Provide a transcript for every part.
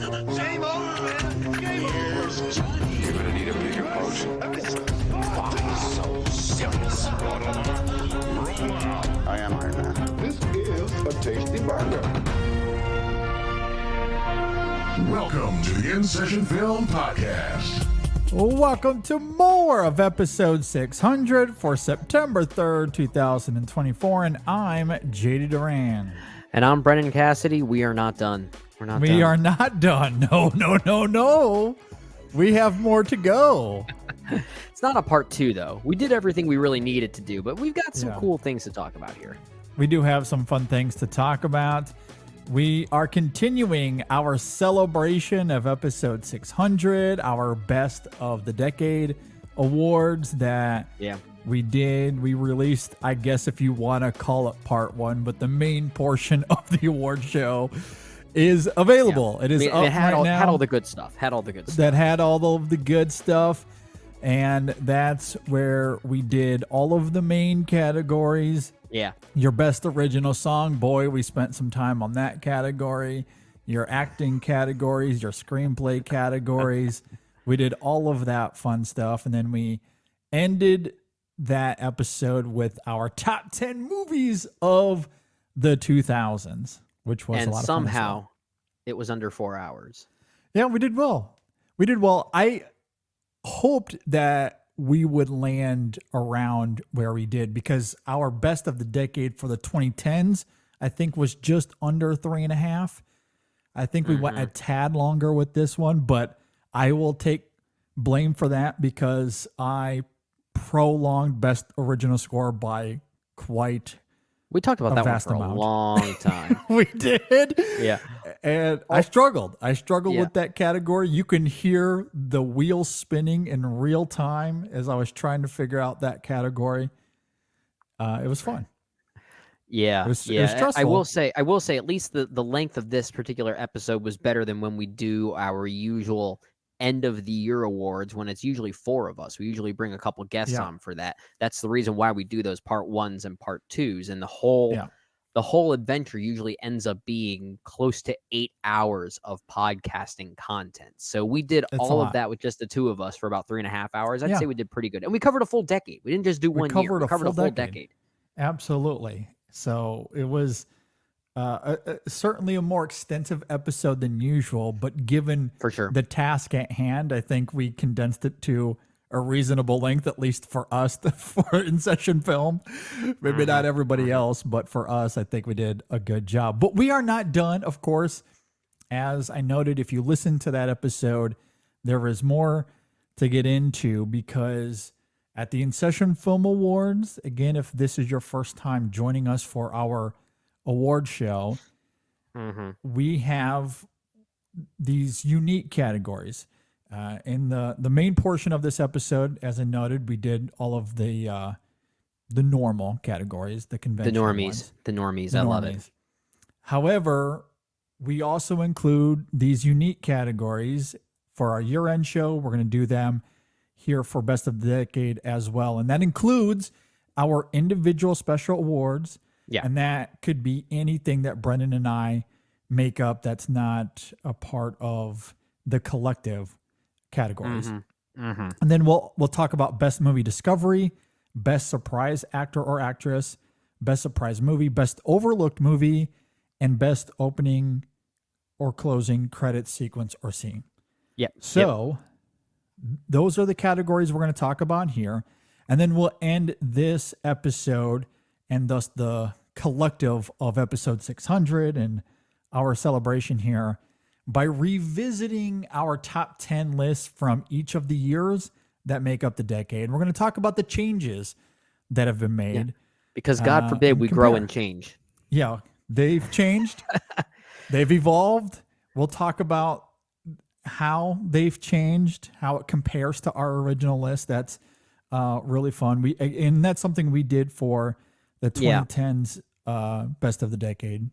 Game over, man. Game over. Johnny. You're gonna need a bigger boat. Why so serious? I am Iron Man. This is a tasty burger. Welcome to the In Session Film Podcast. Welcome to more of episode 600 for September 3rd, 2024, and I'm JD Duran. And I'm Brennan Cassidy. We are not done. We are not done. No. We have more to go. It's not a part 2, though. We did everything we really needed to do, but we've got some cool things to talk about here. We do have some fun things to talk about. We are continuing our celebration of episode 600, our Best of the Decade awards that we did. We released, I guess if you want to call it part 1, but the main portion of the award show is available. Yeah. It is up had right now. Had all the good stuff. That had all of the good stuff. And that's where we did all of the main categories. Yeah. Your best original song, boy, we spent some time on that category. Your acting categories, your screenplay categories. We did all of that fun stuff. And then we ended that episode with our top 10 movies of the 2000s, which was a lot of fun. And somehow it was under 4 hours. Yeah, we did well. I hoped that we would land around where we did because our best of the decade for the 2010s, I think, was just under 3.5. I think we went a tad longer with this one, but I will take blame for that because I prolonged best original score by quite We talked about that one for a long time. We did. Yeah. And I struggled with that category. You can hear the wheels spinning in real time as I was trying to figure out that category. It was fun. Yeah. It was stressful. I will say at least the length of this particular episode was better than when we do our usual end of the year awards when it's usually 4 of us. We usually bring a couple guests on for that. That's the reason why we do those part 1s and part 2s, and the whole adventure usually ends up being close to 8 hours of podcasting content. So we did all of that with just the 2 of us for about 3.5 hours. I'd say we did pretty good. And we covered a full decade. We didn't just do 1 year. We covered a full decade. Absolutely. So it was certainly a more extensive episode than usual, but given the task at hand, I think we condensed it to a reasonable length, at least for us, for in-session film. Maybe not everybody else, but for us, I think we did a good job. But we are not done, of course. As I noted, if you listen to that episode, there is more to get into because at the In-Session Film Awards, again, if this is your first time joining us for our award show, we have these unique categories. In the main portion of this episode, as I noted, we did all of the normal categories, the conventional ones. The normies. I love it. However, we also include these unique categories for our year-end show. We're going to do them here for Best of the Decade as well. And that includes our individual special awards. Yeah. And that could be anything that Brendan and I make up that's not a part of the collective categories. And then we'll talk about Best Movie Discovery, Best Surprise Actor or Actress, Best Surprise Movie, Best Overlooked Movie, and Best Opening or Closing Credit Sequence or Scene. So those are the categories we're going to talk about here. And then we'll end this episode and thus the collective of episode 600 and our celebration here by revisiting our top 10 lists from each of the years that make up the decade. We're going to talk about the changes that have been made. Yeah. Because God forbid we grow and change. Yeah, they've changed. They've evolved. We'll talk about how they've changed, how it compares to our original list. That's really fun. And that's something we did for the 2010s Best of the Decade.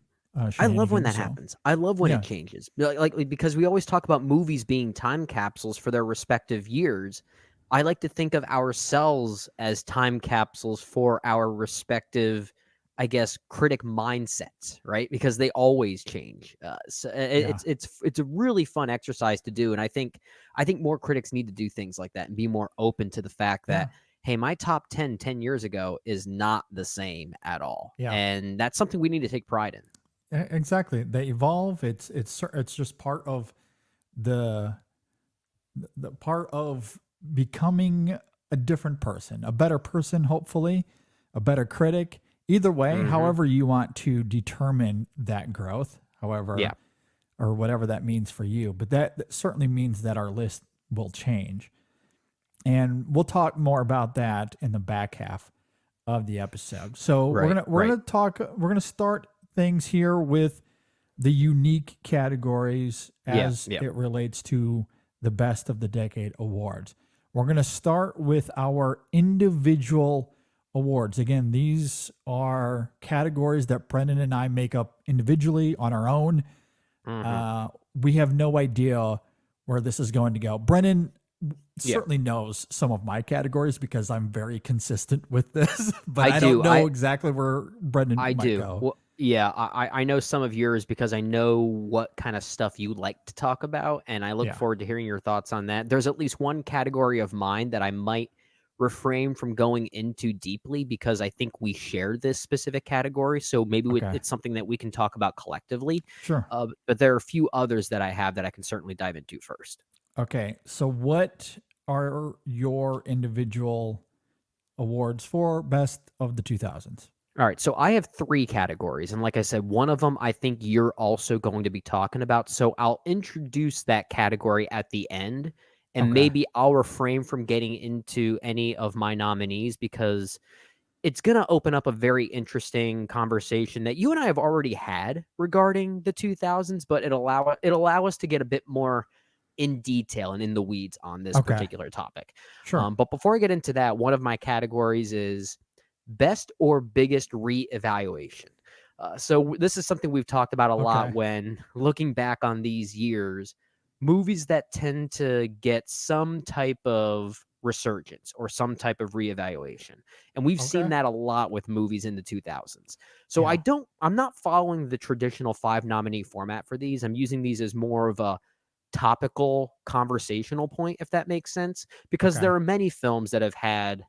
I love when that happens. I love when it changes. Like because we always talk about movies being time capsules for their respective years. I like to think of ourselves as time capsules for our respective I guess, critic mindsets, right? Because they always change. It's a really fun exercise to do, and I think more critics need to do things like that and be more open to the fact that, hey, my top 10 years ago is not the same at all, and that's something we need to take pride in. Exactly. They evolve. It's just part of the part of becoming a different person, a better person, hopefully, a better critic. Either way, however you want to determine that growth, however, or whatever that means for you. But that certainly means that our list will change. And we'll talk more about that in the back half of the episode. So we're gonna start things here with the unique categories as it relates to the Best of the Decade awards. We're going to start with our individual awards. Again, these are categories that Brendan and I make up individually on our own. We have no idea where this is going to go. Brendan certainly knows some of my categories because I'm very consistent with this, but I don't know exactly where Brendan might go. Well, yeah, I know some of yours because I know what kind of stuff you like to talk about, and I look forward to hearing your thoughts on that. There's at least one category of mine that I might refrain from going into deeply because I think we share this specific category, so maybe it's something that we can talk about collectively. Sure. But there are a few others that I have that I can certainly dive into first. Okay, so what are your individual awards for Best of the 2000s? All right, so I have 3 categories, and like I said, one of them I think you're also going to be talking about, so I'll introduce that category at the end, and maybe I'll refrain from getting into any of my nominees because it's going to open up a very interesting conversation that you and I have already had regarding the 2000s, but it'll allow us to get a bit more in detail and in the weeds on this particular topic. Sure. But before I get into that, one of my categories is best or biggest reevaluation. So this is something we've talked about a lot when looking back on these years, movies that tend to get some type of resurgence or some type of reevaluation. And we've seen that a lot with movies in the 2000s. So I'm not following the traditional 5 nominee format for these. I'm using these as more of a topical conversational point, if that makes sense, because there are many films that have had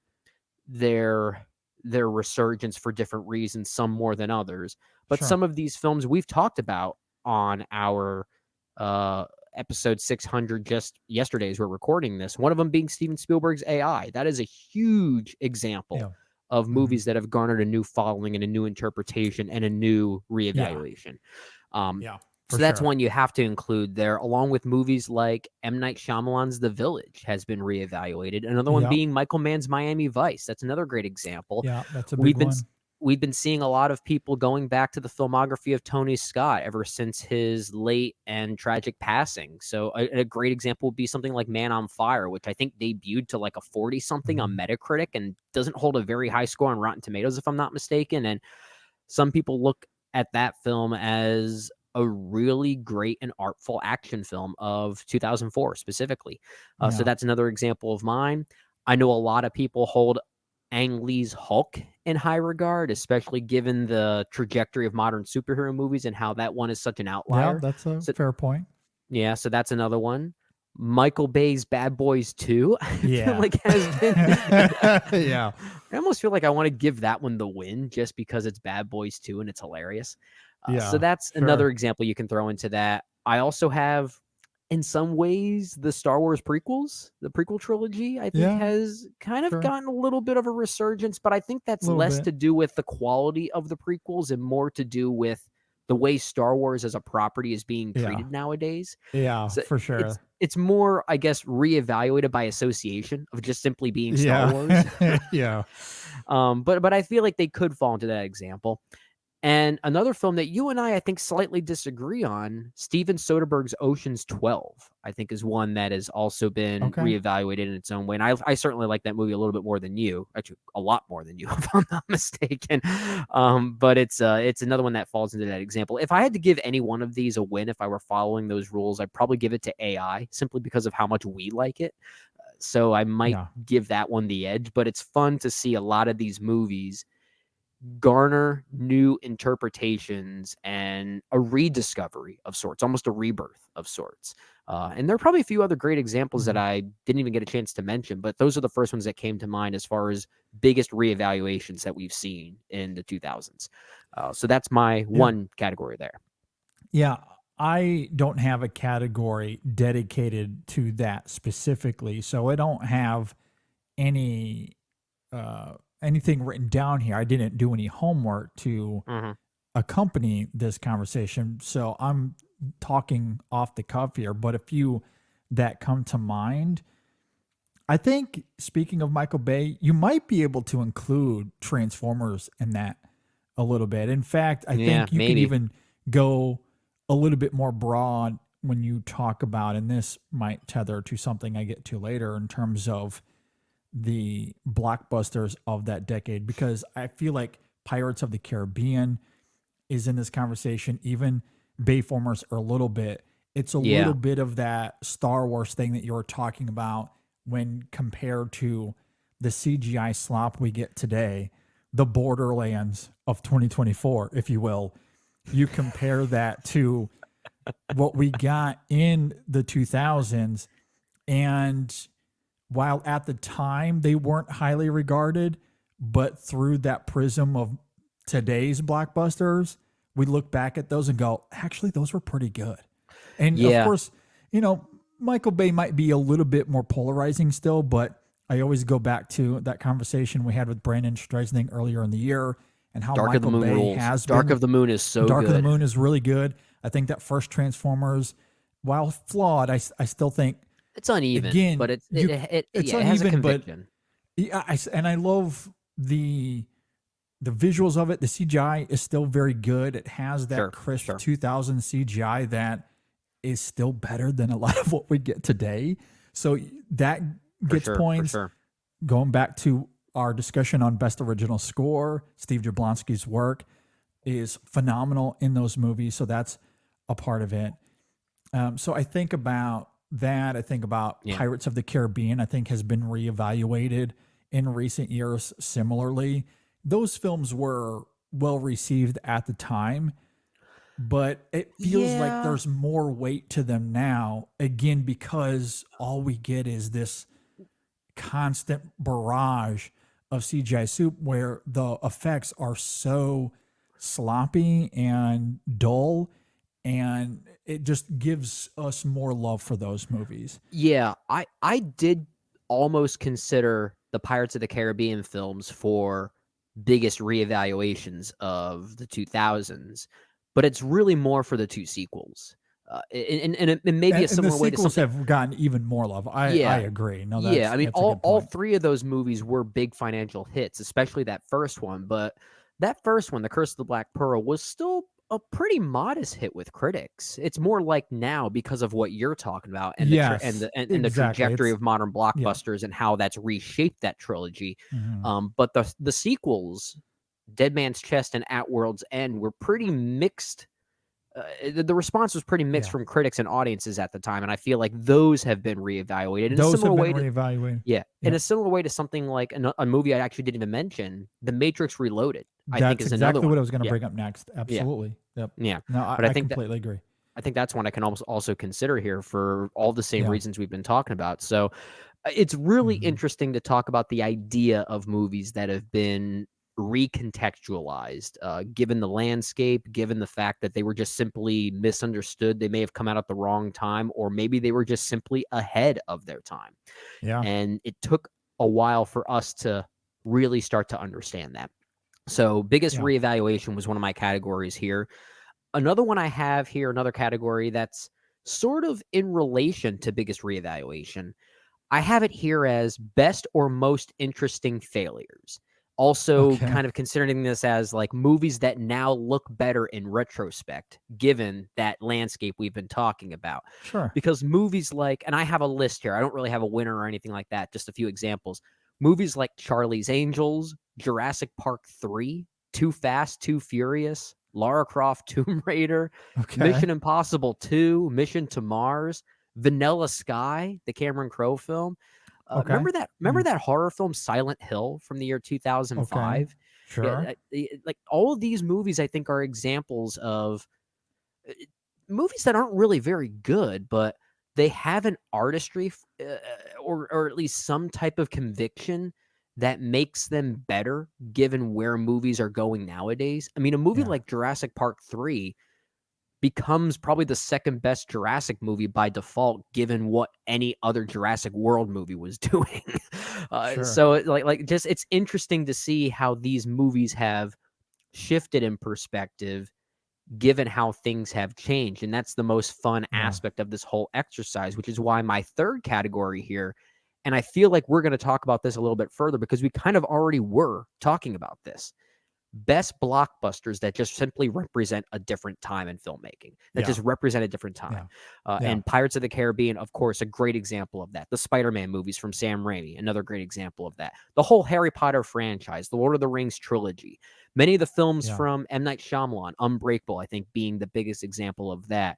their resurgence for different reasons, some more than others. But some of these films we've talked about on our episode 600 just yesterday as we're recording this, one of them being Steven Spielberg's AI. That is a huge example of movies that have garnered a new following and a new interpretation and a new reevaluation. So that's one you have to include there, along with movies like M. Night Shyamalan's The Village has been reevaluated. Another one being Michael Mann's Miami Vice. That's another great example. Yeah, that's a big one. We've been seeing a lot of people going back to the filmography of Tony Scott ever since his late and tragic passing. So a great example would be something like Man on Fire, which I think debuted to like a 40-something on Metacritic and doesn't hold a very high score on Rotten Tomatoes, if I'm not mistaken. And some people look at that film as a really great and artful action film of 2004 specifically. So that's another example of mine. I know a lot of people hold Ang Lee's Hulk in high regard, especially given the trajectory of modern superhero movies and how that one is such an outlier. Yeah, that's a fair point. Yeah, so that's another one. Michael Bay's Bad Boys 2, I feel like has been... I almost feel like I want to give that one the win just because it's Bad Boys 2 and it's hilarious. So that's another example you can throw into that. I also have, in some ways, the Star Wars prequels, the prequel trilogy, I think has kind of gotten a little bit of a resurgence, but I think that's less to do with the quality of the prequels and more to do with the way Star Wars as a property is being treated nowadays. Yeah, so for sure. It's more, I guess, reevaluated by association of just simply being Star Wars. But I feel like they could fall into that example. And another film that you and I think, slightly disagree on, Steven Soderbergh's Ocean's 12, I think is one that has also been reevaluated in its own way. And I certainly like that movie a little bit more than you, actually a lot more than you, if I'm not mistaken. But it's another one that falls into that example. If I had to give any one of these a win, if I were following those rules, I'd probably give it to AI simply because of how much we like it. So I might give that one the edge, but it's fun to see a lot of these movies garner new interpretations and a rediscovery of sorts, almost a rebirth of sorts. And there are probably a few other great examples that I didn't even get a chance to mention, but those are the first ones that came to mind as far as biggest reevaluations that we've seen in the 2000s. So that's my one category there. Yeah, I don't have a category dedicated to that specifically, so I don't have any anything written down here. I didn't do any homework to accompany this conversation, so I'm talking off the cuff here. But a few that come to mind, I think. Speaking of Michael Bay, you might be able to include Transformers in that a little bit. In fact, I think you can even go a little bit more broad when you talk about, and this might tether to something I get to later in terms of the blockbusters of that decade, because I feel like Pirates of the Caribbean is in this conversation. Even Bayformers are a little bit. It's a little bit of that Star Wars thing that you were talking about when compared to the CGI slop we get today, the Borderlands of 2024, if you will. You compare that to what we got in the 2000s, and while at the time they weren't highly regarded, but through that prism of today's blockbusters, we look back at those and go, actually, those were pretty good. And of course, Michael Bay might be a little bit more polarizing still, but I always go back to that conversation we had with Brandon Streisand earlier in the year, and how Dark Michael of the Moon Bay rules. has Dark been. of the Moon is so Dark good. of the Moon is really good. I think that first Transformers, while flawed, I still think It's uneven, again, but it's it's it has a uneven, but conviction. yeah, I love the visuals of it. The CGI is still very good. It has that crisp 2000 CGI that is still better than a lot of what we get today. So that gets points. Going back to our discussion on best original score, Steve Jablonsky's work is phenomenal in those movies. So that's a part of it. So I think about that. I think about Pirates of the Caribbean, I think has been reevaluated in recent years similarly. Those films were well received at the time, but it feels like there's more weight to them now, again, because all we get is this constant barrage of CGI soup where the effects are so sloppy and dull, and it just gives us more love for those movies. Yeah, I did almost consider the Pirates of the Caribbean films for biggest reevaluations of the 2000s, but it's really more for the two sequels. And maybe a similar way to the sequels something. have gotten even more love. I agree. No, that's, I mean, that's a good all point. three of those movies were big financial hits, especially that first one. But that first one, The Curse of the Black Pearl, was still a pretty modest hit with critics. It's more like now because of what you're talking about and the trajectory of modern blockbusters and how that's reshaped that trilogy. But the sequels, Dead Man's Chest and At World's End, were pretty mixed. The response was pretty mixed from critics and audiences at the time, and I feel like those have been reevaluated in Those a similar have been way. reevaluated. In a similar way to something like a movie I actually didn't even mention, The Matrix Reloaded. I That's think is exactly another one. what I was going to bring up next. Absolutely. Yep. Yeah. No, But I I think completely agree. I think that's one I can also consider here for all the same reasons we've been talking about. So it's really interesting to talk about the idea of movies that have been recontextualized, given the landscape, given the fact that they were just simply misunderstood. They may have come out at the wrong time, or maybe they were just simply ahead of their time. Yeah. And it took a while for us to really start to understand that. So biggest reevaluation was one of my categories here. Another one I have here, another category that's sort of in relation to biggest reevaluation. I have it here as best or most interesting failures. Also, kind of considering this as like movies that now look better in retrospect, given that landscape we've been talking about. Sure. Because movies like, and I have a list here, I don't really have a winner or anything like that, just a few examples. Movies like Charlie's Angels, Jurassic Park 3, Too Fast, Too Furious, Lara Croft Tomb Raider, Mission Impossible 2, Mission to Mars, Vanilla Sky, the Cameron Crowe film. Remember that horror film Silent Hill from the year 2005? Sure. Like all of these movies, I think, are examples of movies that aren't really very good, but they have an artistry or at least some type of conviction that makes them better given where movies are going nowadays. I mean, a movie Yeah. like Jurassic Park 3 becomes probably the second best Jurassic movie by default, given what any other Jurassic World movie was doing. Sure. So just it's interesting to see how these movies have shifted in perspective given how things have changed. And that's the most fun Yeah. aspect of this whole exercise, which is why my third category here, and I feel like we're going to talk about this a little bit further because we kind of already were talking about this. Best blockbusters that just simply represent a different time in filmmaking, that Yeah. just represent a different Yeah. time. Yeah. And Pirates of the Caribbean, of course, a great example of that. The Spider-Man movies from Sam Raimi, another great example of that. The whole Harry Potter franchise, the Lord of the Rings trilogy, many of the films Yeah. from M. Night Shyamalan, Unbreakable, I think being the biggest example of that.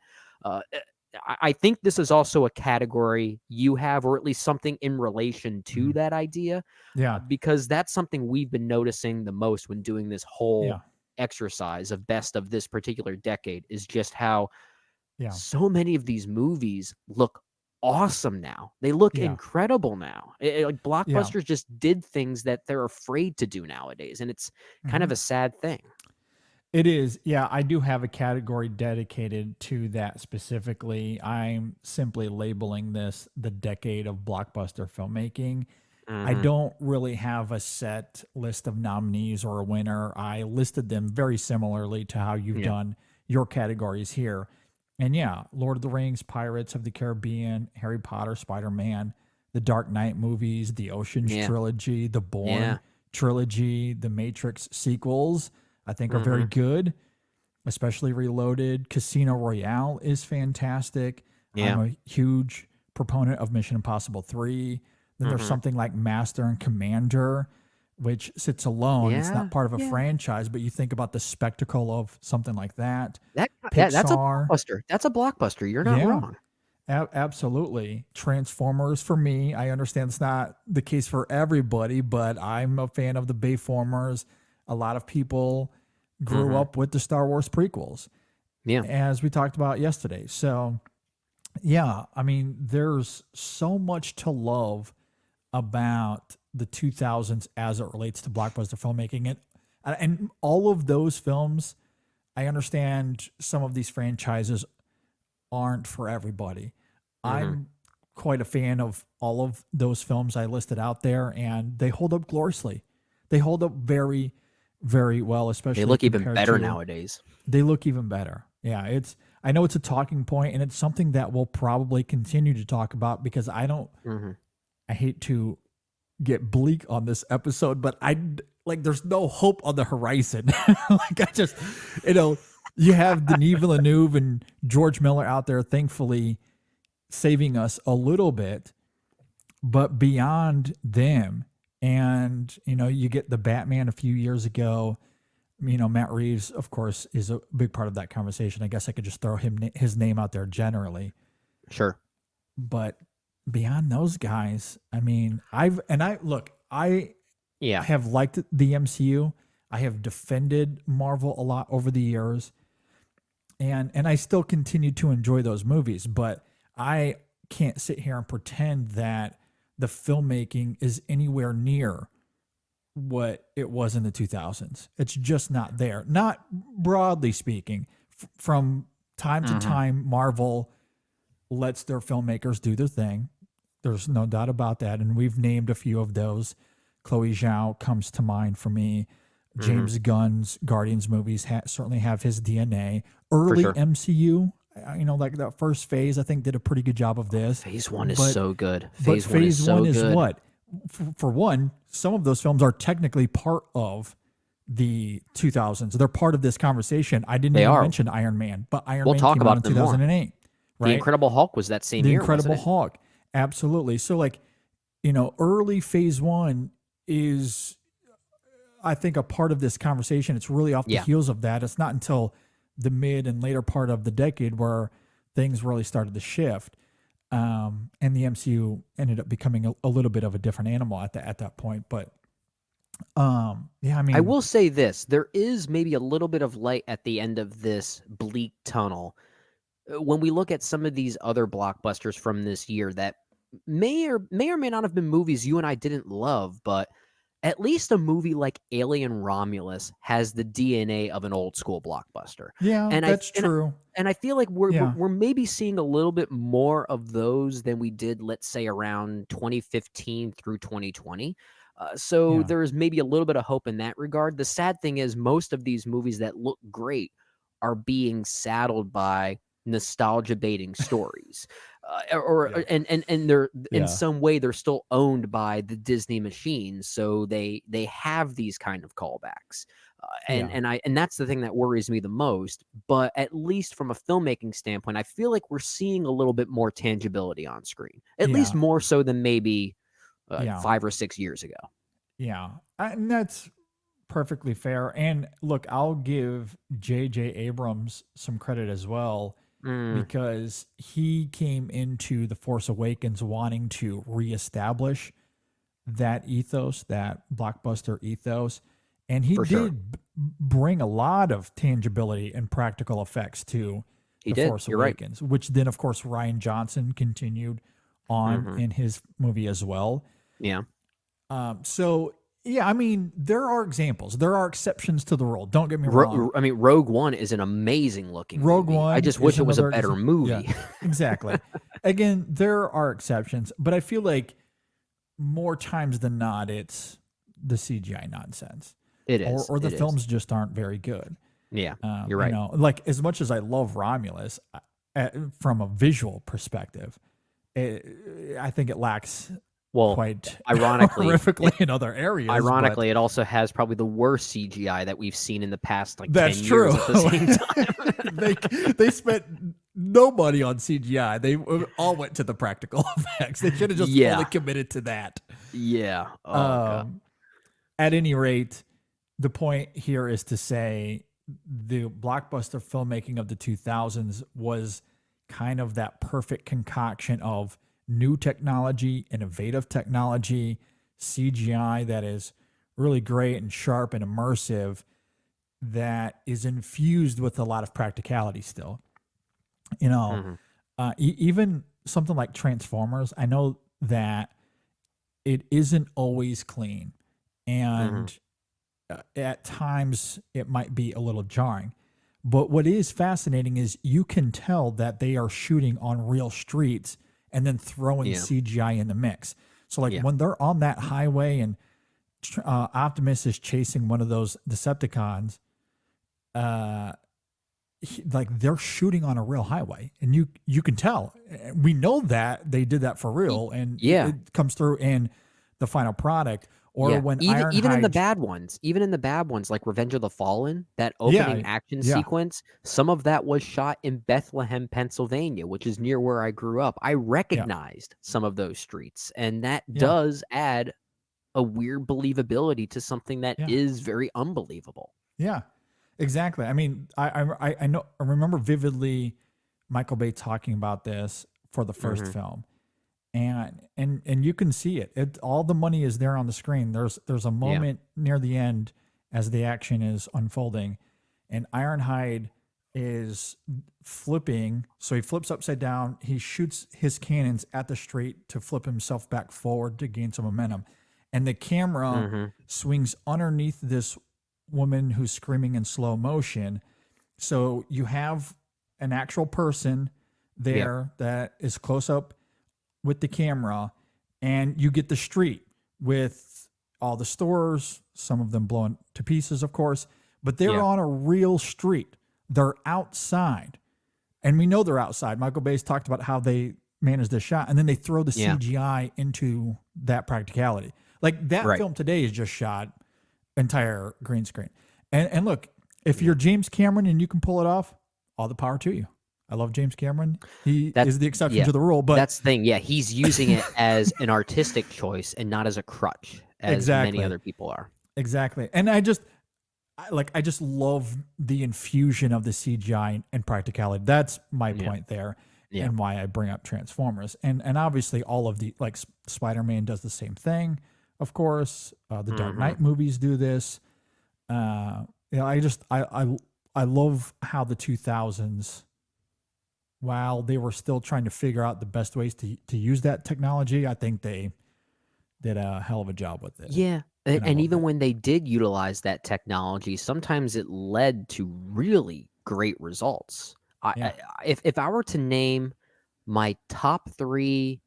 I think this is also a category you have, or at least something in relation to Mhm. that idea, Yeah. because that's something we've been noticing the most when doing this whole Yeah. exercise of best of this particular decade is just how Yeah. so many of these movies look awesome now. They look Yeah. incredible now. Like Yeah. blockbusters just did things that they're afraid to do nowadays, and it's kind of Mhm. a sad thing. It is. Yeah, I do have a category dedicated to that specifically. I'm simply labeling this the decade of blockbuster filmmaking. I Mhm. don't really have a set list of nominees or a winner. I listed them very similarly to how you've Yeah. done your categories here. And yeah, Lord of the Rings, Pirates of the Caribbean, Harry Potter, Spider-Man, the Dark Knight movies, the Ocean's Yeah. trilogy, the Yeah. Bourne trilogy, the Matrix sequels, I think are very Mhm. good, especially Reloaded. Casino Royale is fantastic. I'm Yeah. a huge proponent of Mission Impossible 3. Then there's Mhm. something like Master and Commander, which sits alone. It's Yeah. not part of a Yeah. franchise, but you think about the spectacle of something like that. That's a Pixar, blockbuster. That's a blockbuster. You're not yeah, wrong. absolutely. Transformers for me, I understand it's not the case for everybody, but I'm a fan of the Bayformers. A lot of people grew Mhm. up with the Star Wars prequels, Yeah. as we talked about yesterday. So, yeah, I mean, there's so much to love about the 2000s as it relates to blockbuster filmmaking. And all of those films, I understand some of these franchises aren't for everybody. Mhm. I'm quite a fan of all of those films I listed out there, and they hold up gloriously. They hold up very, very well, They especially look even compared better to, nowadays. they look even better. Yeah, I know it's a talking point, and it's something that we'll probably continue to talk about because Mhm. I hate to get bleak on this episode, but like there's no hope on the horizon. Like I just, you know, you have Denis Villeneuve and George Miller out there, thankfully saving us a little bit, but beyond them, and you get the Batman a few years ago. Matt Reeves, of course, is a big part of that conversation. I guess I could just throw his name out there generally, Sure. but beyond those guys, I mean, I Yeah. have liked the MCU. I have defended Marvel a lot over the years, and I still continue to enjoy those movies, but I can't sit here and pretend that the filmmaking is anywhere near what it was in the 2000s. It's just not there. Not broadly speaking. From time to Mhm. time, Marvel lets their filmmakers do their thing. There's no doubt about that. And we've named a few of those. Chloe Zhao comes to mind for me. Mhm. James Gunn's Guardians movies certainly have his DNA. For Early sure. MCU, like that first phase, I think did a pretty good job of this. Phase 1 is But so good. but Phase 1 is phase one so is good. what? For one, some of those films are technically part of the 2000s. They're part of this conversation. I didn't They even are. mention Iron Man, but Iron We'll Man talk came out about in them more. 2008, The right? Incredible Hulk was that same The year, wasn't Incredible it? Hulk. Absolutely. So like, early phase one is, I think, a part of this conversation. It's really off the Yeah. heels of that. It's not until the mid and later part of the decade where things really started to shift. And the MCU ended up becoming a little bit of a different animal at that point. But Yeah, I mean, I will say this: there is maybe a little bit of light at the end of this bleak tunnel. When we look at some of these other blockbusters from this year that may or may not have been movies you and I didn't love, but at least a movie like Alien Romulus has the DNA of an old school blockbuster. yeah, And I that's true. and I feel like we're, we're Yeah, we're maybe seeing a little bit more of those than we did, let's say, around 2015 through 2020. So yeah, there's maybe a little bit of hope in that regard. The sad thing is most of these movies that look great are being saddled by nostalgia baiting stories. yeah, And they're in yeah, some way they're still owned by the Disney machine, so they have these kind of callbacks. yeah, And that's the thing that worries me the most. But at least from a filmmaking standpoint, I feel like we're seeing a little bit more tangibility on screen, at least yeah, more so than maybe yeah, 5 or 6 years ago. yeah. And that's perfectly fair. And look, I'll give J.J. Abrams some credit as well Mm, because he came into The Force Awakens wanting to reestablish that ethos, that blockbuster ethos. And he for sure, did bring a lot of tangibility and practical effects to he The did. Force You're right. Awakens, which then, of course, Ryan Johnson continued on Hmm. in his movie as well. Yeah. So, yeah, I mean, there are examples, there are exceptions to the rule. Don't get me wrong. I mean, Rogue One is an amazing looking Rogue movie. I One just is wish it was a another, better yeah, movie. exactly. Again, there are exceptions, but I feel like more times than not, it's the CGI nonsense, It is. or the It is. films just aren't very good. Yeah, you're right. Like as much as I love Romulus, from a visual perspective, I think it lacks Well, quite ironically, horrifically in other areas. but ironically, it also has probably the worst CGI that we've seen in the past like that's 10 true. years at the same time. they spent no money on CGI. They all went to the practical effects. They should have just Yeah. fully committed to that. Yeah. Oh god. At any rate, the point here is to say the blockbuster filmmaking of the 2000s was kind of that perfect concoction of new technology, innovative technology, CGI that is really great and sharp and immersive, that is infused with a lot of practicality still. You know, Mhm. Even something like Transformers, I know that it isn't always clean. Mhm. And at times it might be a little jarring. But what is fascinating is you can tell that they are shooting on real streets and then throwing Yeah. CGI in the mix. So, like Yeah. when they're on that highway and Optimus is chasing one of those Decepticons, uh, like they're shooting on a real highway, and you can tell. We know that they did that for real, and Yeah. it comes through in the final product. Or Yeah, when even in the Ironhide, bad ones, even in the bad ones like Revenge of the Fallen, that yeah, opening action yeah, sequence, some of that was shot in Bethlehem, Pennsylvania, which is near where I grew up. I yeah, recognized some of those streets, and that yeah, does add a weird believability to something that yeah, is very unbelievable. yeah, exactly. I mean, I know, I remember vividly Michael Bay talking about this for the first Mhm. film, and you can see it. All the money is there on the screen. There's a Yeah. moment near the end as the action is unfolding, and Ironhide is flipping. So he flips upside down. He shoots his cannons at the street to flip himself back forward to gain some momentum, and the camera Mhm. swings underneath this woman who's screaming in slow motion. So you have an actual person Yep. there that is close up with the camera, and you get the street with all the stores, some of them blown to pieces, of course, but they're Yeah. on a real street. They're outside. And we know they're outside. Michael Bay's talked about how they manage this shot, and then they throw the Yeah. CGI into that practicality. Like that Right. film today is just shot entire green screen. And look, if you're James Cameron and you can pull it off, all the power to you. I love James Cameron. He That's is the exception yeah. to the rule, but That's the thing. Yeah, he's using it as an artistic choice and not as a crutch, as many exactly, other people are. exactly. And I just love the infusion of the CGI and practicality. That's my Yeah. point there, Yeah. and why I bring up Transformers. And obviously all of the like Spider-Man does the same thing. of course. The Dark Knight movies do this. I love how the 2000s, while they were still trying to figure out the best ways to use that technology, I think they did a hell of a job with it. Yeah. And I And love even it. when they did utilize that technology, sometimes it led to really great results. Yeah. If I were to name my top 3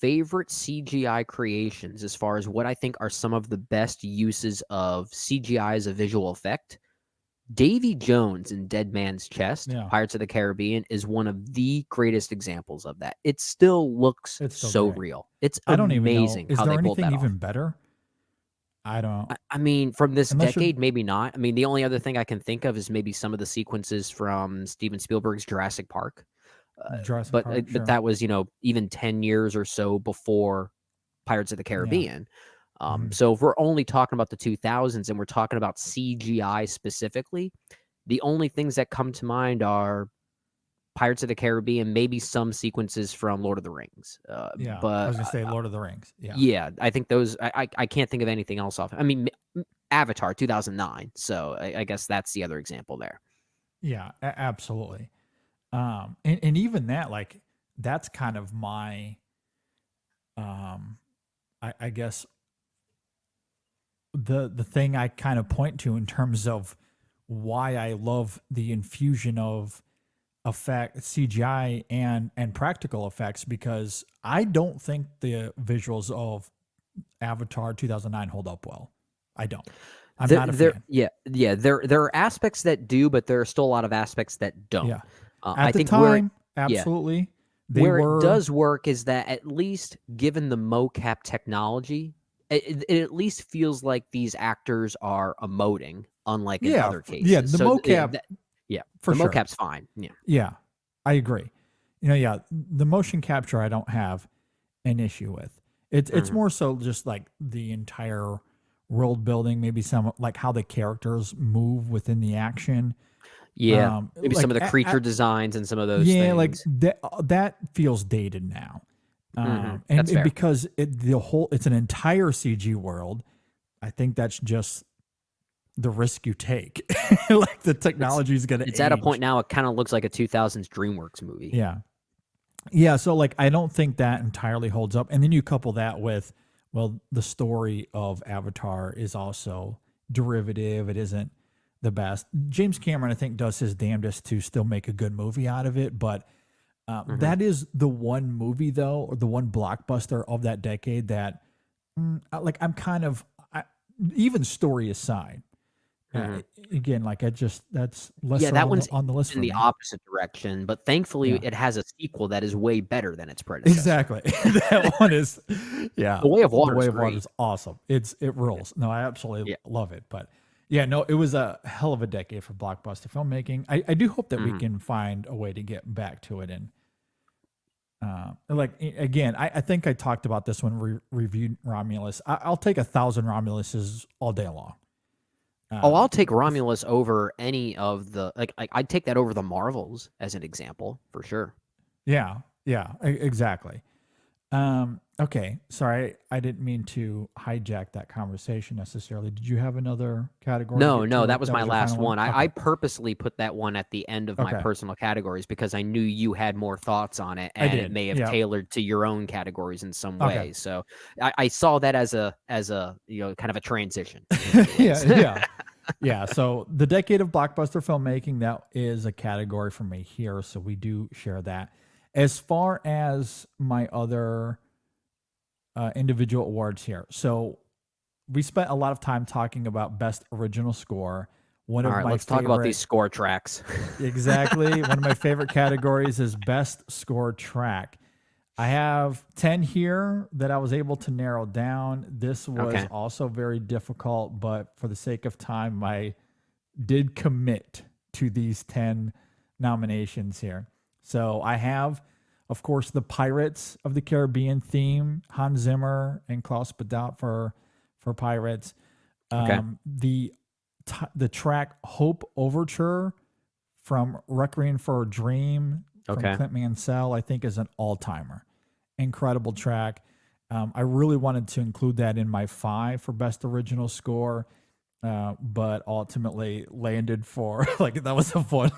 favorite CGI creations as far as what I think are some of the best uses of CGI as a visual effect, Davy Jones in Dead Man's Chest, Yeah. Pirates of the Caribbean, is one of the greatest examples of that. It still looks It's still so great. real. It's I don't even know. amazing Is how there they pulled anything that off. even better? I don't. I mean, from this Unless you're. decade, maybe not. I mean, the only other thing I can think of is maybe some of the sequences from Steven Spielberg's Jurassic Park. Jurassic But Park, but sure. that was, even 10 years or so before Pirates of the Yeah. Caribbean. Mhm. So if we're only talking about the 2000s and we're talking about CGI specifically, the only things that come to mind are Pirates of the Caribbean, maybe some sequences from Lord of the Rings. Yeah. I But was gonna say Lord of the Rings. Yeah. yeah, I think those. I can't think of anything else off. I mean, Avatar 2009. So I guess that's the other example there. Yeah. Absolutely. And even that, like, that's kind of my, um, I guess the thing I kind of point to in terms of why I love the infusion of effect CGI and practical effects, because I don't think the visuals of Avatar 2009 hold up well. I don't. I'm not a fan. Yeah. There are aspects that do, but there are still a lot of aspects that don't. Yeah. I At the think where time, yeah absolutely. They where it were. does work is that at least given the mocap technology, it at least feels like these actors are emoting, unlike in Yeah. other Yeah. cases. The So mocap, yeah, for the sure. mocap's fine. Yeah. Yeah. I agree. Yeah, the motion capture I don't have an issue with. It's Mhm. more so just like the entire world building, maybe some like how the characters move within the action. Yeah, maybe some Like of the creature designs and some of those yeah, like things. that feels dated now. That's And fair. because it's an entire CG world, I think that's just the risk you take. Like the It's technology is going to it's at a point age. now it kinda looks like a 2000s DreamWorks movie. Yeah. Yeah, so like I don't think that entirely holds up. And then you couple that with, well, the story of Avatar is also derivative. It isn't the best. James Cameron, I think, does his damnedest to still make a good movie out of it, but Mhm. that is the one movie though, or the one blockbuster of that decade that, like, I'm kind of, even story aside, uh, Mhm. again, like that's Yeah, lesser that on the one's list in for the me. opposite direction, but thankfully Yeah. it has a sequel that is way better than its predecessor. Exactly. That one is, yeah. The Way of The Water Way is of Water great. is awesome. It Yeah, rules. No, I absolutely yeah. love it. But yeah, no, it was a hell of a decade for blockbuster filmmaking. I do hope that we Mhm. can find a way to get back to it. And like again, I think I talked about this when we reviewed Romulus. I'll take 1,000 Romuluses all day long. Oh, I'll take If Romulus over any of the I'd take that over the Marvels as an example, for sure. yeah, yeah, exactly. Okay. Sorry, I didn't mean to hijack that conversation necessarily. Did you have another category to No, get no, to, or that was that my was your final last one? one. Okay. I purposely put that one at the end of my Okay. personal categories because I knew you had more thoughts on it I and it did. may have Yeah. tailored to your own categories in some Okay. way. So I saw that as a kind of a transition in many Yeah. ways. Yeah. Yeah. So the decade of blockbuster filmmaking, that is a category for me here. So we do share that. As far as my other individual awards here. So we spent a lot of time talking about best original score. One All of right, my let's talk about these favorite score tracks. Exactly. One of my favorite categories is best score track. I have 10 here that I was able to narrow down. This was Okay. also very difficult, but for the sake of time, I did commit to these 10 nominations here. So I have, of course, the Pirates of the Caribbean theme, Hans Zimmer and Klaus Badot for Pirates. Okay. The track Hope Overture from Requiem for a Dream from Okay. Clint Mansell, I think, is an all timer. Incredible track. I really wanted to include that in my 5 for best original score, but ultimately landed for like that was a fun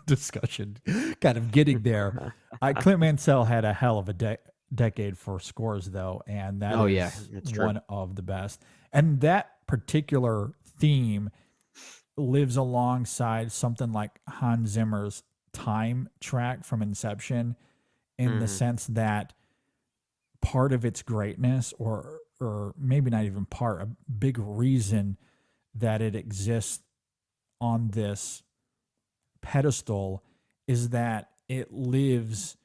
discussion, kind of getting there. Clint Mansell had a hell of a decade for scores, though, and that Oh is yeah, it's true. one of the best. And that particular theme lives alongside something like Hans Zimmer's Time track from Inception, in the sense that part of its greatness, or maybe not even part, a big reason that it exists on this pedestal is that it lives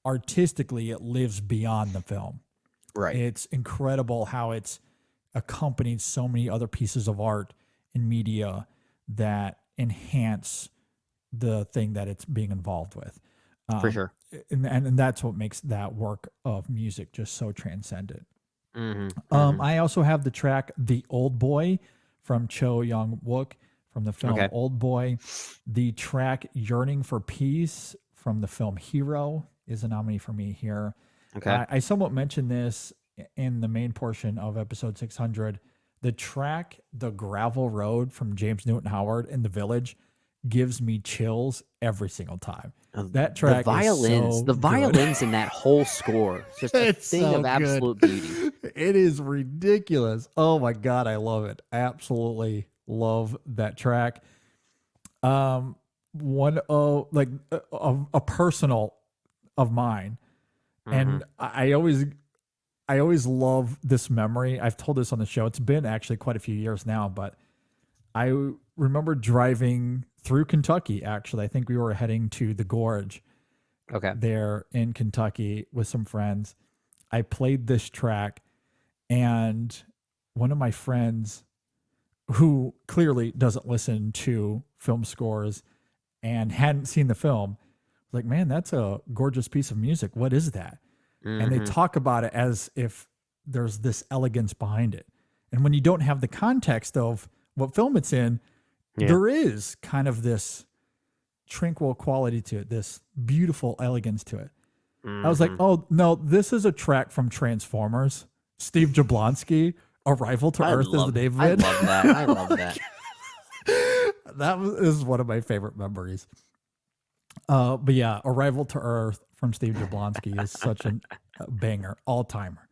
artistically, it lives beyond the film. Right. It's incredible how it's accompanied so many other pieces of art and media that enhance the thing that it's being involved with. For sure. And that's what makes that work of music just so transcendent. Mm-hmm. I also have the track "The Old Boy" from Cho Young-wook from the film Okay. Old Boy. The track "Yearning for Peace" from the film Hero is a nominee for me here. Okay. I somewhat mentioned this in the main portion of episode 600. The track "The Gravel Road" from James Newton Howard in The Village gives me chills every single time. That track the violins, is so the good. violins in that whole score, it's just a It's thing so of good. absolute beauty. It is ridiculous. Oh my god, I love it. Absolutely love that track. One of like a personal of mine, and I always love this memory. I've told this on the show. It's been actually quite a few years now, but I remember driving through Kentucky. Actually, I think we were heading to the Gorge Okay. there in Kentucky with some friends. I played this track, and one of my friends, who clearly doesn't listen to film scores and hadn't seen the film, was like, "Man, that's a gorgeous piece of music. What is that?" And they talk about it as if there's this elegance behind it. And when you don't have the context of what film it's in, Yeah. there is kind of this tranquil quality to it, this beautiful elegance to it. I was like, oh, no, this is a track from Transformers. Steve Jablonsky, Arrival to Earth is the name of I it. love that. I love that. That is one of my favorite memories. But yeah, Arrival to Earth from Steve Jablonsky is such a banger, all timer.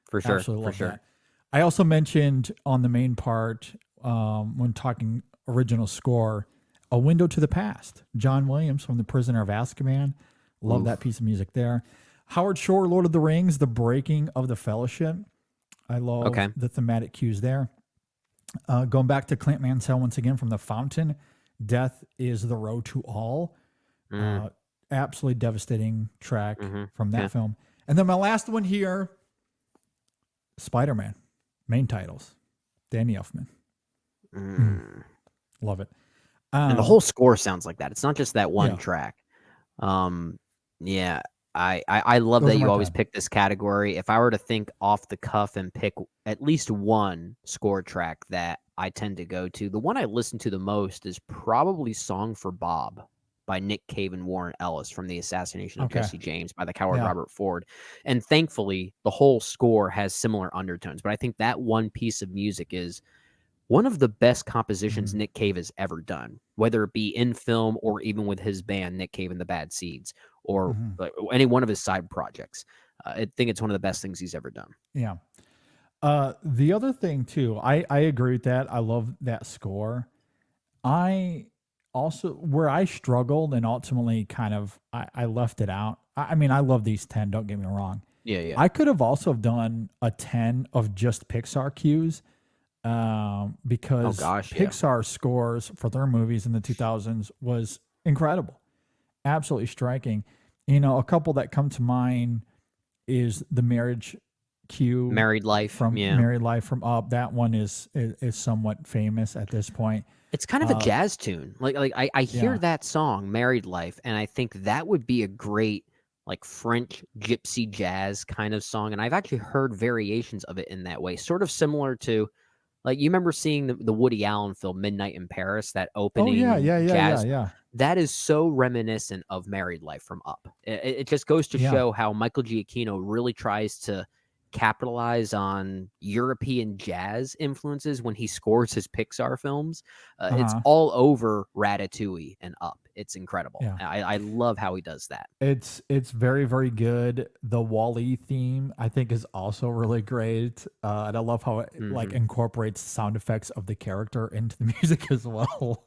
For sure. Absolutely For love sure. that. I also mentioned on the main part, when talking original score, A Window to the Past, John Williams from The Prisoner of Azkaban. Love that piece of music there. Howard Shore, Lord of the Rings, The Breaking of the Fellowship. I love the thematic cues there. Going back to Clint Mansell once again from The Fountain, Death is the Road to All. Absolutely devastating track from that film. And then my last one here, Spider-Man, main titles, Danny Elfman. Love it. And the whole score sounds like that. It's not just that one Yeah. track. Yeah, I love Those that are you my always top. pick this category. If I were to think off the cuff and pick at least one score track that I tend to go to, the one I listen to the most is probably Song for Bob by Nick Cave and Warren Ellis from The Assassination of Okay. Jesse James by the coward Yeah. Robert Ford. And thankfully, the whole score has similar undertones. But I think that one piece of music is one of the best compositions Nick Cave has ever done, whether it be in film or even with his band, Nick Cave and the Bad Seeds, or like any one of his side projects. I think it's one of the best things he's ever done. Yeah. The other thing too, I agree with that. I love that score. I also, where I struggled and ultimately kind of, I left it out. I mean, I love these 10, don't get me wrong. Yeah. I could have also done a 10 of just Pixar cues, because Pixar scores for their movies in the 2000s was incredible, absolutely striking. You know, a couple that come to mind is the marriage cue, Married Life from Married Life from Up. That one is somewhat famous at this point. It's kind of a jazz tune. Like I hear Yeah. that song, Married Life, and I think that would be a great like French gypsy jazz kind of song. And I've actually heard variations of it in that way, sort of similar to Like, you remember seeing the Woody Allen film Midnight in Paris, that Oh opening yeah, jazz? yeah. That is so reminiscent of Married Life from Up. It just goes to Yeah. show how Michael Giacchino really tries to capitalize on European jazz influences when he scores his Pixar films. It's all over Ratatouille and Up. It's incredible. Yeah. I love how he does that. It's very, very good. The Wall-E theme, I think, is also really great. And I love how it like incorporates sound effects of the character into the music as well.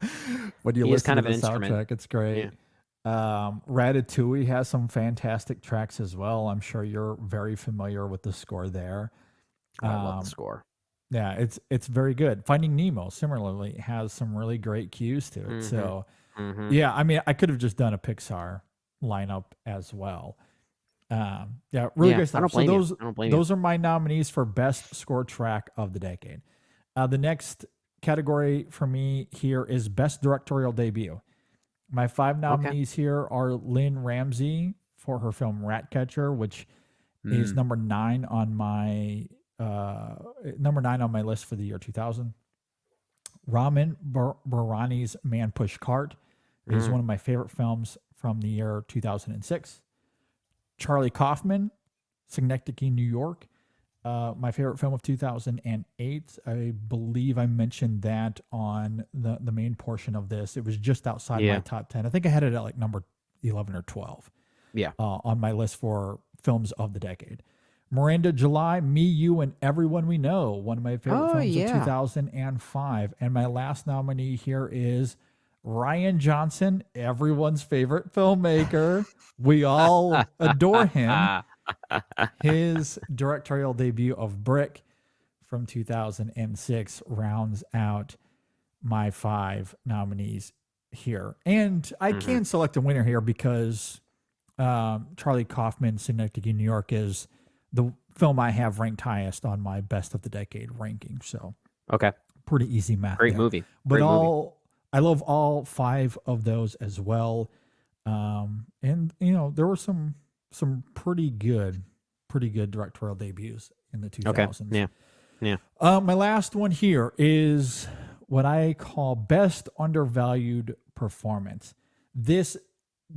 When you He is listen kind to of the an instrument. soundtrack, it's great. Ratatouille has some fantastic tracks as well. I'm sure you're very familiar with the score there. Oh, I love the score. Yeah, it's very good. Finding Nemo similarly has some really great cues to it. So yeah, I mean, I could have just done a Pixar lineup as well. Yeah, really Yeah, great I stuff. don't So blame you. those I don't blame you. those are my nominees for best score track of the decade. The next category for me here is best directorial debut. My 5 nominees here are Lynn Ramsey for her film Ratcatcher, which is number 9 on my list for the year 2000. Ramin Barani's Man Push Cart is one of my favorite films from the year 2006. Charlie Kaufman, Synecdoche, New York, my favorite film of 2008. I believe I mentioned that on the main portion of this. It was just outside my top 10. I think I had it at like number 11 or 12. Yeah. On my list for films of the decade. Miranda July, Me, You, and Everyone We Know, one of my favorite films of 2005. And my last nominee here is Ryan Johnson, everyone's favorite filmmaker. We all adore him. His directorial debut of Brick from 2006 rounds out my 5 nominees here. And I can select a winner here because Charlie Kaufman, Synecdoche, New York is the film I have ranked highest on my best of the decade ranking. So Okay. pretty easy math. Great there. movie. But Great movie. I love all 5 of those as well. And you know, there were some pretty good directorial debuts in the 2000s. Okay. Yeah. My last one here is what I call best undervalued performance. This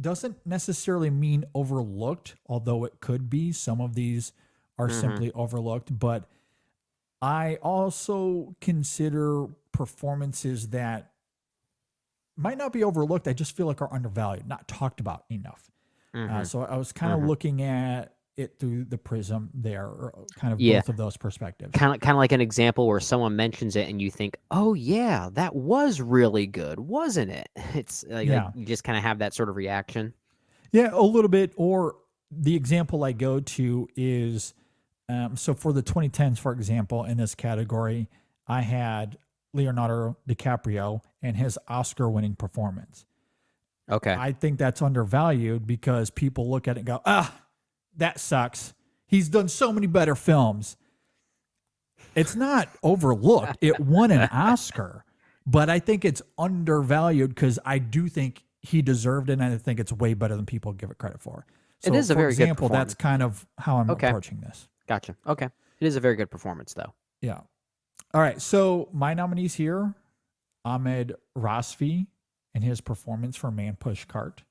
doesn't necessarily mean overlooked, although it could be. Some of these are simply overlooked, but I also consider performances that might not be overlooked. I just feel like are undervalued, not talked about enough. So I was kind of looking at it through the prism there, or kind of both of those perspectives. Kind of like an example where someone mentions it and you think, "Oh yeah, that was really good, wasn't it?" It's like you just kind of have that sort of reaction. Yeah, a little bit. Or the example I go to is, so for the 2010s, for example, in this category, I had Leonardo DiCaprio and his Oscar-winning performance. Okay. I think that's undervalued because people look at it and go, that sucks. He's done so many better films. It's not overlooked. It won an Oscar, but I think it's undervalued because I do think he deserved it, and I think it's way better than people give it credit for. So, It is a for very good example, that's performance. kind of how I'm approaching this. Gotcha. Okay. It is a very good performance, though. Yeah. All right. So my nominees here, Ahmed Rasfi and his performance for Man Push Cart.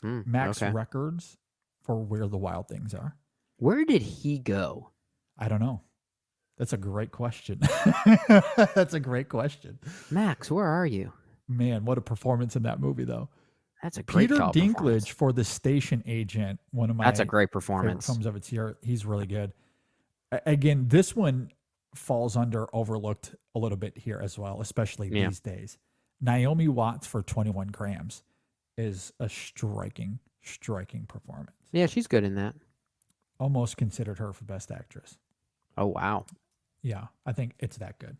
Max Records for Where the Wild Things Are. Where did he go? I don't know. That's a great question. That's a great question. Max, where are you? Man, what a performance in that movie, though. That's a great Peter job Dinklage performance. for The Station Agent, one of my That's a great favorite performance. films of its year. He's really good. Again, this one falls under overlooked a little bit here as well, especially these days. Naomi Watts for 21 Grams is a striking performance. Yeah, she's good in that. Almost considered her for Best Actress. Oh, wow. Yeah, I think it's that good.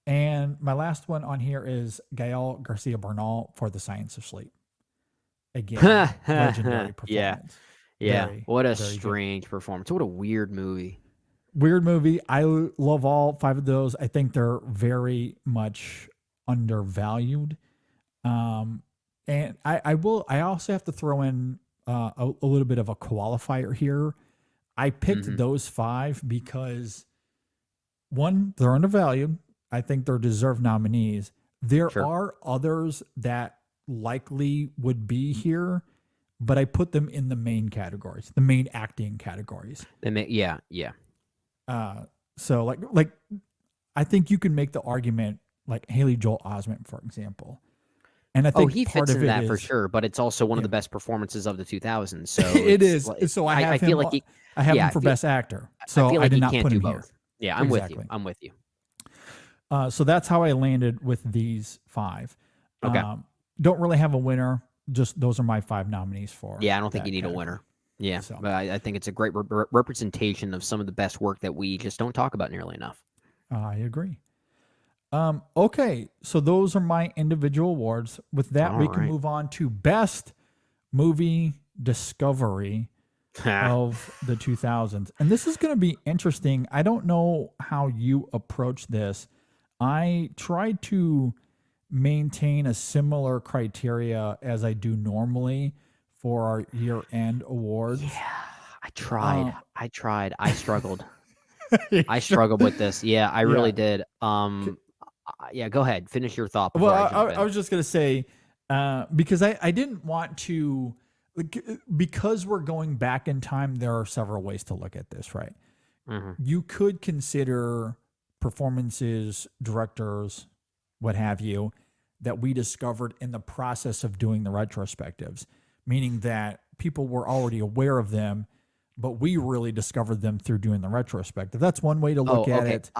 And my last one on here is Gael Garcia Bernal for The Science of Sleep. Again, legendary performance. Yeah. Very, What a very strange performance. What a weird movie. Weird movie. I love all 5 of those. I think they're very much undervalued. And I also have to throw in a little bit of a qualifier here. I picked those 5 because one, they're undervalued. I think they're deserved nominees. There Sure. are others that likely would be here, but I put them in the main categories, the main acting categories. Yeah. So like I think you can make the argument like Haley Joel Osment, for example. And I Oh, think he part fits of in it that for is sure, but it's also one of Yeah. the best performances of the 2000s. So it it's is. So I have I him. feel like he, I have yeah, him for best actor. I So feel I like did he not can't put do him both. here. Yeah, I'm with you. Exactly. I'm with you. So that's how I landed with these 5. Okay. Don't really have a winner. Just those are my 5 nominees for. Yeah, I don't think that you need category. a winner. Yeah, So but I think it's a great representation of some of the best work that we just don't talk about nearly enough. I agree. Okay, so those are my individual awards. With that, we can Alright. move on to best movie discovery of the 2000s. And this is going to be interesting. I don't know how you approach this. I tried to maintain a similar criteria as I do normally for our year-end awards. Yeah, I tried. I struggled. I Sure. struggled with this. Yeah, I Yeah. really did. Yeah, go ahead. Finish your thought before Well, I jump in. I was just gonna say because I didn't want to because we're going back in time. There are several ways to look at this, right? Mhm. You could consider performances, directors, what have you, that we discovered in the process of doing the retrospectives, meaning that people were already aware of them, but we really discovered them through doing the retrospective. That's one way to look at Okay. it.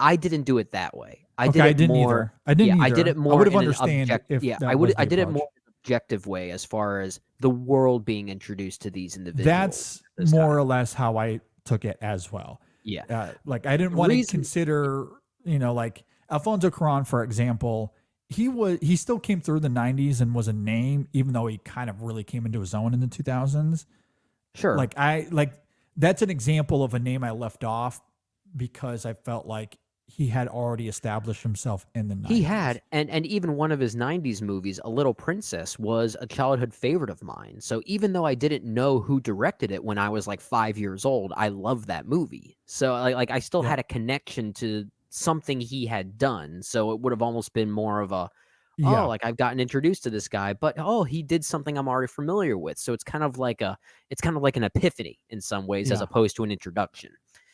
I didn't do it that way. I Okay, did I it didn't more. either. I didn't Yeah, I either. did it I more would have in an understand if Yeah, that was I the did it more approach. in an objective way as far as the world being introduced to these individuals. That's this more time. or less how I took it as well. Yeah. Like I didn't The want to reason- consider, like Alfonso Cuarón, for example. He still came through the 90s and was a name, even though he kind of really came into his own in the 2000s. Sure. Like that's an example of a name I left off because I felt like he had already established himself in the 90s. He had, and even one of his 90s movies, A Little Princess, was a childhood favorite of mine. So even though I didn't know who directed it when I was like 5 years old, I loved that movie. So like I still Yeah. had a connection to something he had done. So it would have almost been more of a, Yeah. oh, like I've gotten introduced to this guy, but oh, he did something I'm already familiar with. So it's kind of like an epiphany in some ways, as Yeah. opposed to an introduction.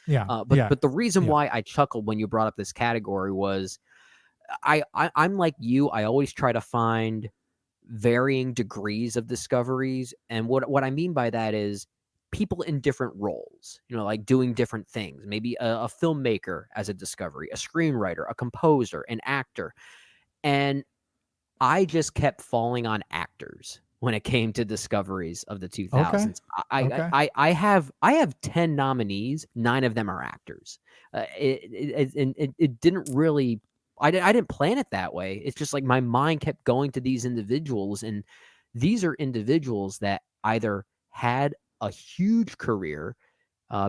Yeah. But the reason Yeah. why I chuckled when you brought up this category was I'm like you. I always try to find varying degrees of discoveries, and what I mean by that is people in different roles. Like doing different things. Maybe a filmmaker as a discovery, a screenwriter, a composer, an actor, and I just kept falling on actors when it came to discoveries of the 2000s. Okay. I have 10 nominees, 9 of them are actors. It didn't really I didn't plan it that way. It's just like my mind kept going to these individuals, and these are individuals that either had a huge career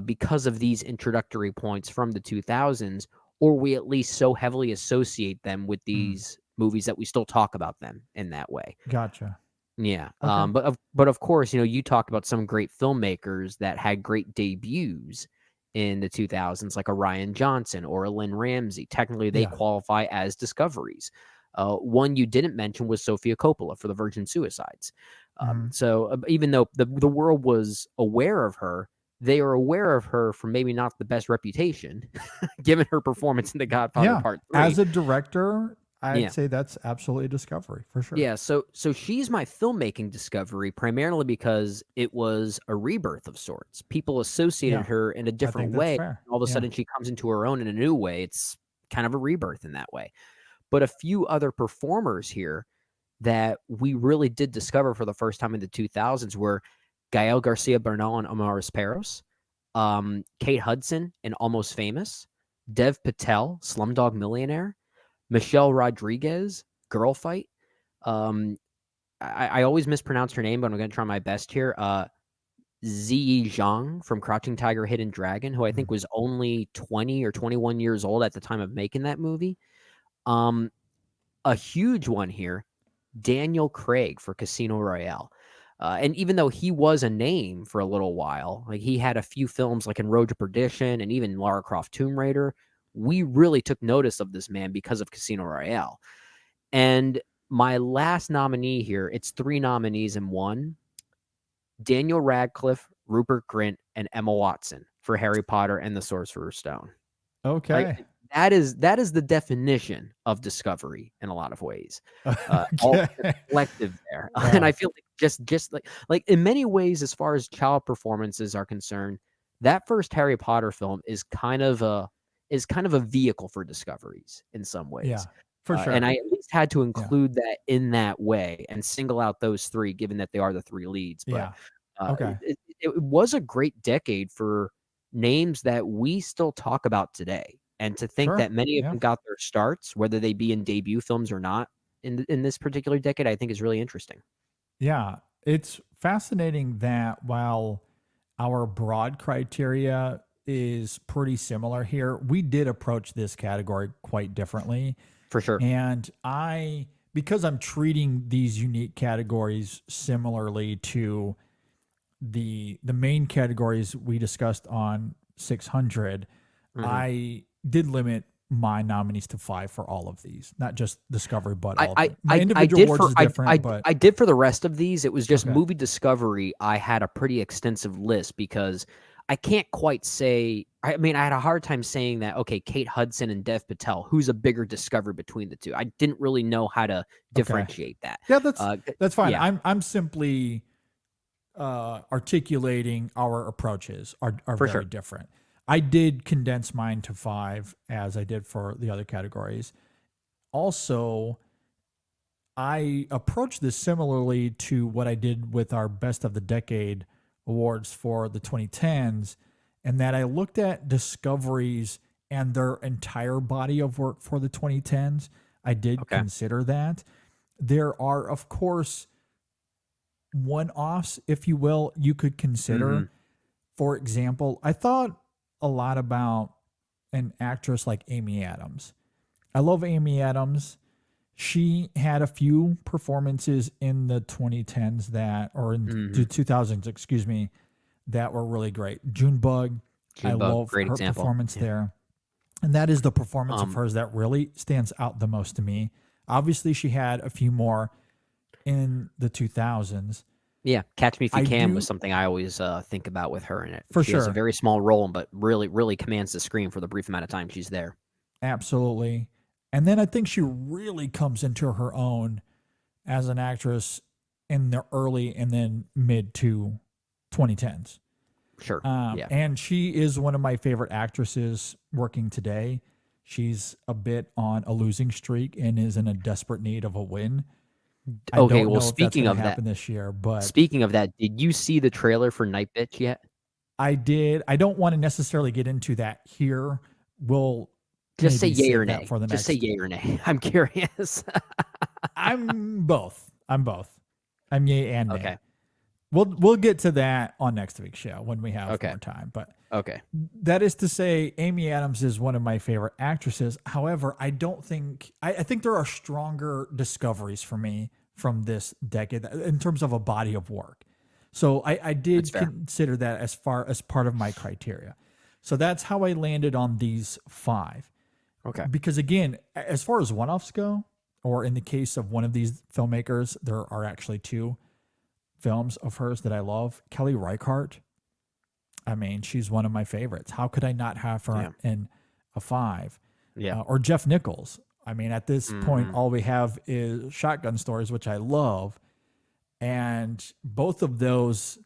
because of these introductory points from the 2000s, or we at least so heavily associate them with these movies that we still talk about them in that way. Gotcha. Yeah. Okay. But of course, you talk about some great filmmakers that had great debuts in the 2000s, like a Ryan Johnson or a Lynn Ramsey. Technically, they Yeah. qualify as discoveries. One you didn't mention was Sofia Coppola for the Virgin Suicides. So even though the world was aware of her, they are aware of her for maybe not the best reputation, given her performance in The Godfather Yeah. Part 3. As a director, I'd Yeah. say that's absolutely a discovery for sure. Yeah, so she's my filmmaking discovery primarily because it was a rebirth of sorts. People associated Yeah, her in a different that's way. fair. All of a Yeah. sudden, she comes into her own in a new way. It's kind of a rebirth in that way. But a few other performers here that we really did discover for the first time in the 2000s were Gael Garcia Bernal and Amaris Peros, Kate Hudson in Almost Famous, Dev Patel, Slumdog Millionaire, Michelle Rodriguez, Girl Fight. I always mispronounce her name, but I'm going to try my best here. Ziyi Zhang from Crouching Tiger, Hidden Dragon, who I think was only 20 or 21 years old at the time of making that movie. A huge one here, Daniel Craig for Casino Royale. And even though he was a name for a little while, like he had a few films like in Road to Perdition and even Lara Croft Tomb Raider, we really took notice of this man because of Casino Royale. And my last nominee here, it's 3 nominees in one: Daniel Radcliffe, Rupert Grint, and Emma Watson for Harry Potter and the Sorcerer's Stone. Okay. Like, that is the definition of discovery in a lot of ways. All Okay. collective there. Yeah. And I feel like just like in many ways, as far as child performances are concerned, that first Harry Potter film is kind of a vehicle for discoveries in some ways. Yeah, for sure. And I at least had to include that in that way and single out those 3, given that they are the 3 leads. But Yeah. Okay. it was a great decade for names that we still talk about today. And to think Sure. that many of Yeah. them got their starts, whether they be in debut films or not, in this particular decade, I think is really interesting. Yeah. It's fascinating that while our broad criteria is pretty similar here, we did approach this category quite differently. For sure. And because I'm treating these unique categories similarly to the main categories we discussed on 600, I did limit my nominees to 5 for all of these, not just Discovery, but all of them. My individual awards is different, but I did for the rest of these. It was just Okay. movie discovery. I had a pretty extensive list because I can't quite say. I mean, I had a hard time saying that. Okay, Kate Hudson and Dev Patel, who's a bigger discovery between the two? I didn't really know how to differentiate that. yeah, that's fine. yeah. I'm simply articulating our approaches are For very sure. different. I did condense mine to 5 as I did for the other categories. Also, I approached this similarly to what I did with our Best of the Decade awards for the 2010s, and that I looked at discoveries and their entire body of work for the 2010s. I did Okay. consider that. There are, of course, one-offs, if you will, you could consider. For example, I thought a lot about an actress like Amy Adams. I love Amy Adams. She had a few performances in the 2010s or in the 2000s, excuse me, that were really great. Junebug, I love great her example. performance there. And that is the performance of hers that really stands out the most to me. Obviously, she had a few more in the 2000s. Yeah, Catch Me If You I Can do- was something I always think about with her in it. For She has a sure. very small role, but really commands the screen for the brief amount of time she's there. Absolutely. And then I think she really comes into her own as an actress in the early and then mid to 2010s. Sure. Yeah. And she is one of my favorite actresses working today. She's a bit on a losing streak and is in a desperate need of a win. I Okay, don't well, know if that's speaking gonna of that, happen this year, but speaking of that, did you see the trailer for Night Bitch yet? I did. I don't want to necessarily get into that here. We'll Just say maybe yay save or that nay. for the Just next. say yay or nay. I'm curious. I'm both. I'm yay and nay. Okay. We'll get to that on next week's show when we have Okay. more time. But Okay. that is to say, Amy Adams is one of my favorite actresses. However, I think there are stronger discoveries for me from this decade in terms of a body of work. So I did That's fair. consider that as far as part of my criteria. So that's how I landed on these 5. Okay. Because again, as far as one-offs go, or in the case of one of these filmmakers, there are actually 2 films of hers that I love. Kelly Reichardt. I mean, she's one of my favorites. How could I not have her in a 5? Yeah. Or Jeff Nichols. I mean, at this point, all we have is Shotgun Stories, which I love. And both of those,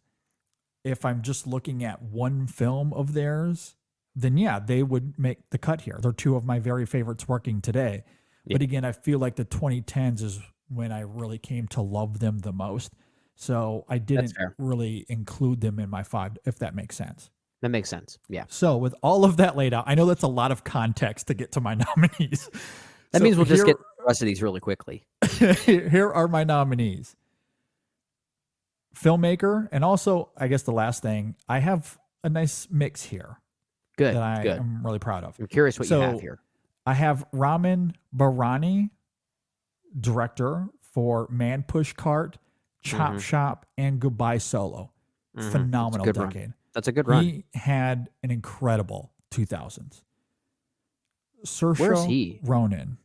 if I'm just looking at one film of theirs, then yeah, they would make the cut here. They're 2 of my very favorites working today. But again, I feel like the 2010s is when I really came to love them the most. So I didn't fair. really include them in my 5, if that makes sense. That makes sense. Yeah. So with all of that laid out, I know that's a lot of context to get to my nominees. That So means we'll just here- get the rest of these really quickly. Here are my nominees. Filmmaker, and also, I guess the last thing, I have a nice mix here Good. that I Good. am really proud of. I'm curious what you have here. I have Ramin Barani, director for Man Push Cart, Chop Shop, and Goodbye Solo. Phenomenal good run. decade. That's a good run. He had an incredible 2000s. Where's Saoirse he? Ronan,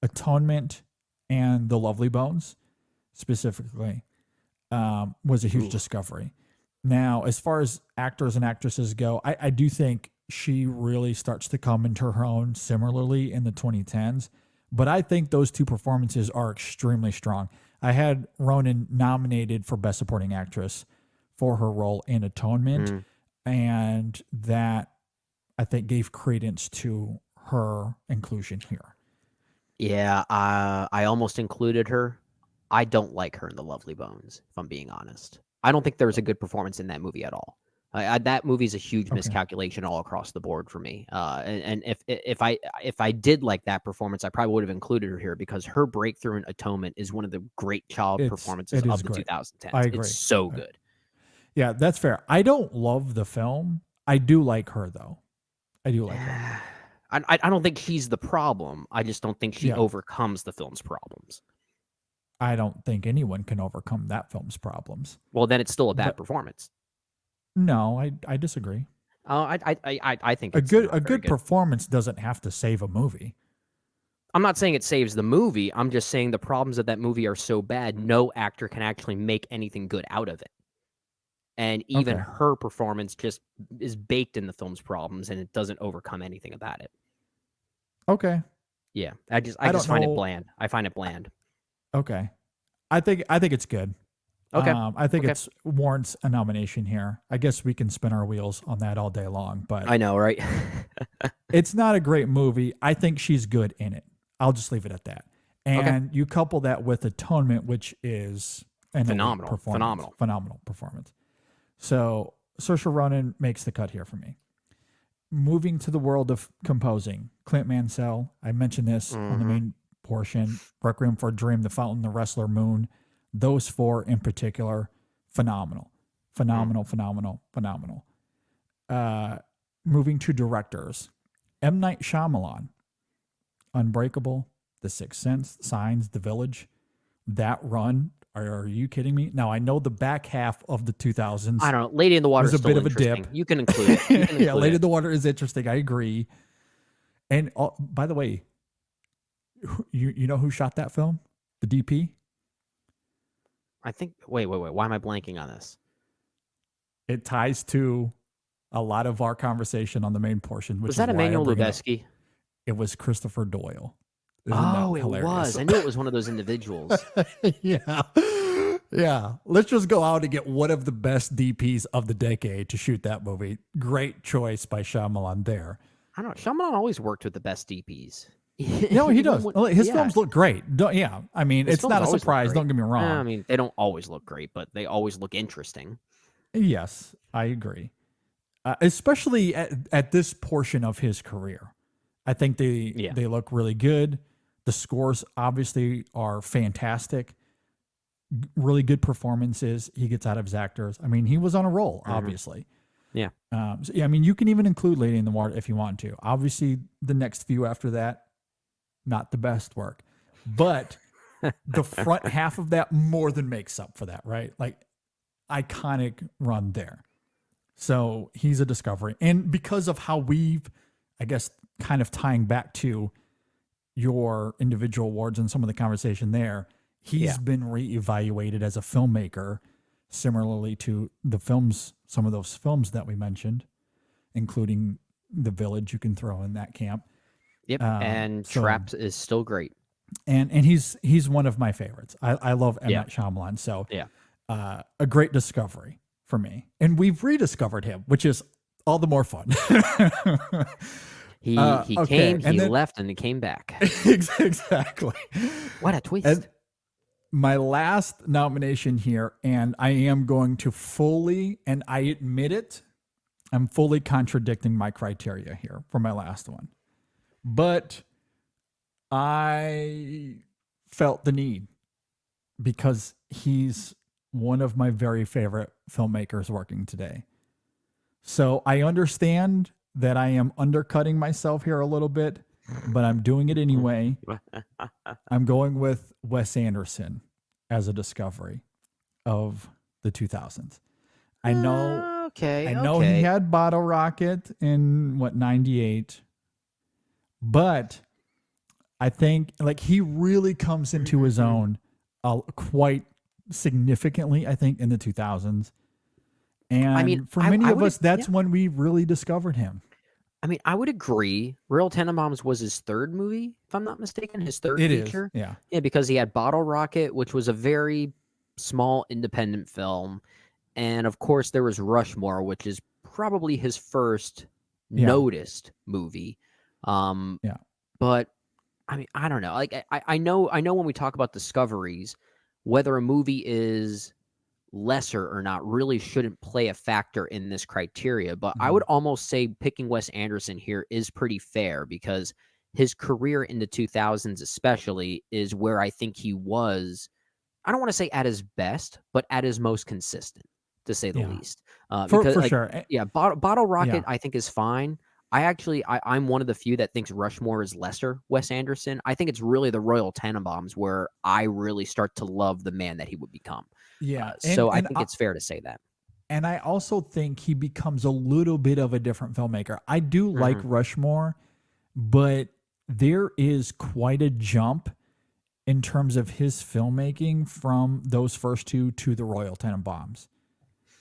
Atonement, and The Lovely Bones, specifically, was a huge discovery. Now, as far as actors and actresses go, I do think she really starts to come into her own similarly in the 2010s. But I think those two performances are extremely strong. I had Ronan nominated for Best Supporting Actress for her role in Atonement, and that I think gave credence to her inclusion here. Yeah, I almost included her. I don't like her in The Lovely Bones, if I'm being honest. I don't think there was a good performance in that movie at all. That movie's a huge miscalculation all across the board for me. And if I did like that performance, I probably would have included her here because her breakthrough in Atonement is one of the great child performances It is of the great. 2010s. I agree. It's so good. Yeah, that's fair. I don't love the film. I do like her, though. I do like her. I don't think she's the problem. I just don't think she overcomes the film's problems. I don't think anyone can overcome that film's problems. Well, then it's still a bad performance. No, I disagree. I think a good performance doesn't have to save a movie. I'm not saying it saves the movie. I'm just saying the problems of that movie are so bad, no actor can actually make anything good out of it. And even her performance just is baked in the film's problems, and it doesn't overcome anything about it. Okay. Yeah, I just find it bland. I find it bland. Okay. I think it's good. Okay. I think it's warrants a nomination here. I guess we can spin our wheels on that all day long, but I know, right? it's not a great movie. I think she's good in it. I'll just leave it at that. And you couple that with Atonement, which is an phenomenal performance. So Saoirse Ronan makes the cut here for me. Moving to the world of composing, Clint Mansell. I mentioned this on the main portion. Requiem for a Dream, The Fountain, The Wrestler, Moon. Those four in particular, phenomenal. Moving to directors, M. Night Shyamalan, Unbreakable, The Sixth Sense, Signs, The Village. That run, are you kidding me? Now, I know the back half of the 2000s. I don't know. Lady in the Water is a bit of a dip. You can include it. Yeah, Lady in the Water is interesting. I agree. And by the way, you know who shot that film? The DP? I think. Wait. Why am I blanking on this? It ties to a lot of our conversation on the main portion. Which was that Emmanuel Lubezki? It was Christopher Doyle. It was. I knew it was one of those individuals. Yeah. Let's just go out and get one of the best DPs of the decade to shoot that movie. Great choice by Shyamalan there. I don't know. Shyamalan always worked with the best DPs. No, he does. His films look great. I mean, it's not a surprise. Don't get me wrong. I mean, they don't always look great, but they always look interesting. Yes, I agree. Especially at this portion of his career. I think they look really good. The scores obviously are fantastic. Really good performances he gets out of his actors. I mean, he was on a roll, obviously. Yeah. I mean, you can even include Lady in the Water if you want to. Obviously, the next few after that, not the best work. But the front half of that more than makes up for that, right? Like, iconic run there. So he's a discovery. And because of how we've, I guess, kind of tying back to your individual awards and some of the conversation there, he's been reevaluated as a filmmaker, similarly to some of those films that we mentioned, including The Village. You can throw in that camp. Yep, and Trapped is still great. And he's one of my favorites. I love M. Night Shyamalan. So a great discovery for me. And we've rediscovered him, which is all the more fun. He came, he left, and he came back. Exactly. What a twist. And my last nomination here, and I am going to fully, and I admit it, I'm fully contradicting my criteria here for my last one. But I felt the need because he's one of my very favorite filmmakers working today. So I understand that I am undercutting myself here a little bit, but I'm doing it anyway. I'm going with Wes Anderson as a discovery of the 2000s. I know he he had Bottle Rocket in 98. But I think like he really comes into his own quite significantly, I think, in the 2000s. And I mean, for many I of would, us, that's when we really discovered him. I mean, I would agree. Royal Tenenbaums was his third movie, if I'm not mistaken, his third It is, feature. yeah. Yeah, because he had Bottle Rocket, which was a very small independent film. And of course, there was Rushmore, which is probably his first Yeah. noticed movie. Yeah. But I mean, I don't know. Like I know when we talk about discoveries, whether a movie is lesser or not really shouldn't play a factor in this criteria. But I would almost say picking Wes Anderson here is pretty fair because his career in the 2000s, especially, is where I think he was. I don't want to say at his best, but at his most consistent, to say the Yeah. least. For Because, like, sure. yeah, Bottle Yeah. Rocket, I think is fine. I'm one of the few that thinks Rushmore is lesser Wes Anderson. I think it's really the Royal Tenenbaums where I really start to love the man that he would become. Yeah. So I think it's fair to say that. And I also think he becomes a little bit of a different filmmaker. I do like Rushmore, but there is quite a jump in terms of his filmmaking from those first two to the Royal Tenenbaums,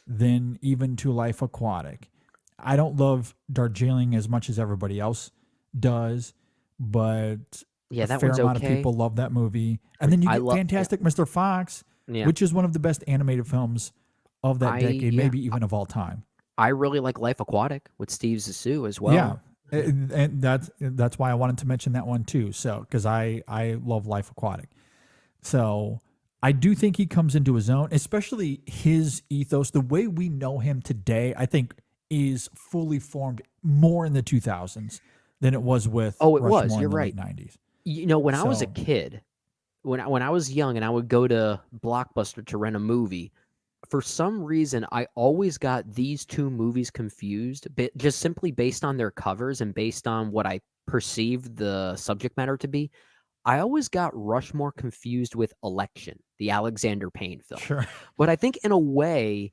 then even to Life Aquatic. I don't love Darjeeling as much as everybody else does, but Yeah, a that fair one's amount okay. of people love that movie. And then you I get love- Fantastic Mr. Fox, Yeah. which is one of the best animated films of that decade, yeah. maybe even of all time. I really like Life Aquatic with Steve Zissou as well. Yeah. And that's why I wanted to mention that one too. So, because I love Life Aquatic. So I do think he comes into his own, especially his ethos. The way we know him today, I think, is fully formed more in the 2000s than it was with Oh, it Rushmore was. in You're the right. late 90s. You know, when I was a So- kid, when I was young and I would go to Blockbuster to rent a movie, for some reason I always got these two movies confused, just simply based on their covers and based on what I perceived the subject matter to be. I always got Rushmore confused with Election, the Alexander Payne film. Sure. But I think in a way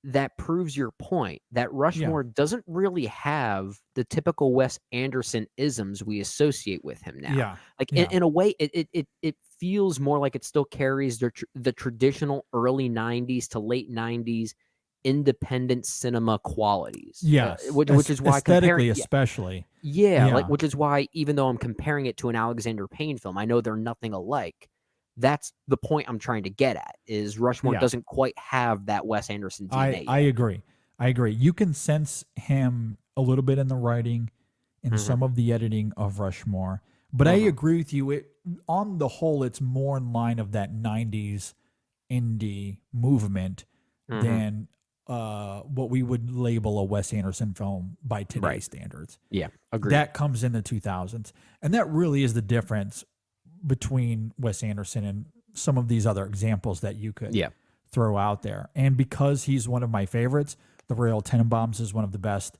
that proves your point that Rushmore doesn't really have the typical Wes Anderson isms we associate with him now. Yeah. Like Yeah. in a way, it feels more like it still carries the traditional early '90s to late '90s independent cinema qualities. Yes. Which is why aesthetically, especially. yeah, Yeah. like which is why even though I'm comparing it to an Alexander Payne film, I know they're nothing alike. That's the point I'm trying to get at. Is Rushmore Yeah. doesn't quite have that Wes Anderson DNA. I agree. I agree. You can sense him a little bit in the writing, in some of the editing of Rushmore. But I agree with you. It on the whole, it's more in line of that '90s indie movement than what we would label a Wes Anderson film by today's standards. Yeah, agreed. That comes in the 2000s, and that really is the difference between Wes Anderson and some of these other examples that you could throw out there. And because he's one of my favorites, The Royal Tenenbaums is one of the best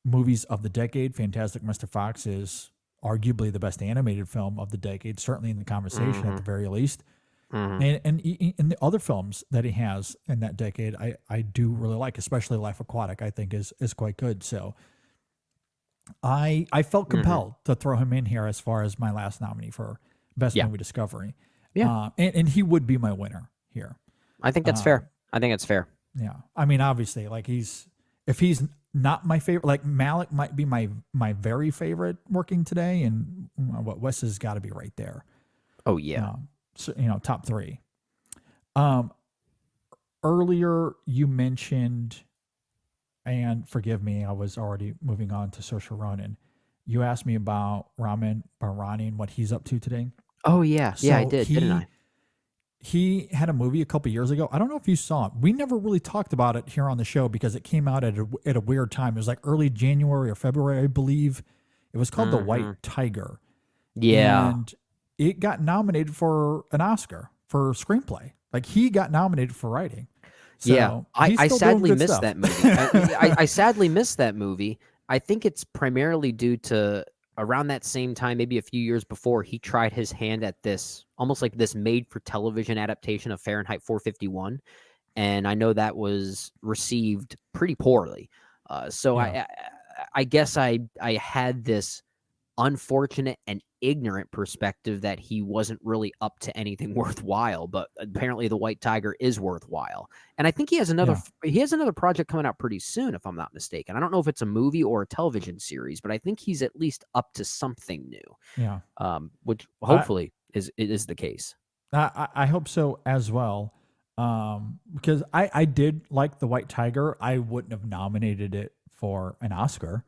movies of the decade. Fantastic Mr. Fox is arguably the best animated film of the decade, certainly in the conversation at the very least. And in the other films that he has in that decade, I do really like, especially Life Aquatic, I think is quite good. So I felt compelled to throw him in here as far as my last nominee for Best Movie Discovery. Yeah. And he would be my winner here. I think that's fair. I think it's fair. Yeah. I mean, obviously, like if he's not my favorite, like Malick might be my very favorite working today, and what Wes has got to be right there. Oh yeah. So, top three. Earlier you mentioned, and forgive me, I was already moving on to Saoirse Ronan. You asked me about Ramin Bahrani and what he's up to today. Oh yeah. Yeah, I So did, didn't I? He had a movie a couple years ago. I don't know if you saw it. We never really talked about it here on the show because it came out at a weird time. It was like early January or February, I believe. It was called The White Tiger. Yeah. And it got nominated for an Oscar for screenplay. Like he got nominated for writing. So yeah. he's I still doing sadly good missed stuff. that movie. I sadly missed that movie. I think it's primarily due to around that same time, maybe a few years before, he tried his hand at this almost like this made-for-television adaptation of Fahrenheit 451, and I know that was received pretty poorly. So Yeah. I guess I had this unfortunate and ignorant perspective that he wasn't really up to anything worthwhile, but apparently the White Tiger is worthwhile. And I think he has another project coming out pretty soon, if I'm not mistaken. I don't know if it's a movie or a television series, but I think he's at least up to something new. Yeah. Which hopefully is the case. I hope so as well. Because I did like the White Tiger. I wouldn't have nominated it for an Oscar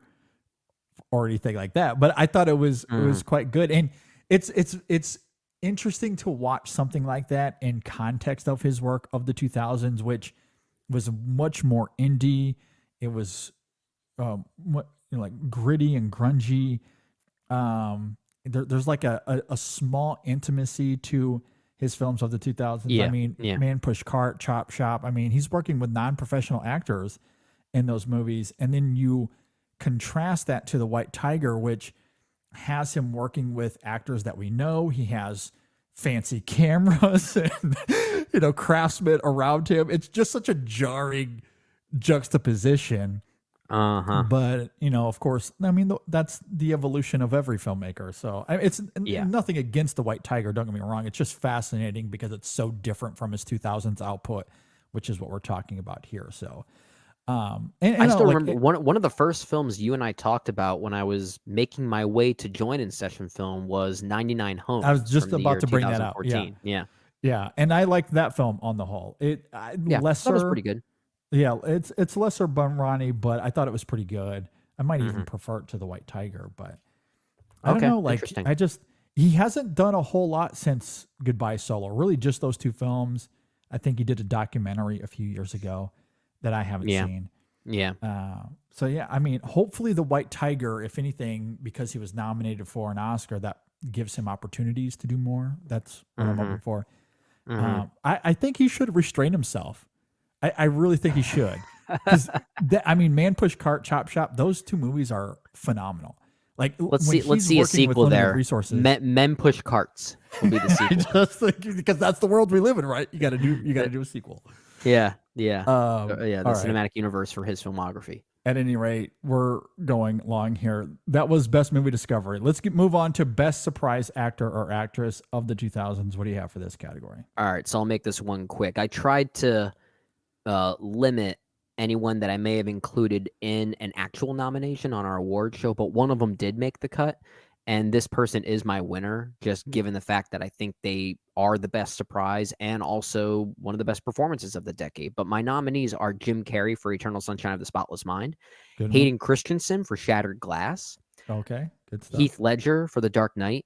or anything like that, but I thought it was quite good. And it's interesting to watch something like that in context of his work of the 2000s, which was much more indie. It was like gritty and grungy. There's like a small intimacy to his films of the 2000s. Yeah, I mean, yeah. Man Push Cart, Chop Shop. I mean, he's working with non-professional actors in those movies. And then you contrast that to the White Tiger, which has him working with actors that we know. He has fancy cameras and, craftsmen around him. It's just such a jarring juxtaposition. But, of course, I mean, that's the evolution of every filmmaker. So it's nothing against the White Tiger. Don't get me wrong. It's just fascinating because it's so different from his 2000s output, which is what we're talking about here. So, I still remember one of the first films you and I talked about when I was making my way to join In Session Film was 99 Homes. I was just about to bring that out. Yeah. And I liked that film on the whole. That was pretty good. Yeah, it's lesser Bun Ronnie, but I thought it was pretty good. I might even prefer it to the White Tiger, but I don't know. Like, he hasn't done a whole lot since Goodbye Solo. Really, just those two films. I think he did a documentary a few years ago that I haven't seen. Yeah. So yeah, I mean, hopefully the White Tiger, if anything, because he was nominated for an Oscar, that gives him opportunities to do more. That's what I'm hoping for. I think he should restrain himself. I really think he should. Because Man Push Cart, Chop Shop, those two movies are phenomenal. Like, let's see a sequel there. Resources. Men Push Carts will be the sequel. Because that's the world we live in, right? You got to do a sequel. Yeah. The cinematic right. universe for his filmography. At any rate, we're going long here. That was Best Movie Discovery. Let's move on to Best Surprise Actor or Actress of the 2000s. What do you have for this category? All right, so I'll make this one quick. I tried to limit anyone that I may have included in an actual nomination on our award show, but one of them did make the cut, and this person is my winner, just given the fact that I think they are the best surprise and also one of the best performances of the decade. But my nominees are Jim Carrey for Eternal Sunshine of the Spotless Mind, Hayden Christensen for Shattered Glass, okay, good stuff. Heath Ledger for The Dark Knight,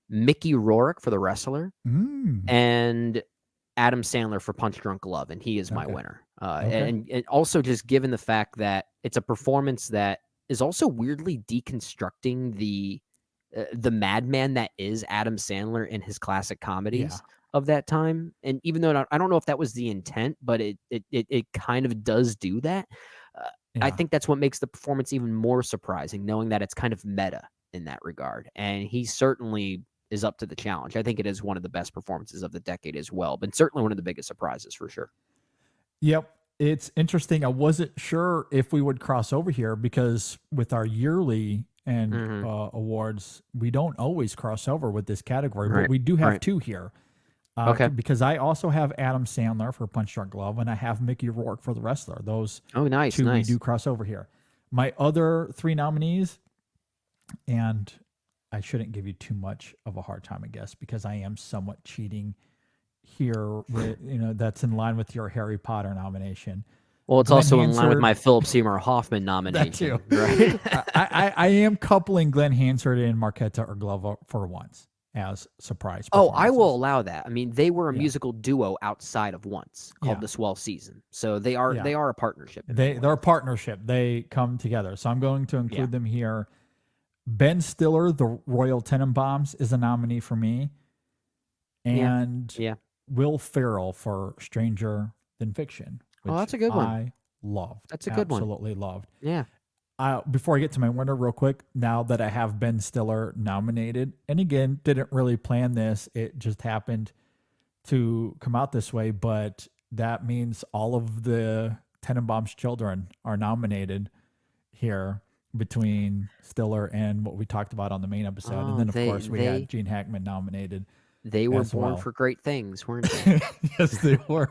Mickey Rourke for The Wrestler, and Adam Sandler for Punch Drunk Love, and he is my winner. And also just given the fact that it's a performance that is also weirdly deconstructing the madman that is Adam Sandler in his classic comedies of that time. And even though I don't know if that was the intent, but it kind of does do that. I think that's what makes the performance even more surprising, knowing that it's kind of meta in that regard. And he certainly is up to the challenge. I think it is one of the best performances of the decade as well, but certainly one of the biggest surprises for sure. Yep. It's interesting. I wasn't sure if we would cross over here because with our yearly and awards, we don't always cross over with this category, but we do have two here. Because I also have Adam Sandler for Punch Drunk Love and I have Mickey Rourke for The Wrestler. Those two we do cross over here. My other three nominees, and I shouldn't give you too much of a hard time, I guess, because I am somewhat cheating here. With, that's in line with your Harry Potter nomination. Well, it's also in line with my Philip Seymour Hoffman nomination, right? I am coupling Glenn Hansard and Marquetta or Glover for once as surprise. Oh, I will allow that. I mean, they were a musical duo outside of Once called The Swell Season, so they are a partnership. They're a partnership. They come together. So I'm going to include them here. Ben Stiller, The Royal Tenenbaums, is a nominee for me, and Will Ferrell for Stranger Than Fiction. Which that's a good one. I loved. That's a good one. Absolutely loved. Yeah. Before I get to my winner real quick, now that I have Ben Stiller nominated, and again, didn't really plan this. It just happened to come out this way, but that means all of the Tenenbaum's children are nominated here. between Stiller and what we talked about on the main episode. And then, of course, we had Gene Hackman nominated. They were as born well. for great things, weren't they? Yes, they were.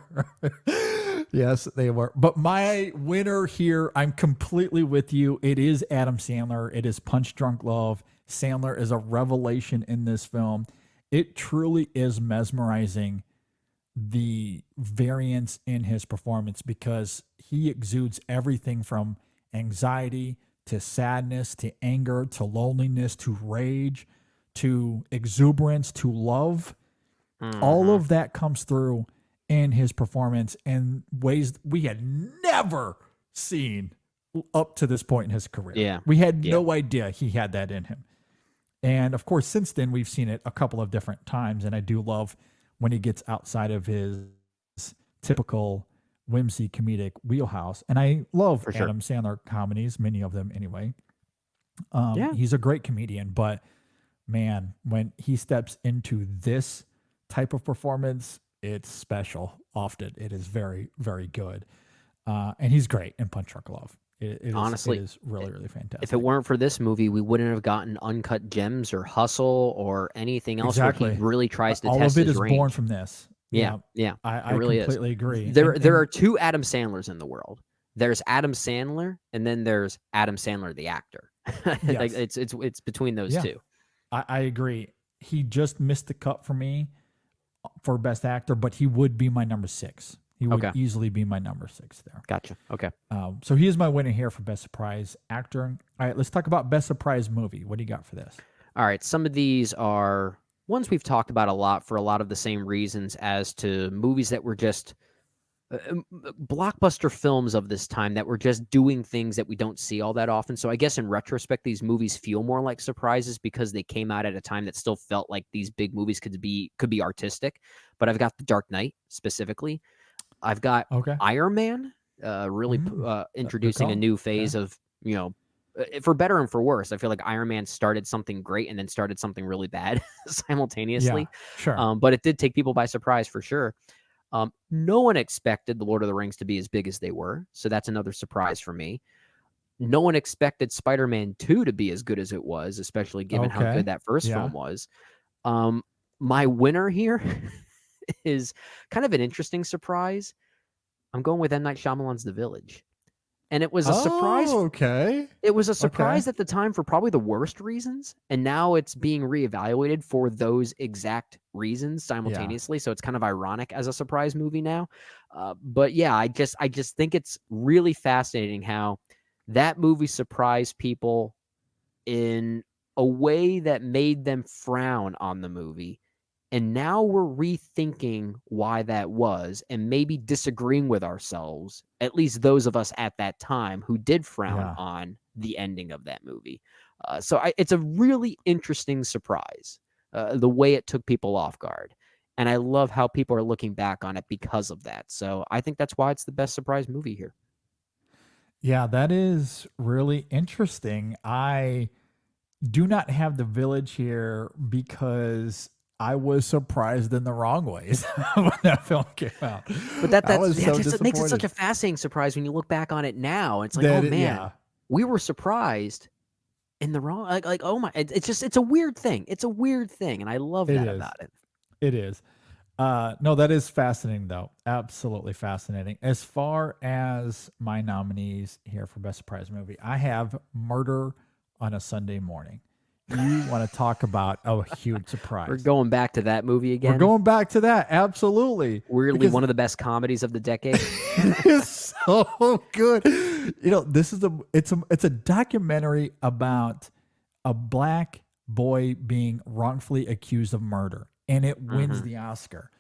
Yes, they were. But my winner here, I'm completely with you. It is Adam Sandler. It is Punch Drunk Love. Sandler is a revelation in this film. It truly is mesmerizing, the variance in his performance, because he exudes everything from anxiety to sadness to anger to loneliness to rage to exuberance to love. All of that comes through in his performance in ways we had never seen up to this point in his career. Yeah. We had no idea he had that in him. And of course, since then, we've seen it a couple of different times. And I do love when he gets outside of his typical whimsy comedic wheelhouse. And I love Adam Sandler comedies, many of them anyway. He's a great comedian, but man, when he steps into this type of performance, it's special. Often it is very, very good. And he's great in Punch Drunk Love. Honestly, it is really, really fantastic. If it weren't for this movie, we wouldn't have gotten Uncut Gems or Hustle or anything else where he really tries to all test of it his is range. born from this. Yeah. I really completely agree. There are two Adam Sandlers in the world. There's Adam Sandler, and then there's Adam Sandler the actor. Like it's between those two. I agree. He just missed the cut for me for Best Actor, but he would be my number 6. He would easily be my number 6 there. Gotcha. Okay. So he is my winner here for Best Surprise Actor. All right, let's talk about Best Surprise Movie. What do you got for this? All right, some of these are ones we've talked about a lot for a lot of the same reasons as to movies that were just blockbuster films of this time that were just doing things that we don't see all that often. So I guess in retrospect, these movies feel more like surprises because they came out at a time that still felt like these big movies could be artistic. But I've got The Dark Knight specifically. I've got Iron Man, introducing a new phase of, for better and for worse. I feel like Iron Man started something great and then started something really bad simultaneously. Yeah, sure. But it did take people by surprise for sure. No one expected The Lord of the Rings to be as big as they were, so that's another surprise for me. No one expected Spider-Man 2 to be as good as it was, especially given how good that first film was. My winner here is kind of an interesting surprise. I'm going with M. Night Shyamalan's The Village. And it was a surprise. It was a surprise at the time for probably the worst reasons. And now it's being reevaluated for those exact reasons simultaneously. So it's kind of ironic as a surprise movie now. But yeah, I just think it's really fascinating how that movie surprised people in a way that made them frown on the movie. And now we're rethinking why that was and maybe disagreeing with ourselves, at least those of us at that time who did frown on the ending of that movie. So it's a really interesting surprise, the way it took people off guard. And I love how people are looking back on it because of that. So I think that's why it's the best surprise movie here. Yeah, that is really interesting. I do not have The Village here because I was surprised in the wrong ways when that film came out. But that just makes it such a fascinating surprise when you look back on it now. It's like, we were surprised in the wrong. Like, oh my! It's a weird thing. It's a weird thing, and I love that about it. It is. No, that is fascinating, though. Absolutely fascinating. As far as my nominees here for Best Surprise Movie, I have Murder on a Sunday Morning. You want to talk about a huge surprise. We're going back to that movie again. We're going back to that. Absolutely. Weirdly, one of the best comedies of the decade. It's so good. This is it's a documentary about a black boy being wrongfully accused of murder, and it wins the Oscar.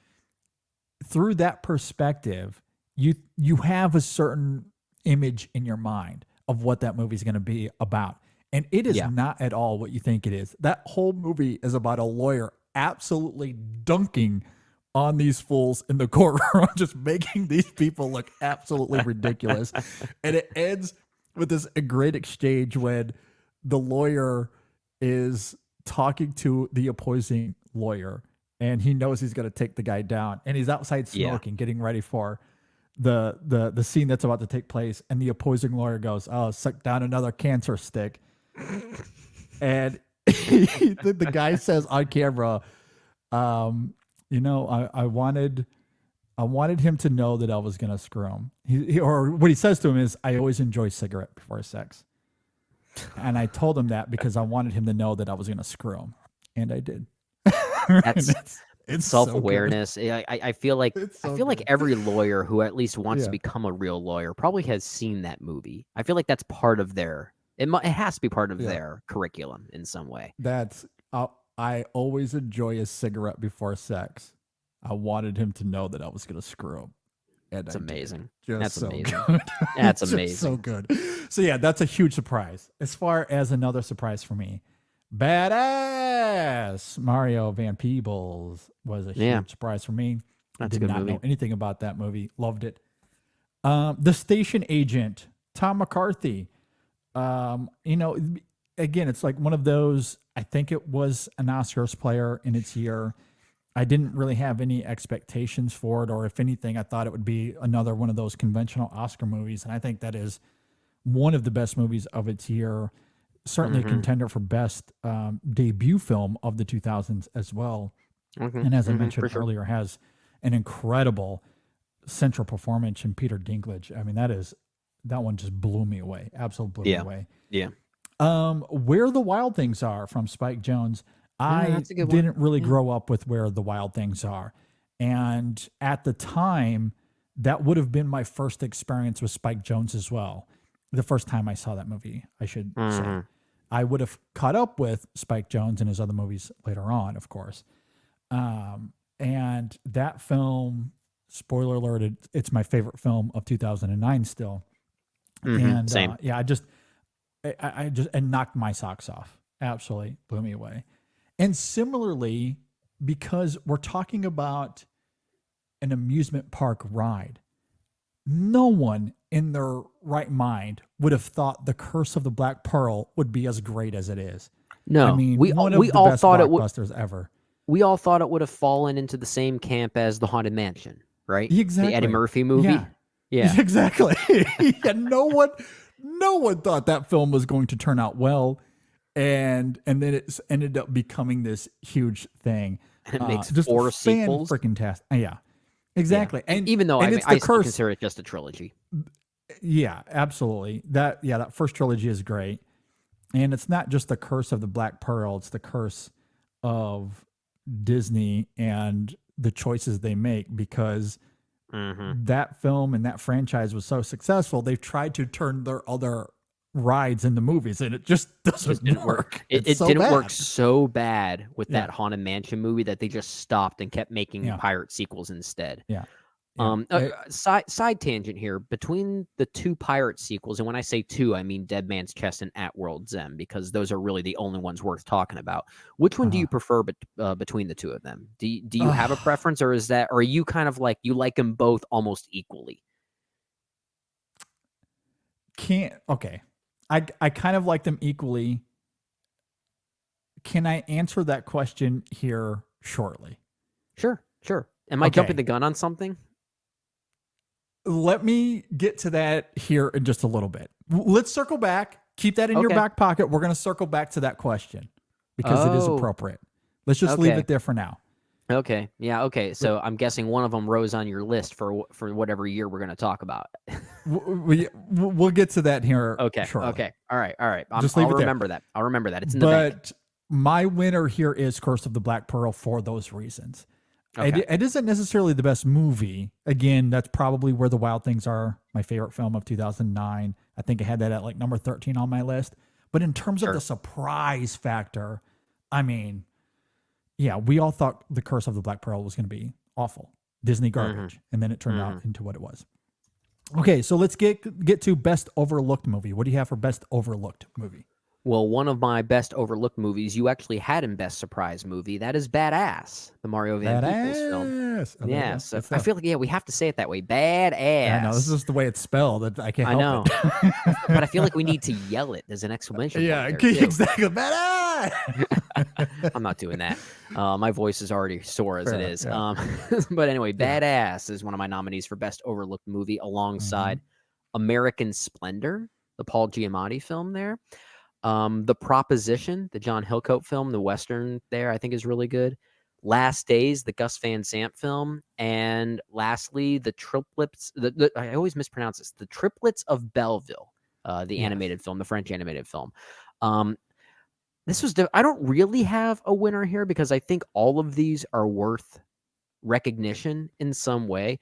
Through that perspective, you have a certain image in your mind of what that movie is going to be about. And it is not at all what you think it is. That whole movie is about a lawyer absolutely dunking on these fools in the courtroom, just making these people look absolutely ridiculous. And it ends with this great exchange when the lawyer is talking to the opposing lawyer, and he knows he's going to take the guy down. And he's outside smoking, getting ready for the scene that's about to take place, and the opposing lawyer goes, "Oh, suck down another cancer stick," and the guy says on camera, I wanted him to know that I was gonna screw him. Or what he says to him is, "I always enjoy cigarette before sex," and I told him that because I wanted him to know that I was gonna screw him, and I did. It's self-awareness. I feel like good. every lawyer who at least wants Yeah. to become a real lawyer probably has seen that movie. I feel like that's part of their it has to be part of their curriculum in some way. That's I always enjoy a cigarette before sex. I wanted him to know that I was going to screw him. And It's amazing. Just That's so amazing. Good. That's It's just amazing. so good. So yeah, that's a huge surprise. As far as another surprise for me, badass Mario Van Peebles was a huge surprise for me. That's a Did good not movie. know anything about that movie. Loved it. The Station Agent, Tom McCarthy. Again, it's like one of those. I think it was an Oscars player in its year. I didn't really have any expectations for it, or if anything, I thought it would be another one of those conventional Oscar movies. And I think that is one of the best movies of its year. Certainly a contender for best debut film of the 2000s as well. And as I mentioned earlier, has an incredible central performance in Peter Dinklage. I mean, that one just blew me away. Absolutely blew me away. Yeah. Where the Wild Things Are from Spike Jonze. I that's a good one. didn't really grow up with Where the Wild Things Are. And at the time, that would have been my first experience with Spike Jonze as well. The first time I saw that movie, I should say. I would have caught up with Spike Jonze and his other movies later on, of course. And that film, spoiler alert, it's my favorite film of 2009 still. And Same. I just knocked my socks off. Absolutely blew me away. And similarly, because we're talking about an amusement park ride, no one in their right mind would have thought The Curse of the Black Pearl would be as great as it is. No, I mean, we one of the all best thought it would. blockbusters ever. We all thought it would have fallen into the same camp as The Haunted Mansion, right? Exactly. The Eddie Murphy movie. Yeah. Exactly. No one thought that film was going to turn out well, and then it ended up becoming this huge thing. It makes just 4 sequels. Freaking tastic. Yeah, exactly. Yeah. And even though and I still curse. consider it just a trilogy. Yeah, absolutely. That first trilogy is great, and it's not just the Curse of the Black Pearl; it's the curse of Disney and the choices they make, because that film and that franchise was so successful, they've tried to turn their other rides into movies, and it just doesn't work. It It's so didn't bad. work so bad with Yeah. that Haunted Mansion movie that they just stopped and kept making Yeah. pirate sequels instead. Yeah. Side tangent here. Between the 2 pirate sequels, and when I say 2, I mean Dead Man's Chest and At World's End, because those are really the only ones worth talking about. Which one do you prefer between the 2 of them? Do you have a preference, or are you kind of like you like them both almost equally? Okay. I kind of like them equally. Can I answer that question here shortly? Sure. Am I Okay. jumping the gun on something? Let me get to that here in just a little bit. Let's circle back. Keep that in your Okay. back pocket. We're going to circle back to that question because it is Oh. appropriate. Let's just leave Okay. it there for now. Okay. Yeah. Okay. So I'm guessing one of them rose on your list for whatever year we're going to talk about. We'll get to that here Okay. shortly. Okay. All right. Just leave I'll it there. remember that. I'll remember that. It's in the bank. But my winner here is Curse of the Black Pearl for those reasons. Okay. It isn't necessarily the best movie. Again, that's probably Where the Wild Things Are, my favorite film of 2009. I think I had that at like number 13 on my list. But in terms of the surprise factor, I mean, yeah, we all thought The Curse of the Black Pearl was going to be awful, Disney garbage, and then it turned out into what it was. Okay, so let's get to best overlooked movie. What do you have for best overlooked movie? Well, one of my best overlooked movies you actually had in best surprise movie. That is Badass, the Mario Van Peebles film. Badass. Oh, Yeah, that's so the- I feel like we have to say it that way. Badass. I know this is just the way it's spelled. I can't I help know, it. but I feel like we need to yell it. There's an exclamation Yeah, point there, too. exactly. Badass. that. I'm not doing that. My voice is already sore as Fair, it is. yeah. But anyway, Yeah. Badass is one of my nominees for Best Overlooked Movie alongside American Splendor, the Paul Giamatti film there. The Proposition, the John Hillcoat film, the Western there, I think is really good. Last Days, the Gus Van Sant film. And lastly, the Triplets, I always mispronounce this, the Triplets of Belleville, the Yes. animated film, the French animated film. This was, I don't really have a winner here because I think all of these are worth recognition in some way.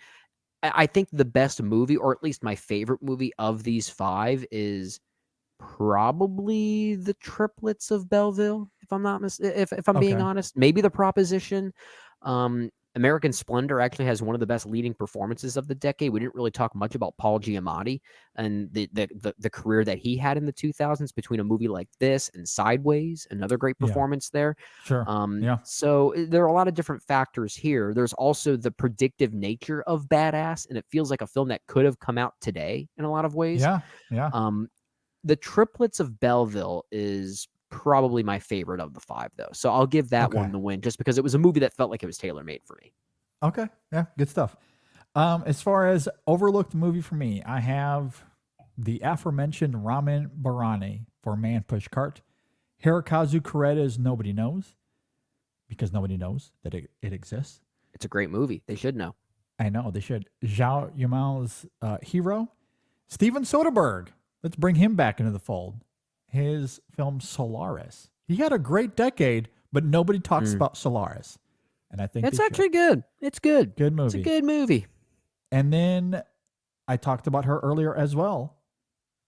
I think the best movie, or at least my favorite movie of these five, is probably the Triplets of Belleville, if I'm not if I'm being Okay. honest. Maybe the Proposition. American Splendor actually has one of the best leading performances of the decade. We didn't really talk much about Paul Giamatti and the career that he had in the 2000s between a movie like this and Sideways, another great Yeah. performance there. Sure. Yeah. So there are a lot of different factors here. There's also the predictive nature of Badass, and it feels like a film that could have come out today in a lot of ways. Yeah. Yeah. The Triplets of Belleville is probably my favorite of the five, though. So I'll give that one the win just because it was a movie that felt like it was tailor-made for me. Okay. Yeah. Good stuff. As far as overlooked movie for me, I have the aforementioned Ramen Barani for Man Push Cart. Hirokazu Koreeda's Nobody Knows, because nobody knows that it exists. It's a great movie. They should know. I know they should. Zhao Yimou's Hero. Steven Soderbergh. Let's bring him back into the fold. His film Solaris. He had a great decade, but nobody talks about Solaris. And I think it's actually good. It's good. Good movie. It's a good movie. And then I talked about her earlier as well.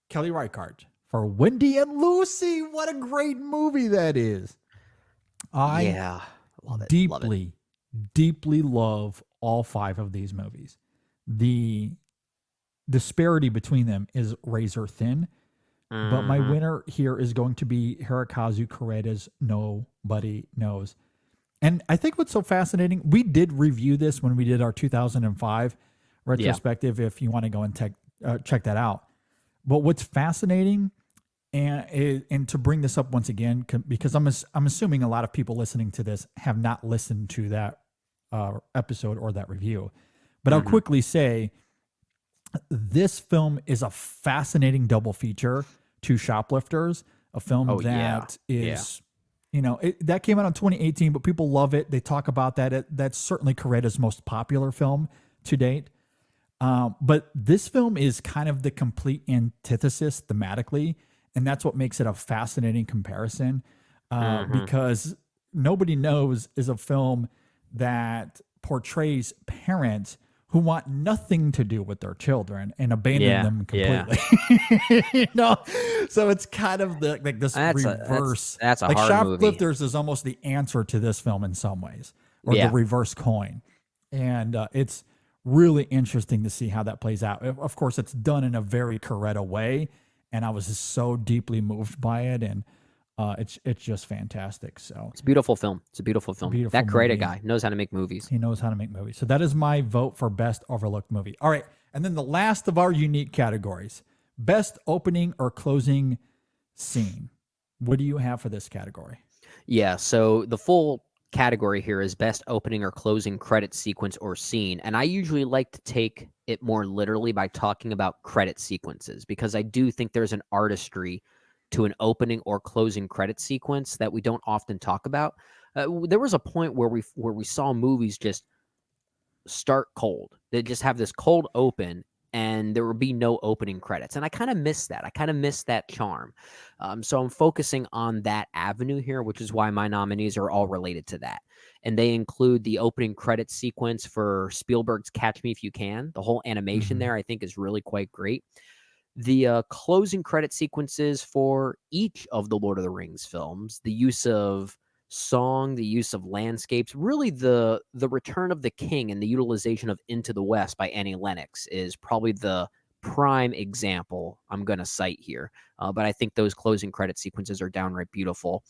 Kelly Reichardt for Wendy and Lucy. What a great movie that is. I love it. Deeply love all five of these movies. The disparity between them is razor thin. But my winner here is going to be Hirokazu Koreeda's Nobody Knows. And I think what's so fascinating, we did review this when we did our 2005 retrospective, if you want to go and check that out. But what's fascinating, and to bring this up once again, because I'm assuming a lot of people listening to this have not listened to that episode or that review. But I'll quickly say, this film is a fascinating double feature to Shoplifters, a film is, that came out in 2018, but people love it. They talk about that. That's certainly Koreeda's most popular film to date. But this film is kind of the complete antithesis thematically, and that's what makes it a fascinating comparison, because Nobody Knows is a film that portrays parents who want nothing to do with their children and abandon them completely. So it's kind of this reverse. That's a like hard Shoplifters is almost the answer to this film in some ways, or the reverse coin. And it's really interesting to see how that plays out. Of course, it's done in a very Coretta way, and I was just so deeply moved by it, and it's just fantastic. So it's a beautiful film. It's a beautiful film. Beautiful that Coretta movie. guy knows how to make movies. He knows how to make movies. So that is my vote for best overlooked movie. All right, and then the last of our unique categories: best opening or closing scene. What do you have for this category? Yeah, so the full category here is best opening or closing credit sequence or scene. And I usually like to take it more literally by talking about credit sequences, because I do think there's an artistry to an opening or closing credit sequence that we don't often talk about. There was a point where we saw movies just start cold. They just have this cold open, and there would be no opening credits. And I kind of miss that. I kind of miss that charm. So I'm focusing on that avenue here, which is why my nominees are all related to that. And they include the opening credit sequence for Spielberg's Catch Me If You Can. The whole animation there, I think, is really quite great. The closing credit sequences for each of the Lord of the Rings films, the use of song, the use of landscapes, really the return of the king and the utilization of Into the West by Annie Lennox is probably the prime example I'm going to cite here. But I think those closing credit sequences are downright beautiful.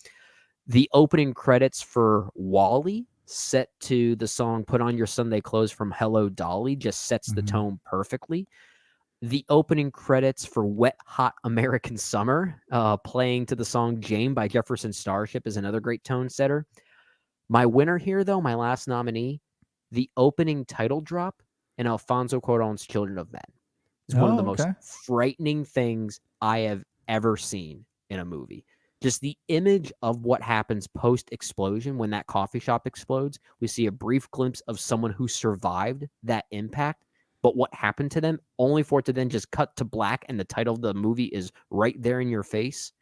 The opening credits for Wall-E, set to the song Put On Your Sunday Clothes from Hello Dolly, just sets the tone perfectly. The opening credits for Wet Hot American Summer, playing to the song Jane by Jefferson Starship, is another great tone setter. My winner here, though, my last nominee, the opening title drop in Alfonso Cuarón's Children of Men. It's one of the most frightening things I have ever seen in a movie. Just the image of what happens post-explosion when that coffee shop explodes. We see a brief glimpse of someone who survived that impact, but what happened to them, only for it to then just cut to black and the title of the movie is right there in your face.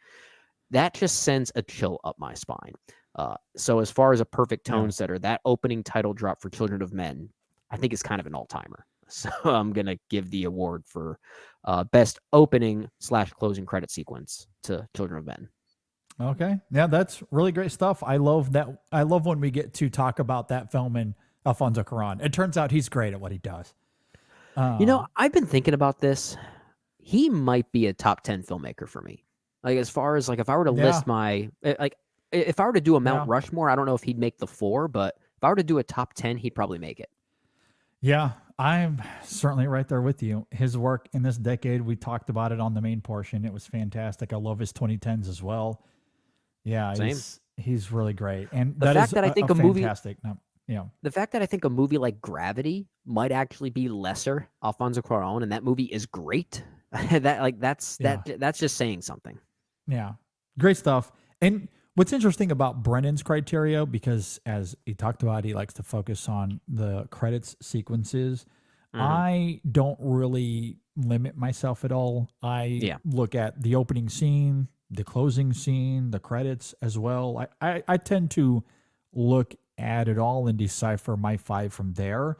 That just sends a chill up my spine. So as far as a perfect tone setter, that opening title drop for Children of Men, I think is kind of an all-timer. So I'm going to give the award for best opening / closing credit sequence to Children of Men. Okay. Yeah, that's really great stuff. I love that. I love when we get to talk about that film and Alfonso Cuarón. It turns out he's great at what he does. I've been thinking about this. He might be a top 10 filmmaker for me. Like, as far as, like, if I were to list my, like, if I were to do a Mount Rushmore, I don't know if he'd make the 4, but if I were to do a top 10, he'd probably make it. Yeah, I'm certainly right there with you. His work in this decade, we talked about it on the main portion. It was fantastic. I love his 2010s as well. Yeah, he's really great. And the fact that I think a movie, fantastic. The fact that I think a movie like Gravity might actually be lesser Alfonso Cuarón, and that movie is great. That's just saying something. Yeah, great stuff. And what's interesting about Brendan's criteria, because as he talked about, he likes to focus on the credits sequences. I don't really limit myself at all. I look at the opening scene, the closing scene, the credits as well. I tend to look at it all and decipher my 5 from there.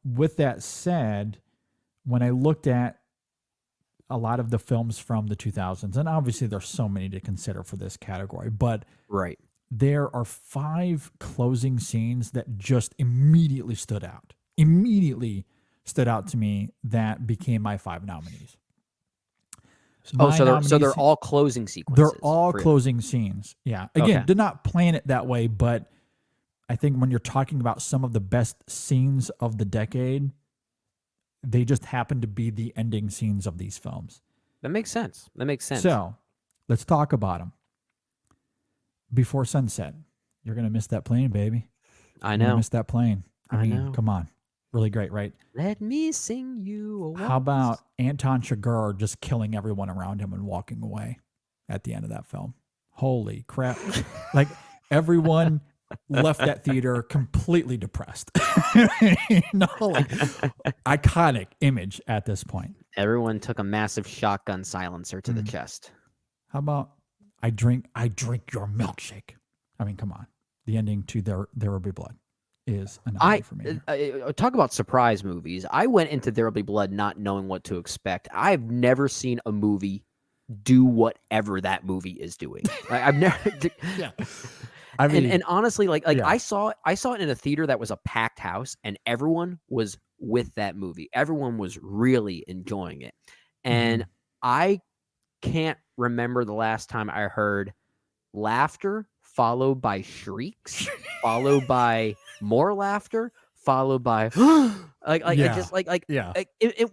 With that said, when I looked at a lot of the films from the 2000s, and obviously there's so many to consider for this category, but there are 5 closing scenes that just immediately stood out to me that became my 5 nominees. So they're all closing sequences. They're all closing scenes. Yeah. Again, did not plan it that way, but I think when you're talking about some of the best scenes of the decade, they just happen to be the ending scenes of these films. That makes sense. So let's talk about them. Before Sunset, you're going to miss that plane, baby. I know. Miss that plane. I mean, know. Come on. Really great, right? Let me sing you a waltz. How about Anton Chigurh just killing everyone around him and walking away at the end of that film? Holy crap. Like, everyone left that theater completely depressed. Iconic image at this point. Everyone took a massive shotgun silencer to the chest. How about I drink your milkshake? I mean, come on. The ending to There Will Be Blood is an honor for me. Talk about surprise movies. I went into There Will Be Blood not knowing what to expect. I've never seen a movie do whatever that movie is doing. I've never. I mean, and honestly, I saw it in a theater that was a packed house, and everyone was with that movie. Everyone was really enjoying it, and I can't remember the last time I heard laughter followed by shrieks, followed by more laughter, followed by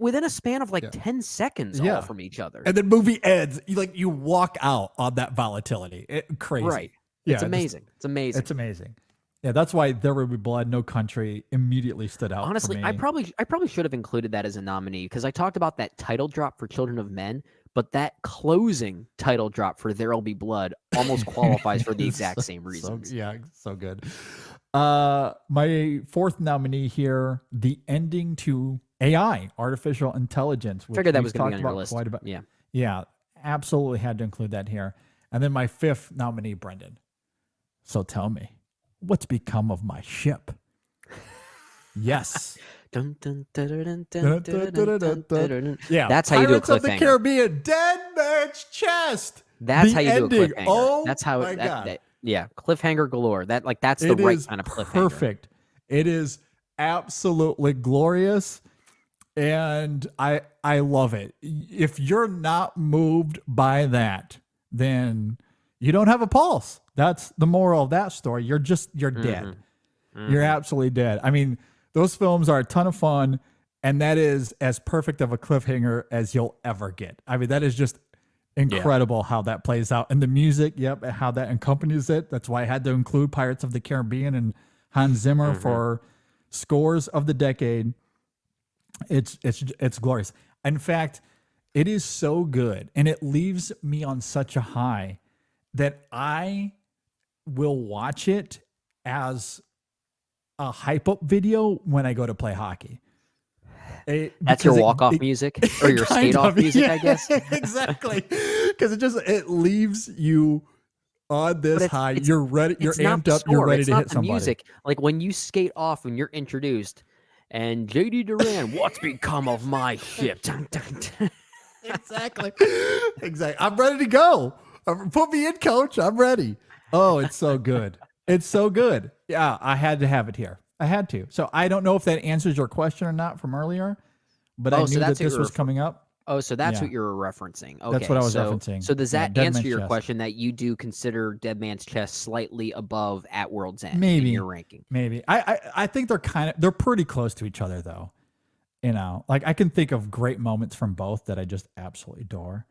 within a span of 10 seconds, all from each other. And then movie ends. You walk out on that volatility. Crazy. Right. Yeah, it's amazing. It's amazing. It's amazing. Yeah, that's why There Will Be Blood, No Country immediately stood out. Honestly, for me. I probably should have included that as a nominee because I talked about that title drop for Children of Men, but that closing title drop for There Will Be Blood almost qualifies for the exact same reasons. So good. My 4th nominee here, the ending to AI, artificial intelligence. Which figured that was going to be on your list. Yeah, absolutely had to include that here. And then my 5th nominee, Brendan. So tell me, what's become of my ship? Yes. Yeah, that's how you do a Pirates of the cliffhanger. Caribbean, Dead Man's Chest. That's how you ending. do a cliffhanger. Oh, that's how my God. Cliffhanger galore. That's the right kind of cliffhanger. Perfect. It is absolutely glorious, and I love it. If you're not moved by that, then you don't have a pulse. That's the moral of that story. You're dead. You're absolutely dead. I mean, those films are a ton of fun. And that is as perfect of a cliffhanger as you'll ever get. I mean, that is just incredible how that plays out. And the music, yep, how that accompanies it. That's why I had to include Pirates of the Caribbean and Hans Zimmer for scores of the decade. It's glorious. In fact, it is so good, and it leaves me on such a high that I will watch it as a hype up video when I go to play hockey. That's your walk-off music or your skate-off music, I guess. Exactly, because it leaves you on this high. You're ready. You're amped up. You're ready to hit somebody. Music, like when you skate off, when you're introduced, and JD Duran, what's become of my ship? Dun, dun, dun. Exactly. I'm ready to go. Put me in, coach. I'm ready. Oh, it's so good. It's so good. Yeah, I had to have it here. I had to. So I don't know if that answers your question or not from earlier, but I knew that this was coming up. Oh, so that's what you were referencing. Okay, that's what I was referencing. So does that answer your question that you do consider Dead Man's Chest slightly above At World's End in your ranking? Maybe. I think they're pretty close to each other though. You know, like I can think of great moments from both that I just absolutely adore.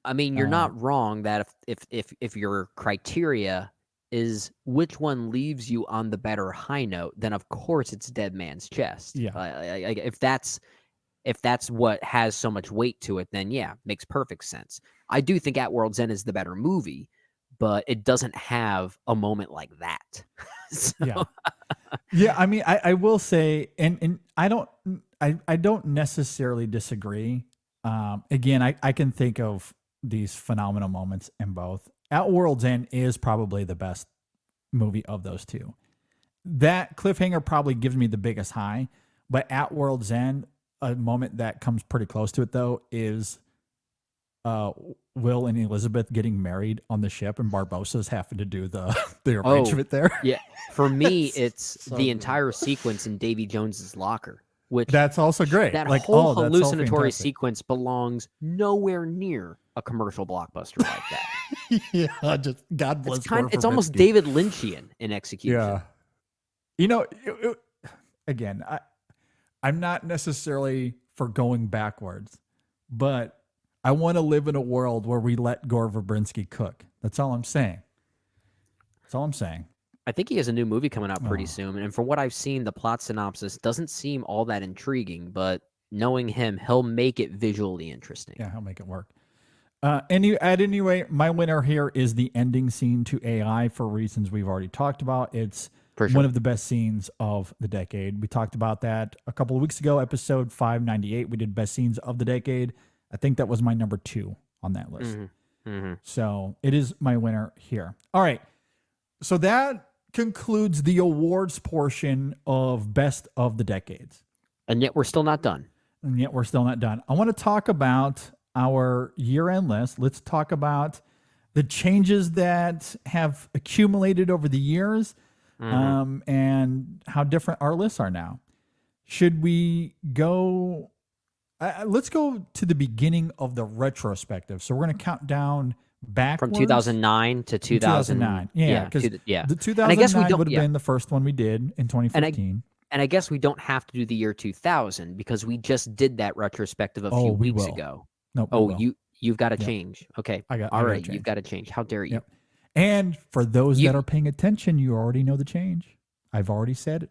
I mean, you're not wrong that if your criteria is which one leaves you on the better high note, then of course it's Dead Man's Chest. Yeah. If that's what has so much weight to it, then yeah, makes perfect sense. I do think At World's End is the better movie, but it doesn't have a moment like that. Yeah. Yeah. I mean, I will say, and I don't necessarily disagree. Again, I can think of these phenomenal moments in both. At World's End is probably the best movie of those two. That cliffhanger probably gives me the biggest high, but At World's End, a moment that comes pretty close to it though is Will and Elizabeth getting married on the ship and Barbossa's having to do the arrangement there. Yeah. For me, it's so the entire sequence in Davy Jones's locker, which that's also great. That whole hallucinatory sequence belongs nowhere near a commercial blockbuster like that. Yeah, just God bless. It's almost David Lynchian in execution. Yeah. You know, again, I'm not necessarily for going backwards, but I want to live in a world where we let Gore Verbinski cook. That's all I'm saying. That's all I'm saying. I think he has a new movie coming out pretty soon, and from what I've seen, the plot synopsis doesn't seem all that intriguing, but knowing him, he'll make it visually interesting. Yeah, he'll make it work. Anyway, my winner here is the ending scene to AI for reasons we've already talked about. It's one of the best scenes of the decade. We talked about that a couple of weeks ago, episode 598. We did best scenes of the decade. I think that was my number 2 on that list. So it is my winner here. All right. So that concludes the awards portion of best of the decades. And yet we're still not done. I want to talk about our year-end list. Let's talk about the changes that have accumulated over the years and how different our lists are now. Should we go... let's go to the beginning of the retrospective. So we're going to count down backwards. From 2009 to 2009. Yeah, because the 2009 would have been the first one we did in 2015. And I guess we don't have to do the year 2000 because we just did that retrospective a few weeks ago. No. You've got to change. Okay. All right. You've got to change. How dare you? Yep. And for those that are paying attention, you already know the change. I've already said it.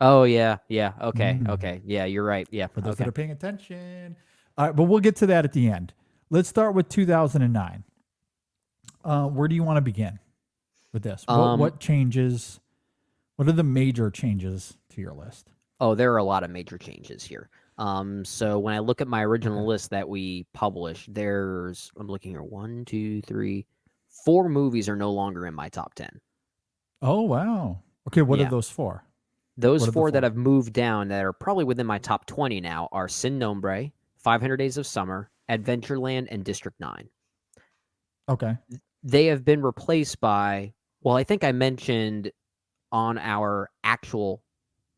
Oh, yeah. Yeah. Okay. Okay. Yeah, you're right. Yeah. For those that are paying attention. All right, but we'll get to that at the end. Let's start with 2009. Where do you want to begin with this? What changes? What are the major changes to your list? Oh, there are a lot of major changes here. So when I look at my original list that we published, I'm looking here, 1, 2, 3, 4 movies are no longer in my top 10. Oh, wow. Okay, what are those 4? Those 4 that have moved down that are probably within my top 20 now are Sin Nombre, 500 Days of Summer, Adventureland, and District 9. Okay. They have been replaced by, well, I think I mentioned on our actual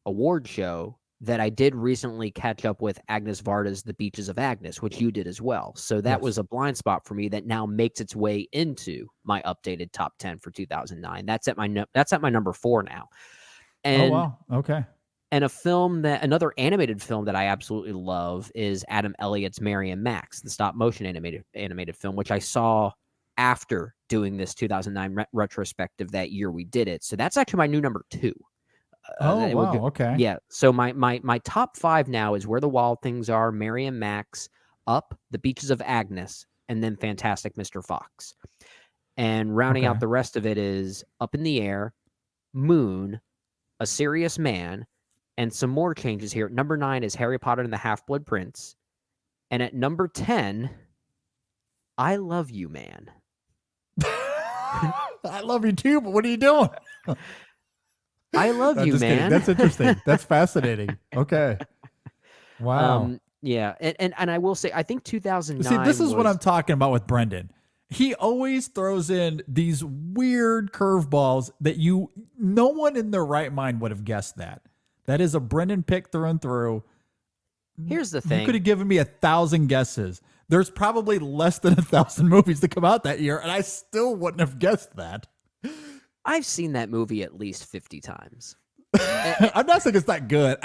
award show that I did recently catch up with Agnes Varda's The Beaches of Agnes, which you did as well. So that was a blind spot for me that now makes its way into my updated top 10 for 2009. That's at my number 4 now. And oh, wow. Okay. And another animated film that I absolutely love is Adam Elliott's Mary and Max, the stop motion animated film, which I saw after doing this 2009 retrospective that year we did it. So that's actually my new number 2. Oh, wow. Okay. Yeah. So my top 5 now is Where the Wild Things Are, Mary and Max, Up, The Beaches of Agnes, and then Fantastic Mr. Fox. And rounding out the rest of it is Up in the Air, Moon, A Serious Man, and some more changes here. Number 9 is Harry Potter and the Half-Blood Prince. And at number 10, I Love You, Man. I love you too, but what are you doing? I love you, man. Kidding. That's interesting. That's fascinating. Okay. Wow. Yeah. And I will say, I think 2009. See, this is what I'm talking about with Brendan. He always throws in these weird curveballs that no one in their right mind would have guessed that. That is a Brendan pick through and through. Here's the thing. You could have given me 1,000 guesses. There's probably less than 1,000 movies that come out that year, and I still wouldn't have guessed that. I've seen that movie at least 50 times. I'm not saying it's that good.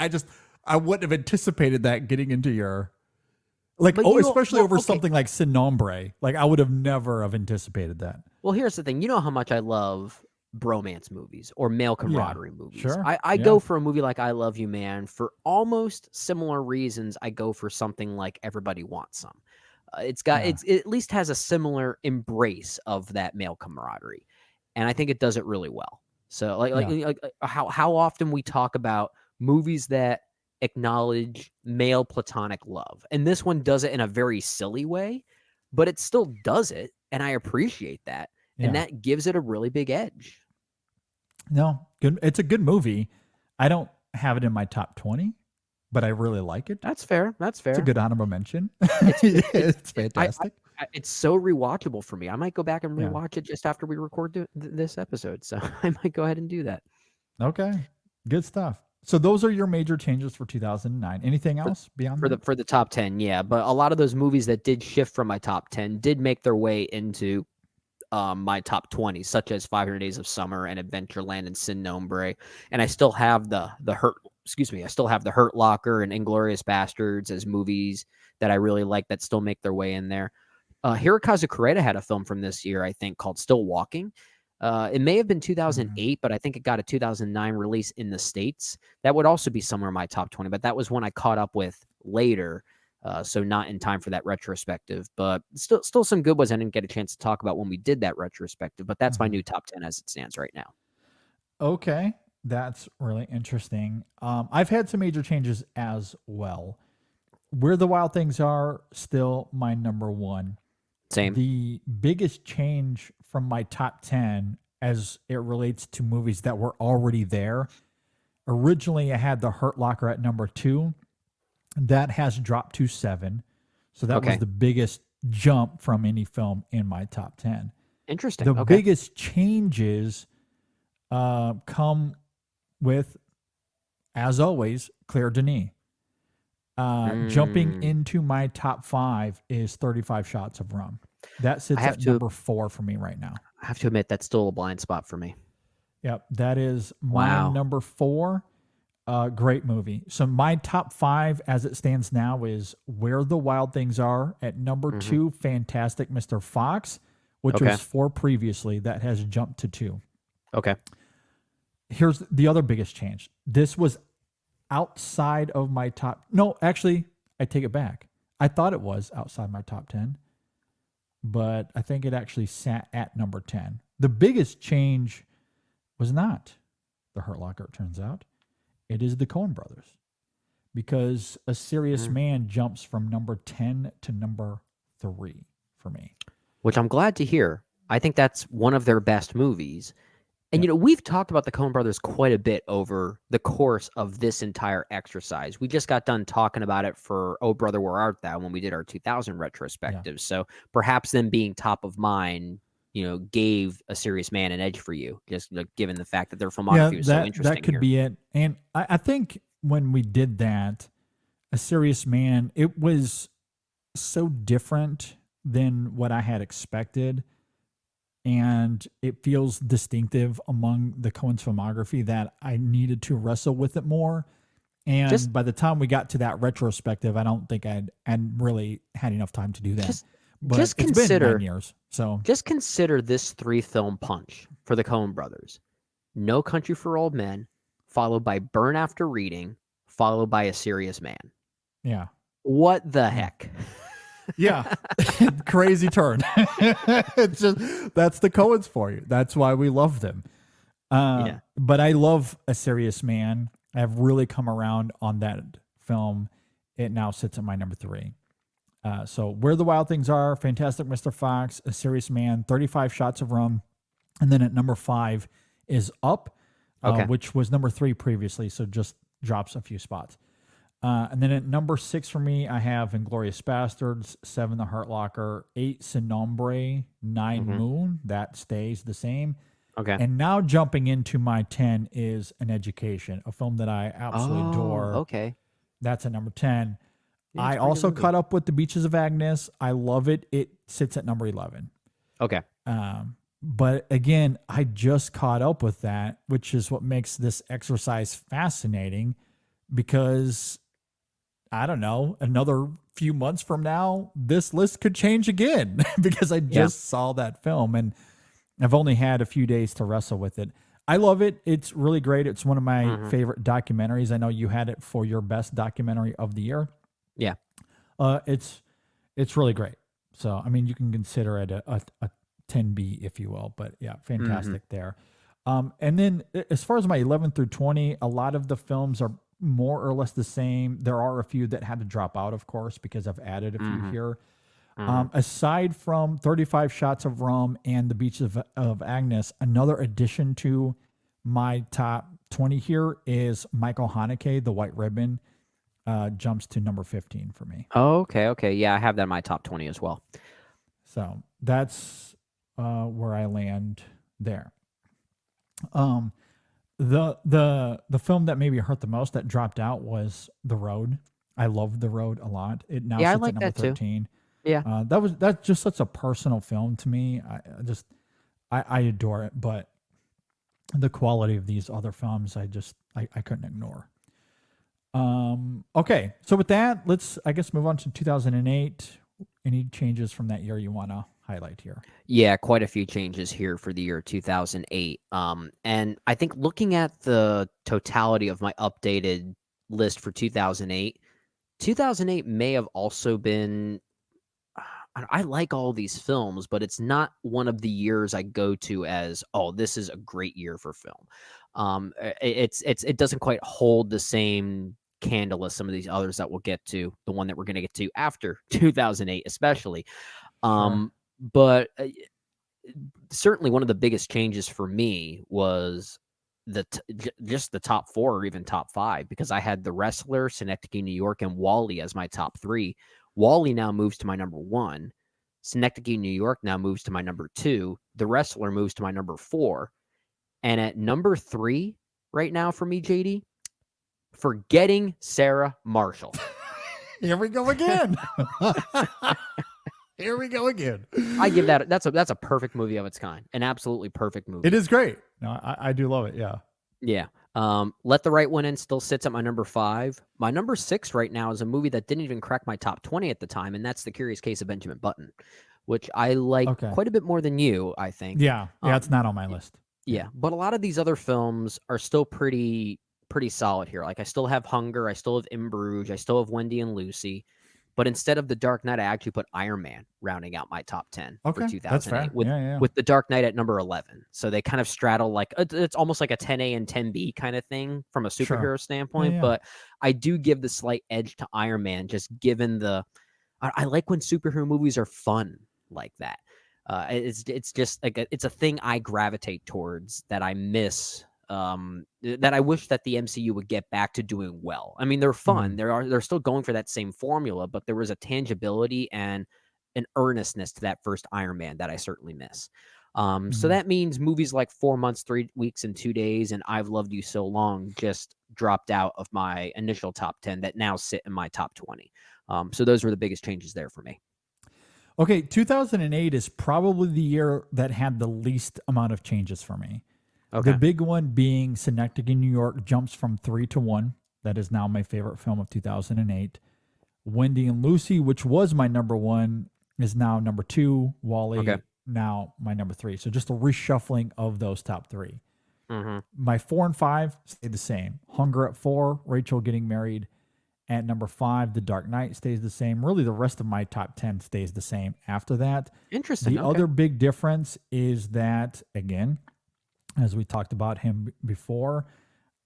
I wouldn't have anticipated that getting into your... especially over something like Sin Nombre. Like, I would have never have anticipated that. Well, here's the thing. You know how much I love bromance movies or male camaraderie movies. Sure. I go for a movie like I Love You, Man for almost similar reasons I go for something like Everybody Wants Some. It at least has a similar embrace of that male camaraderie. And I think it does it really well. So like how often we talk about movies that acknowledge male platonic love. And this one does it in a very silly way, but it still does it. And I appreciate that. Yeah. And that gives it a really big edge. No, good. It's a good movie. I don't have it in my top 20, but I really like it. That's fair. That's fair. It's a good honorable mention. It's fantastic. It's so rewatchable for me. I might go back and rewatch it just after we record this episode. So I might go ahead and do that. Okay. Good stuff. So those are your major changes for 2009. Anything else beyond that? For the top 10, yeah. But a lot of those movies that did shift from my top 10 did make their way into my top 20, such as 500 Days of Summer and Adventureland and Sin Nombre. And I still have the Hurt Locker and Inglourious Bastards as movies that I really like that still make their way in there. Hirokazu Koreeda had a film from this year, I think, called Still Walking. It may have been 2008, but I think it got a 2009 release in the States. That would also be somewhere in my top 20, but that was one I caught up with later. So not in time for that retrospective, but still some good ones I didn't get a chance to talk about when we did that retrospective, but that's my new top 10 as it stands right now. Okay. That's really interesting. I've had some major changes as well. Where the Wild Things Are, still my number 1. Same. The biggest change from my top 10 as it relates to movies that were already there. Originally, I had The Hurt Locker at number 2. That has dropped to 7. So that was the biggest jump from any film in my top 10. Interesting. The biggest changes come with, as always, Claire Denis. Jumping into my top 5 is 35 Shots of Rum. That sits at number 4 for me right now. I have to admit, that's still a blind spot for me. Yep, that is my number 4. Great movie. So my top 5 as it stands now is Where the Wild Things Are at number 2, Fantastic Mr. Fox, which was 4 previously. That has jumped to 2. Okay. Here's the other biggest change. This was outside of my top. No, actually, I take it back. I thought it was outside my top 10, but I think it actually sat at number 10. The biggest change was not The Hurt Locker, it turns out. It is the Coen brothers, because A Serious Man jumps from number 10 to number 3 for me. Which I'm glad to hear. I think that's one of their best movies. And, we've talked about the Coen brothers quite a bit over the course of this entire exercise. We just got done talking about it for Oh Brother, Where Art Thou when we did our 2000 retrospective. Yeah. So perhaps them being top of mind, gave A Serious Man an edge for you, just given the fact that their filmography was so interesting. That could be it. And I think when we did that, A Serious Man, it was so different than what I had expected. And it feels distinctive among the Coen's filmography that I needed to wrestle with it more. And Just- by the time we got to that retrospective, I don't think I'd really had enough time to do that. Just- but just it's consider- been 9 years. So Just consider this 3-film punch for the Coen brothers. No Country for Old Men, followed by Burn After Reading, followed by A Serious Man. yeah. What the heck? Yeah. Crazy turn. It's just, that's the Coens for you. That's why we love them. Yeah. But I love A Serious Man. I've really come around on that film. It now sits at my number 3. So Where the Wild Things Are, Fantastic Mr. Fox, A Serious Man, 35 Shots of Rum. And then at number 5 is Up, Okay. which was number 3 previously. So just drops a few spots. And then at number 6 for me, I have Inglourious Bastards, 7 The Hurt Locker, 8 Sin Nombre, 9 Moon. That stays the same. Okay. And now jumping into my 10 is An Education, a film that I absolutely adore. Okay. That's at number 10. Yeah, I it's a pretty also good movie. caught up with The Beaches of Agnes. I love it. It sits at number 11. Okay. But again, I just caught up with that, which is what makes this exercise fascinating because I don't know, another few months from now, this list could change again because I just saw that film and I've only had a few days to wrestle with it. I love it. It's really great. It's one of my favorite documentaries. I know you had it for your best documentary of the year. Yeah. It's really great. So, I mean, you can consider it a 10B, if you will, but yeah, fantastic there. And then as far as my 11 through 20, a lot of the films are more or less the same. There are a few that had to drop out, of course, because I've added a few here. Aside from 35 Shots of Rum and The Beaches of Agnes, another addition to my top 20 here is Michael Haneke, The White Ribbon, jumps to number 15 for me. Oh, okay. Okay. Yeah, I have that in my top 20 as well. So that's where I land there. The film that maybe hurt the most that dropped out was The Road. I love The Road a lot. It now Yeah, I sits like at number that too. 13. Yeah. That's just such a personal film to me. I adore it, but the quality of these other films, I couldn't ignore. Okay, so with that, let's move on to 2008. Any changes from that year you want to highlight here? Yeah, quite a few changes here for the year 2008. And I think looking at the totality of my updated list for 2008 may have also been. I like all these films, but it's not one of the years I go to as, oh, this is a great year for film. It doesn't quite hold the same candle as some of these others that we'll get to, the one that we're going to get to after 2008, especially. But certainly one of the biggest changes for me was just the top 4 or even top 5, because I had The Wrestler, Synecdoche, New York, and Wall-E as my top 3. Wall-E now moves to my number 1. Synecdoche, New York now moves to my number 2. The Wrestler moves to my number 4. And at number 3 right now for me, JD, Forgetting Sarah Marshall. Here we go again. Here we go again. I give that's a perfect movie of its kind. An absolutely perfect movie. It is great. No, I do love it. Yeah. Yeah. Let the Right One In still sits at my number 5. My number 6 right now is a movie that didn't even crack my top 20 at the time, and that's The Curious Case of Benjamin Button, which I like quite a bit more than you, I think. Yeah. Yeah, it's not on my list. Yeah, but a lot of these other films are still pretty solid here. Like I still have Hunger, I still have In Bruges, I still have Wendy and Lucy. But instead of The Dark Knight, I actually put Iron Man rounding out my top 10 for 2008 that's fair. with The Dark Knight at number 11. So they kind of straddle like it's almost like a 10A and 10B kind of thing from a superhero standpoint. Yeah. But I do give the slight edge to Iron Man, just given I like when superhero movies are fun like that. It's just like it's a thing I gravitate towards that I miss. That I wish that the MCU would get back to doing well. I mean, they're fun. They're still going for that same formula, but there was a tangibility and an earnestness to that first Iron Man that I certainly miss. So that means movies like 4 months, 3 weeks, and 2 days, and I've Loved You So Long just dropped out of my initial top 10 that now sit in my top 20. So those were the biggest changes there for me. Okay, 2008 is probably the year that had the least amount of changes for me. Okay. The big one being Synecdoche, New York, jumps from 3 to 1. That is now my favorite film of 2008. Wendy and Lucy, which was my number one, is now number two. Wally, Okay. now my number three. So just a reshuffling of those top three. Mm-hmm. My 4 and 5 stayed the same. Hunger at 4, Rachel getting married. At number 5, The Dark Knight stays the same. Really, the rest of my top 10 stays the same after that. Interesting. The other big difference is that, again, as we talked about him before,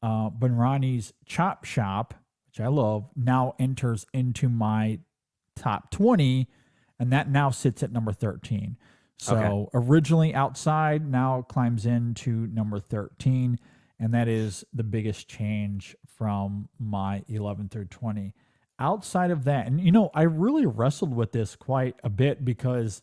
Benrani's Chop Shop, which I love, now enters into my top 20, and that now sits at number 13. So originally Outside now climbs into number 13, and that is the biggest change from my 11 through 20. Outside of that, and I really wrestled with this quite a bit because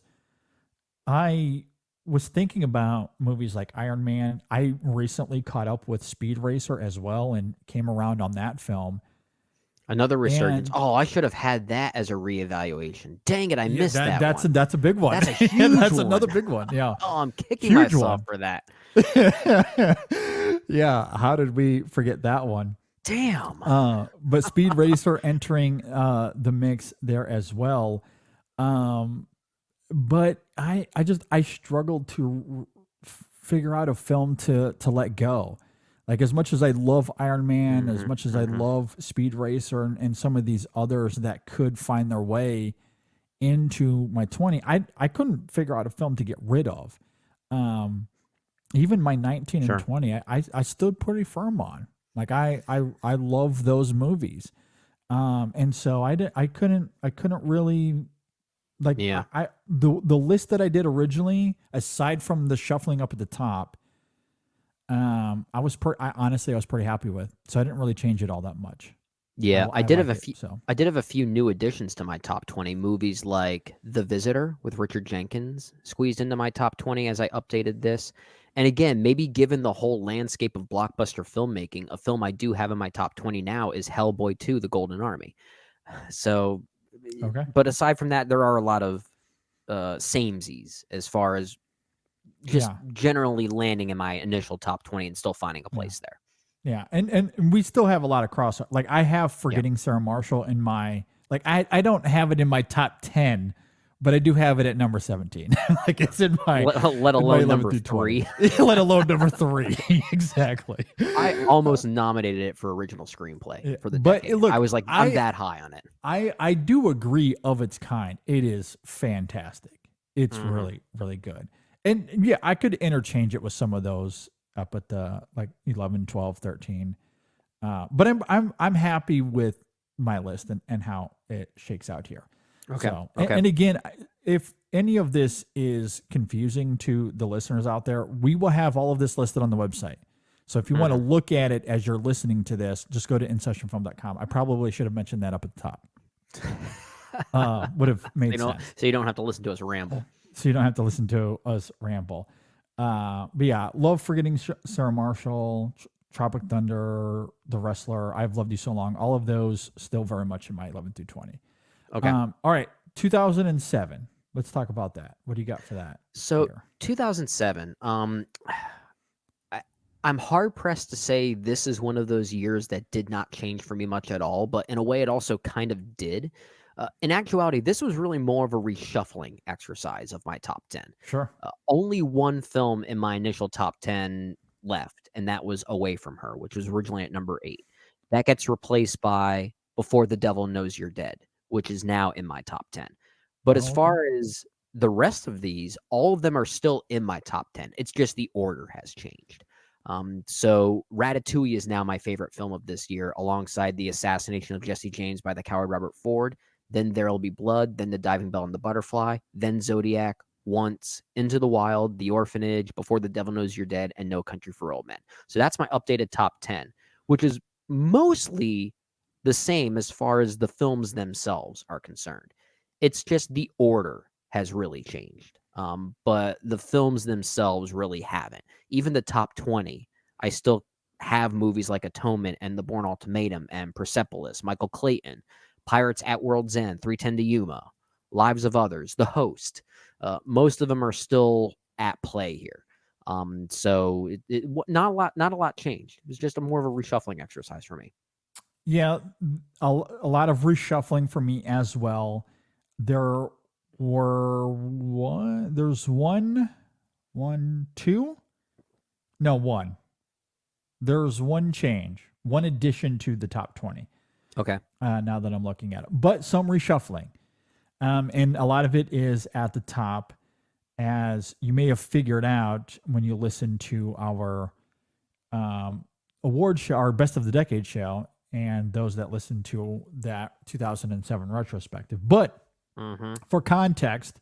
I was thinking about movies like Iron Man. I recently caught up with Speed Racer as well and came around on that film. Another resurgence. And- I should have had that as a reevaluation. Dang it, I missed that one. That's a big one. That's a huge That's one. another big one. Yeah. Oh, I'm kicking Huge myself one. for that. Yeah. How did we forget that one? Damn. But Speed Racer entering the mix there as well. But I struggled to figure out a film to let go. Like, as much as I love Iron Man, as much as I love Speed Racer and some of these others that could find their way into my 20, I couldn't figure out a film to get rid of. Even my 19 Sure. and 20, I stood pretty firm on. Like, I love those movies. And so I couldn't really, like, Yeah. the list that I did originally, aside from the shuffling up at the top, honestly I was pretty happy with. So I didn't really change it all that much. Yeah, I did have a like it, few. so. I did have a few new additions to my top 20 movies, like The Visitor with Richard Jenkins squeezed into my top 20 as I updated this. And again, maybe given the whole landscape of blockbuster filmmaking, a film I do have in my top 20 now is Hellboy 2: The Golden Army. So, Okay. but aside from that, there are a lot of samesies as far as just generally landing in my initial top 20 and still finding a place there. Yeah, and we still have a lot of crossover. Like, I have Forgetting Sarah Marshall in my, like, I don't have it in my top 10, but I do have it at number 17. Like, it's in my let alone number 3. Let alone number 3. Exactly. I almost nominated it for original screenplay for the decade. Look, I was like, I'm that high on it. I do agree of its kind. It is fantastic. It's really, really good. And yeah, I could interchange it with some of those up at the, like, 11, 12, 13. But I'm happy with my list and how it shakes out here. Okay. So, Okay. And again, if any of this is confusing to the listeners out there, we will have all of this listed on the website. So if you want to look at it as you're listening to this, just go to insessionfilm.com. I probably should have mentioned that up at the top. Would have made sense. So you don't have to listen to us ramble. So you don't have to listen to us ramble. But yeah, love Forgetting Sarah Marshall, Tropic Thunder, The Wrestler, I've Loved You So Long. All of those still very much in my 11 through 20. Okay. All right, 2007. Let's talk about that. What do you got for that? So year? 2007. I'm hard pressed to say this is one of those years that did not change for me much at all, but in a way, it also kind of did. In actuality, this was really more of a reshuffling exercise of my top 10. Sure. Only one film in my initial top 10 left, and that was Away From Her, which was originally at number 8. That gets replaced by Before the Devil Knows You're Dead, which is now in my top 10. But as far as the rest of these, all of them are still in my top 10. It's just the order has changed. So Ratatouille is now my favorite film of this year, alongside The Assassination of Jesse James by the Coward Robert Ford. Then There'll Be Blood, then The Diving Bell and the Butterfly, then Zodiac, Once, Into the Wild, The Orphanage, Before the Devil Knows You're Dead, and No Country for Old Men. So that's my updated top 10, which is mostly the same as far as the films themselves are concerned. It's just the order has really changed. But the films themselves really haven't. Even the top 20, I still have movies like Atonement and The Bourne Ultimatum and Persepolis, Michael Clayton, Pirates at World's End, 3:10 to Yuma, Lives of Others, The Host. Most of them are still at play here. So not a lot changed. It was just more of a reshuffling exercise for me. Yeah, a lot of reshuffling for me as well. There were one. There's two. No, one. There's one change, one addition to the top 20. Okay. Now that I'm looking at it, but some reshuffling, and a lot of it is at the top, as you may have figured out when you listen to our award show, our Best of the Decade show, and those that listen to that 2007 retrospective. But for context,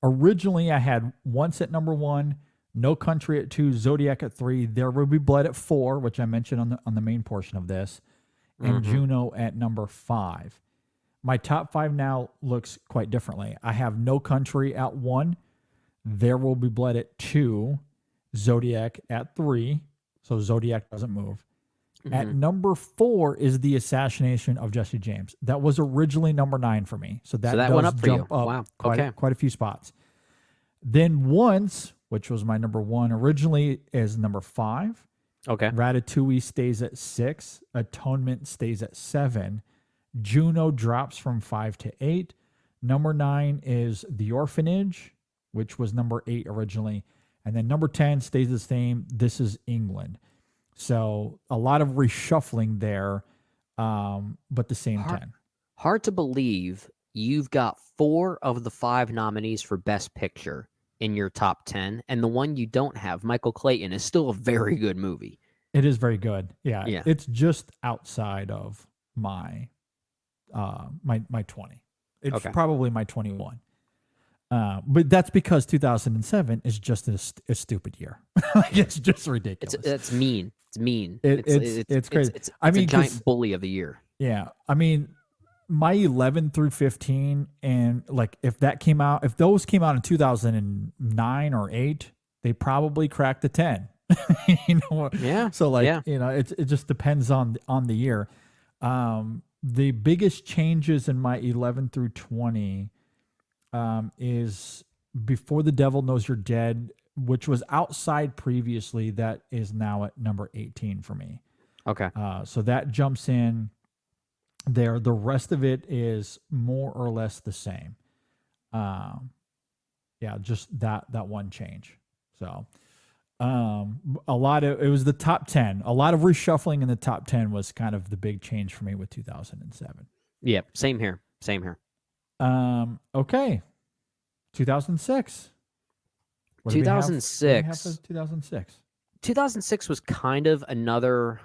originally I had Once at number 1, No Country at 2, Zodiac at 3, There Will Be Blood at 4, which I mentioned on the main portion of this, and Juno at number 5. My top 5 now looks quite differently. I have No Country at 1, There Will Be Blood at 2, Zodiac at 3, so Zodiac doesn't move. At number 4 is The Assassination of Jesse James. That was originally number 9 for me. So that went does up for jump you. up Wow. quite, Okay. quite a few spots. Then Once, which was my number 1 originally, is number 5. Okay. Ratatouille stays at 6. Atonement stays at 7. Juno drops from 5 to 8. Number 9 is The Orphanage, which was number 8 originally. And then number 10 stays the same. This Is England. So a lot of reshuffling there, but the same 10. Hard to believe you've got 4 of the 5 nominees for Best Picture in your top 10, and the one you don't have, Michael Clayton, is still a very good movie. It is very good. Yeah. Yeah. It's just outside of my my 20. It's Okay. probably my 21. But that's because 2007 is just a stupid year. Like, it's just ridiculous. It's mean. It's mean. It's crazy. It's I mean, a 'cause- giant bully of the year. Yeah. I mean, my 11 through 15, and like if those came out in 2009 or 8, they probably cracked the 10. You know what? Yeah. So like, Yeah. you know, it just depends on the year. The biggest changes in my 11 through 20 is Before the Devil Knows You're Dead, which was outside previously. That is now at number 18 for me. Okay. So that jumps in there. The rest of it is more or less the same. Yeah, just that one change. So it was the top 10. A lot of reshuffling in the top 10 was kind of the big change for me with 2007. Yeah. Same here. Okay. 2006. What do we have? 2006. 2006. 2006 was kind of another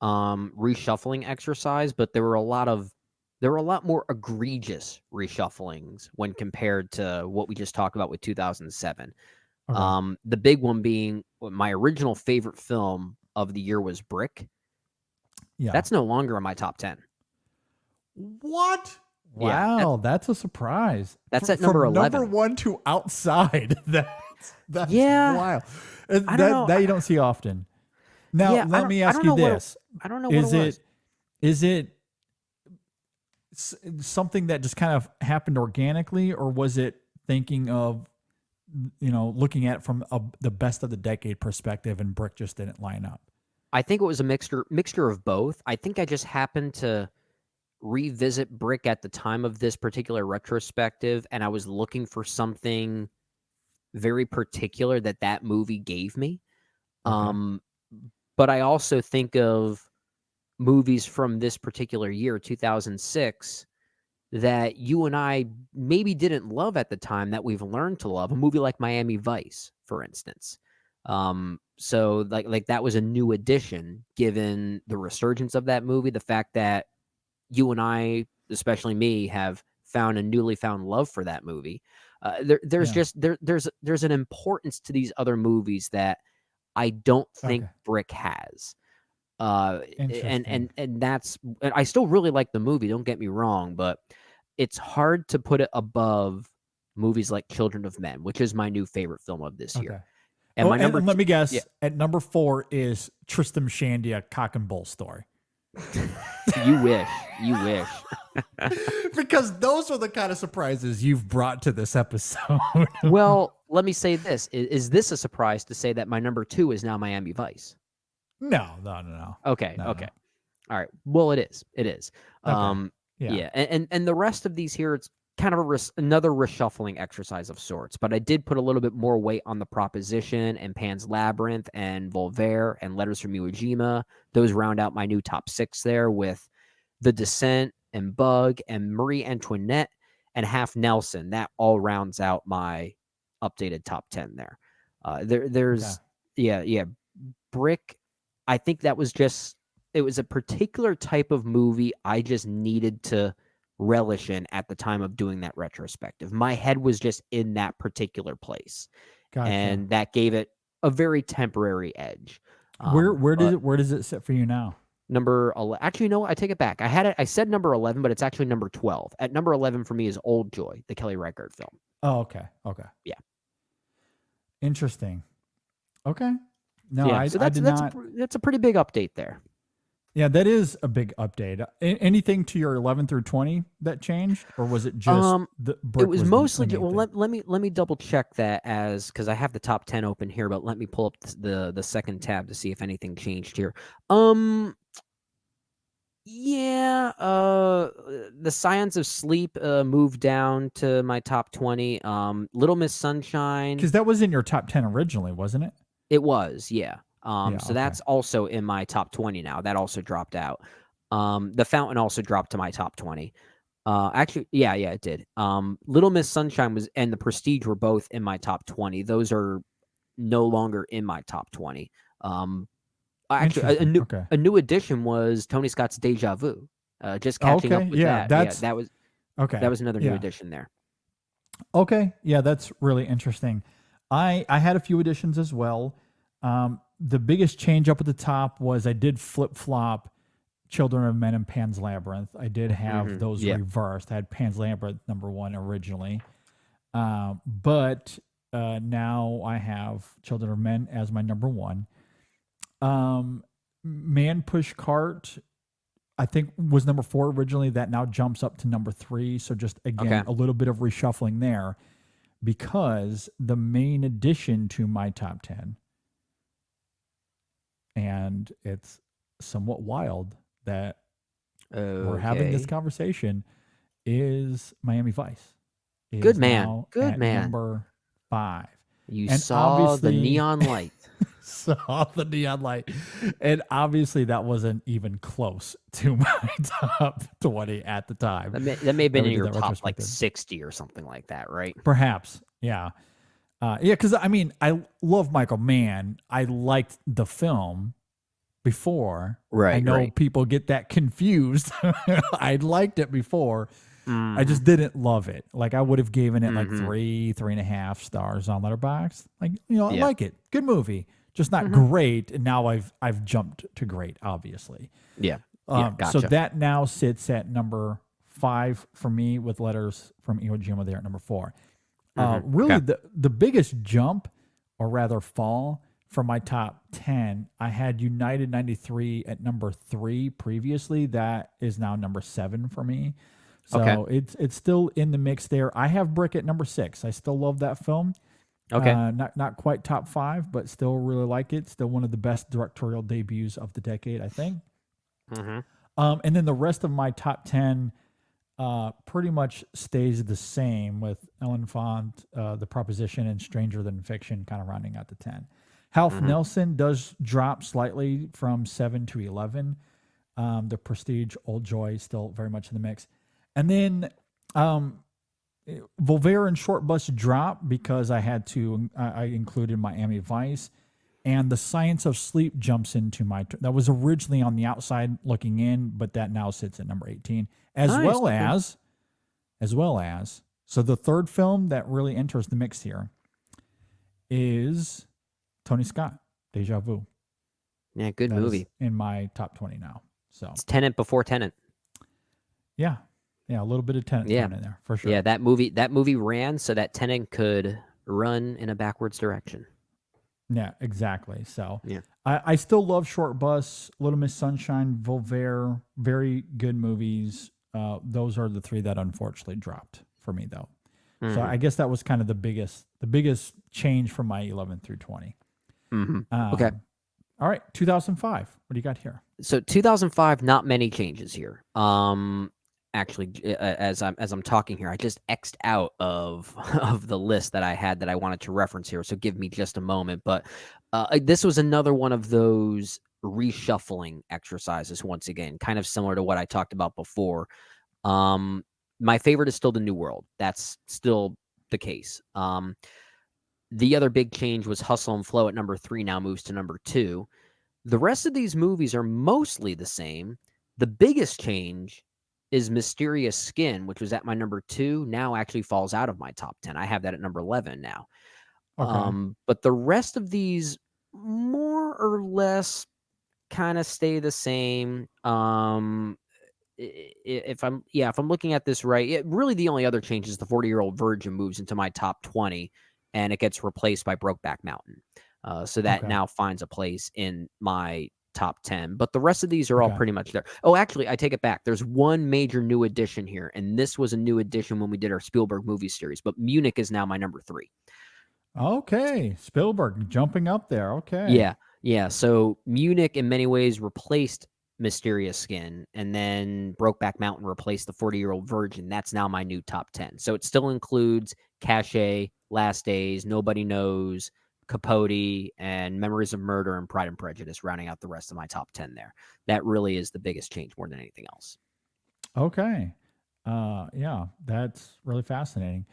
reshuffling exercise, but there were a lot more egregious reshufflings when compared to what we just talked about with 2007. Okay. The big one being my original favorite film of the year was Brick. Yeah. That's no longer in my top 10. What? Yeah, Wow, that's a surprise. That's at number From 11. Number 1 to outside. That's Yeah. wild. I don't know. That you don't see often. Now, Yeah, let me ask you this. I don't know what it was. Is it something that just kind of happened organically, or was it thinking of, looking at it from the best of the decade perspective, and Brick just didn't line up? I think it was a mixture of both. I think I just happened to revisit Brick at the time of this particular retrospective, and I was looking for something very particular that movie gave me. Okay. But I also think of movies from this particular year, 2006, that you and I maybe didn't love at the time that we've learned to love. A movie like Miami Vice, for instance. So like that was a new addition, given the resurgence of that movie, the fact that you and I, especially me, have found a newly found love for that movie. There's an importance to these other movies that I don't think Okay. Brick has. And Interesting. that's, and I still really like the movie, don't get me wrong, but it's hard to put it above movies like Children of Men, which is my new favorite film of this Okay. year. And my number let me guess. yeah. At number 4 is Tristram Shandy, A Cock and Bull Story. You wish. Because those are the kind of surprises you've brought to this episode. Well, let me say this. Is this a surprise to say that my number 2 is now Miami Vice? No. Okay, No, okay. All right. Well, it is. It is. Okay. Yeah. And the rest of these here, it's kind of another reshuffling exercise of sorts. But I did put a little bit more weight on the Proposition and Pan's Labyrinth and Voltaire and Letters from Iwo Jima. Those round out my new top 6 there with The Descent and Bug and Marie Antoinette and Half Nelson. That all rounds out my updated top 10 there. There's yeah, Brick. I think that was just, it was a particular type of movie I just needed to relish in at the time of doing that retrospective. My head was just in that particular place, Gotcha. and that gave it a very temporary edge. Where does it sit for you now? Number 11. Actually, no, I take it back. I said number 11, but it's actually number 12. At number 11 for me is Old Joy, the Kelly Reichardt film. Oh, okay. Yeah. Interesting. Okay. No, yeah, I so did not. That's a pretty big update there. Yeah, that is a big update. Anything to your 11 through 20 that changed, or was it just the Brick? It was mostly let me double check that, as because I have the top 10 open here, but let me pull up the second tab to see if anything changed here. Yeah, The Science of Sleep moved down to my top 20. Little Miss Sunshine, because that was in your top 10 originally, wasn't it? It was, yeah. So okay. that's also in my top 20 now. That also dropped out. The Fountain also dropped to my top 20. Actually, yeah, it did. Little Miss Sunshine and The Prestige were both in my top 20. Those are no longer in my top 20. Actually, a new addition was Tony Scott's Deja Vu. Just catching up with that. That was okay. That was another new addition there. Okay, yeah, that's really interesting. I had a few additions as well. The biggest change up at the top was I did flip-flop Children of Men and Pan's Labyrinth. I did have those reversed. I had Pan's Labyrinth number 1 originally. But now I have Children of Men as my number 1. Man Push Cart, I think, was number 4 originally. That now jumps up to number 3. So just, again, a little bit of reshuffling there, because the main addition to my top 10, and it's somewhat wild that we're having this conversation, is Miami Vice. Good man. Number 5. You saw the neon light. Saw the neon light. And obviously that wasn't even close to my top 20 at the time. That may have been in your top like 60 or something like that, right? Perhaps. Yeah. Because I mean, I love Michael Mann. I liked the film before. Right. I know people get that confused. I liked it before. I just didn't love it. Like, I would have given it like 3.5 stars on Letterboxd. Like, I like it. Good movie. Just not great. And now I've jumped to great, obviously. Yeah. Gotcha. So that now sits at number 5 for me, with Letters from Iwo Jima there at number 4. Really, the biggest jump, or rather fall, from my top 10, I had United 93 at number 3 previously. That is now number 7 for me. So it's still in the mix there. I have Brick at number 6. I still love that film. Okay. Not quite top 5, but still really like it. Still one of the best directorial debuts of the decade, I think. And then the rest of my top 10 pretty much stays the same, with Ellen Font, The Proposition, and Stranger Than Fiction kind of rounding out the 10. Half Nelson does drop slightly from 7 to 11. The Prestige, Old Joy, still very much in the mix. And then Voltaire and Short Bus drop because I had to. I included Miami Vice, and The Science of Sleep jumps into my. That was originally on the outside looking in, but that now sits at number 18, as well as. So the third film that really enters the mix here is Tony Scott, Deja Vu. Yeah, good movie. In my top 20 now. So it's Tenet before Tenet. Yeah. Yeah, a little bit of Tenet thrown in there, for sure. Yeah, that movie ran so that Tenet could run in a backwards direction. Yeah, exactly. So I still love Short Bus, Little Miss Sunshine, Voltaire, very good movies. Those are the 3 that unfortunately dropped for me, though. So I guess that was kind of the biggest change from my 11 through 20. Okay. All right, 2005. What do you got here? So 2005, not many changes here. Actually, as I'm talking here, I just X'd out of of the list that I had that I wanted to reference here. So give me just a moment. But this was another one of those reshuffling exercises. Once again, kind of similar to what I talked about before. My favorite is still The New World. That's still the case. The other big change was Hustle and Flow at number 3. Now moves to number 2. The rest of these movies are mostly the same. The biggest change is Mysterious Skin, which was at my number 2, now actually falls out of my top 10. I have that at number 11 now. Okay. But the rest of these more or less kind of stay the same. If I'm looking at this right, really the only other change is the 40-Year-Old Virgin moves into my top 20, and it gets replaced by Brokeback Mountain. So that Okay. now finds a place in my top 10. But the rest of these are all Okay. pretty much there. Oh, actually, I take it back. There's one major new addition here, and this was a new addition when we did our Spielberg movie series. But Munich is now my number 3. Okay. Spielberg jumping up there. Okay. Yeah. So Munich in many ways replaced Mysterious Skin, and then Brokeback Mountain replaced the 40-Year-Old Virgin. That's now my new top 10. So it still includes Cache, Last Days, Nobody Knows, Capote, and Memories of Murder and Pride and Prejudice, rounding out the rest of my top 10 there. That really is the biggest change more than anything else. Okay. Yeah, that's really fascinating.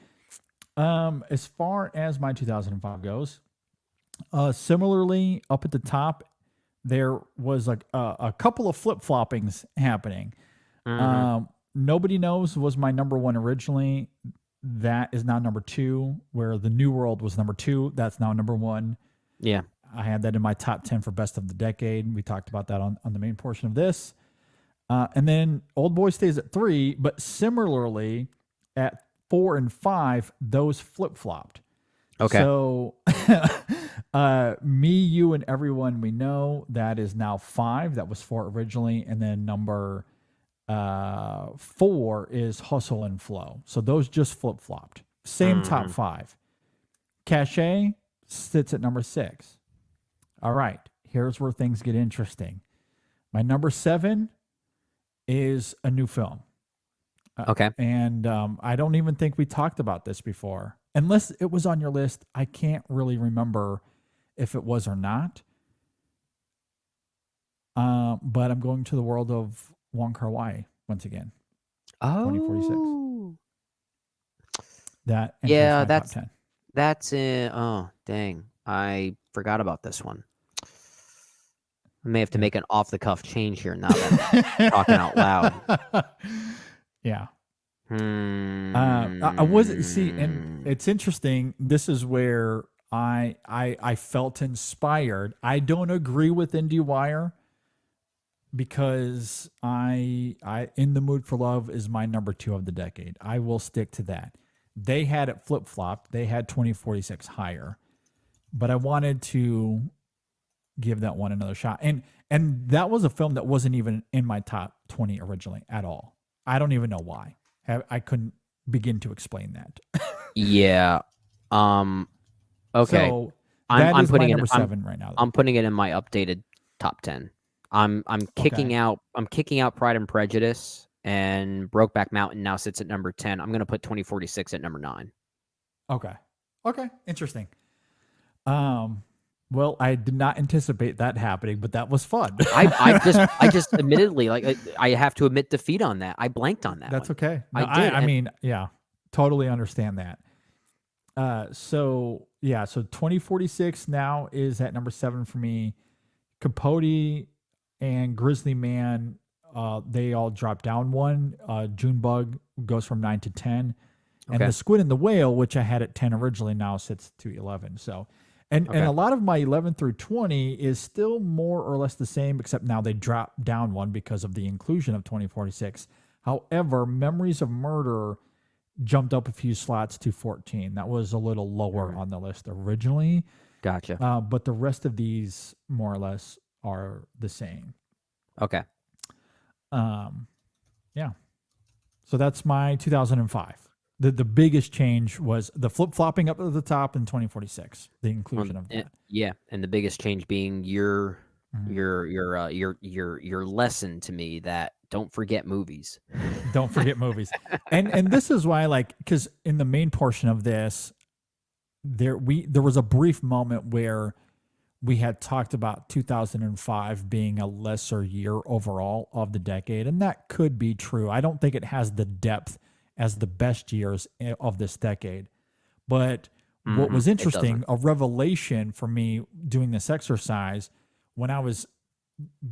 As far as my 2005 goes, similarly, up at the top, there was like a couple of flip floppings happening. Nobody Knows was my number 1 originally. That is now number 2, where The New World was number 2. That's now number 1. Yeah. I had that in my top 10 for best of the decade. We talked about that on the main portion of this. And then Old Boy stays at 3, but similarly at 4 and 5, those flip flopped. Okay. So Me, You, and Everyone We Know, that is now 5. That was 4 originally. And then number 4 is Hustle and Flow. So those just flip flopped. Same top 5. Cache sits at number 6. All right. Here's where things get interesting. My number 7 is a new film. Okay. And I don't even think we talked about this before. Unless it was on your list, I can't really remember if it was or not. But I'm going to the world of Wong Kar-wai once again. 2046. That enters my top 10. That's in. Oh, dang. I forgot about this one. I may have to make an off-the-cuff change here now that I'm talking out loud. Yeah. I wasn't and it's interesting. This is where I felt inspired. I don't agree with IndieWire because I In the Mood for Love is my number 2 of the decade. I will stick to that. They had it flip-flopped. They had 2046 higher. But I wanted to give that one another shot. And that was a film that wasn't even in my top 20 originally at all. I don't even know why. I couldn't begin to explain that. Yeah. Okay. So that I'm is putting my it number 7 right now. I'm putting it in my updated top 10. I'm kicking out Pride and Prejudice, and Brokeback Mountain now sits at number 10. I'm going to put 2046 at number 9. Okay. Interesting. Well, I did not anticipate that happening, but that was fun. I just admittedly, like, I have to admit defeat on that. I blanked on that. That's one. okay. No, I did. I mean, yeah, totally understand that. So 2046 now is at number 7 for me. Capote and Grizzly Man, they all drop down 1. Junebug goes from 9 to 10. And Okay. The Squid and the Whale, which I had at 10 originally, now sits to 11. So, and a lot of my 11 through 20 is still more or less the same, except now they drop down 1 because of the inclusion of 2046. However, Memories of Murder jumped up a few slots to 14. That was a little lower on the list originally. Gotcha. But the rest of these more or less are the same. Okay. Yeah. So that's my 2005. The biggest change was the flip-flopping up at the top in 2046, the inclusion of that. Yeah, and the biggest change being your your lesson to me that don't forget movies. Don't forget movies. And this is why, like, because in the main portion of this, there was a brief moment where we had talked about 2005 being a lesser year overall of the decade, and that could be true. I don't think it has the depth as the best years of this decade. But what was interesting, a revelation for me doing this exercise, when I was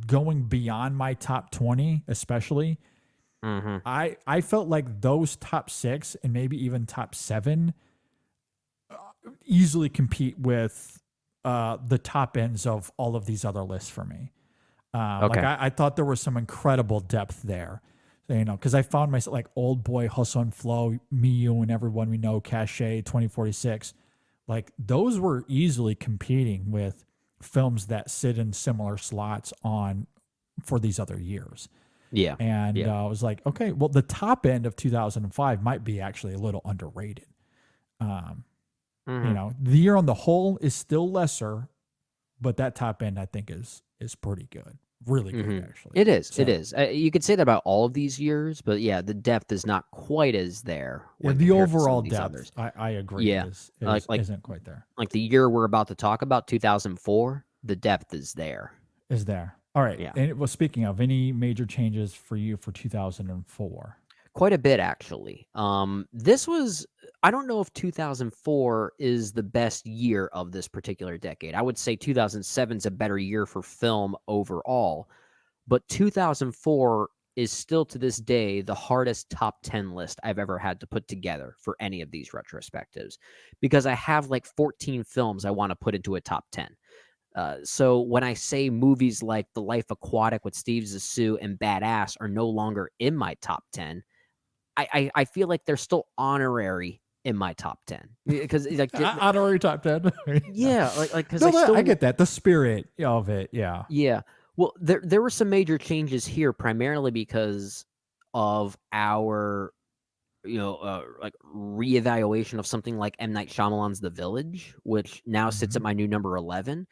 going beyond my top 20, especially, I felt like those top 6 and maybe even top 7 easily compete with the top ends of all of these other lists for me. Like I thought there was some incredible depth there, you know, because I found myself like Old Boy, Hustle and Flow, Me, You, and Everyone We Know, Cachet, 2046. Like those were easily competing with films that sit in similar slots on for these other years. Yeah. And I was like, okay, well, the top end of 2005 might be actually a little underrated. You know, the year on the whole is still lesser, but that top end I think is pretty good, really good actually. It is. So, It is. You could say that about all of these years, but yeah, the depth is not quite as there. Yeah, when the compared to some overall of these depth, others. I agree, Yeah, isn't quite there. Like the year we're about to talk about, 2004, the depth is there. Is there? All right. Yeah. And well, speaking of any major changes for you for 2004? Quite a bit, actually. This was, I don't know if 2004 is the best year of this particular decade. I would say 2007 is a better year for film overall, but 2004 is still to this day the hardest top 10 list I've ever had to put together for any of these retrospectives, because I have like 14 films I want to put into a top 10. So when I say movies like The Life Aquatic with Steve Zissou and Badass are no longer in my top 10, I feel like they're still honorary in my top 10 because like Honorary top 10. yeah, like because No, I get that. The spirit of it. Yeah. yeah. Well, there were some major changes here, primarily because of our like reevaluation of something like M. Night Shyamalan's The Village, which now sits at my new number 11.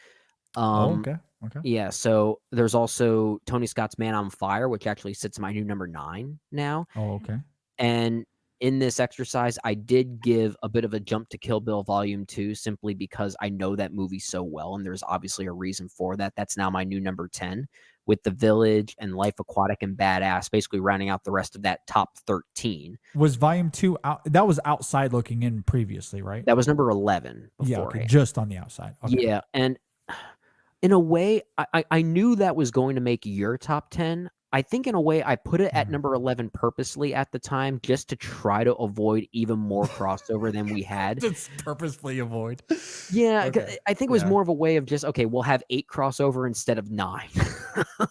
Okay. Yeah, so there's also Tony Scott's Man on Fire, which actually sits at my new number 9 now. Oh, okay. And in this exercise, I did give a bit of a jump to Kill Bill Volume 2 simply because I know that movie so well, and there's obviously a reason for that. That's now my new number 10, with The Village and Life Aquatic and Badass basically rounding out the rest of that top 13. Was Volume 2 out? That was outside looking in previously, right? That was number 11 Yeah, beforehand. okay, just on the outside. Okay. Yeah, and in a way, I knew that was going to make your top 10. I think in a way I put it at number 11 purposely at the time just to try to avoid even more crossover than we had. Just purposefully avoid. Yeah, Okay. I think it was more of a way of just, okay, we'll have 8 crossover instead of 9.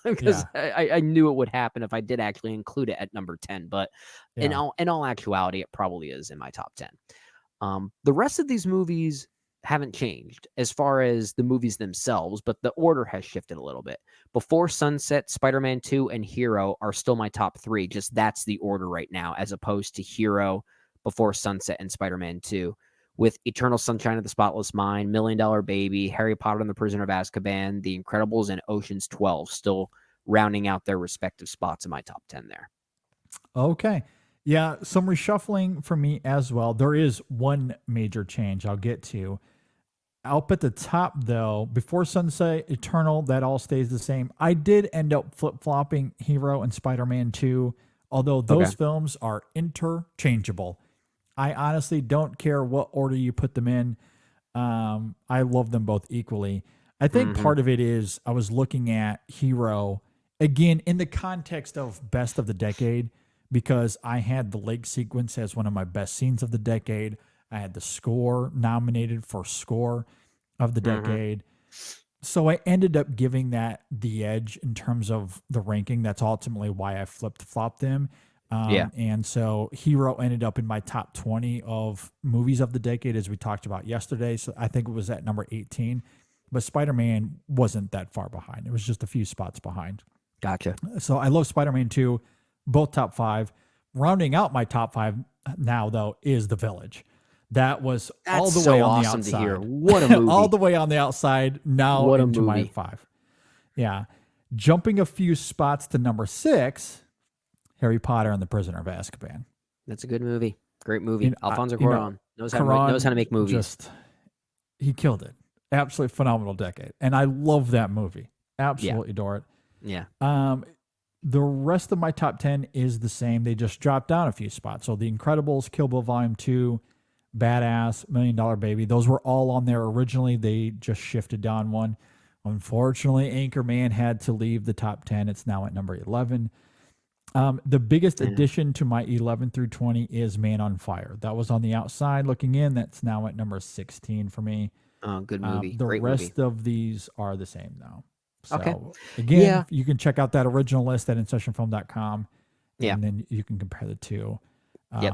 Because I knew it would happen if I did actually include it at number 10. But in all actuality, it probably is in my top 10. The rest of these movies haven't changed as far as the movies themselves, but the order has shifted a little bit. Before Sunset, Spider-Man 2, and Hero are still my top 3. Just that's the order right now, as opposed to Hero, Before Sunset, and Spider-Man 2, with Eternal Sunshine of the Spotless Mind, $1 Million Baby, Harry Potter and the Prisoner of Azkaban, The Incredibles, and Ocean's 12 still rounding out their respective spots in my top 10 there. Okay. Yeah, some reshuffling for me as well. There is one major change I'll get to. Up at the top, though, Before Sunset, Eternal, that all stays the same. I did end up flip-flopping Hero and Spider-Man 2, although those films are interchangeable. I honestly don't care what order you put them in. I love them both equally. I think part of it is I was looking at Hero, again, in the context of best of the decade, because I had the lake sequence as one of my best scenes of the decade. I had the score nominated for score of the decade. So I ended up giving that the edge in terms of the ranking. That's ultimately why I flopped them. And so Hero ended up in my top 20 of movies of the decade, as we talked about yesterday. So I think it was at number 18. But Spider-Man wasn't that far behind. It was just a few spots behind. Gotcha. So I love Spider-Man 2, both top 5. Rounding out my top 5 now, though, is The Village. That was all the way on the outside. To hear. What a movie. All the way on the outside, now what into my movie. 5. Yeah. Jumping a few spots to number 6, Harry Potter and the Prisoner of Azkaban. That's a good movie. Great movie. Alfonso You know, Cuarón knows how to make movies. He killed it. Absolutely phenomenal decade. And I love that movie. Absolutely adore it. Yeah. The rest of my top 10 is the same. They just dropped down a few spots. So The Incredibles, Kill Bill Volume 2, Badass, $1 Million Baby. Those were all on there originally. They just shifted down one. Unfortunately, Anchorman had to leave the top 10. It's now at number 11. The biggest addition to my 11 through 20 is Man on Fire. That was on the outside looking in. That's now at number 16 for me. Oh, good movie. The Great rest movie. of these are the same now. So, Okay. again, you can check out that original list at InSessionFilm.com. Yeah. And then you can compare the two. Yep.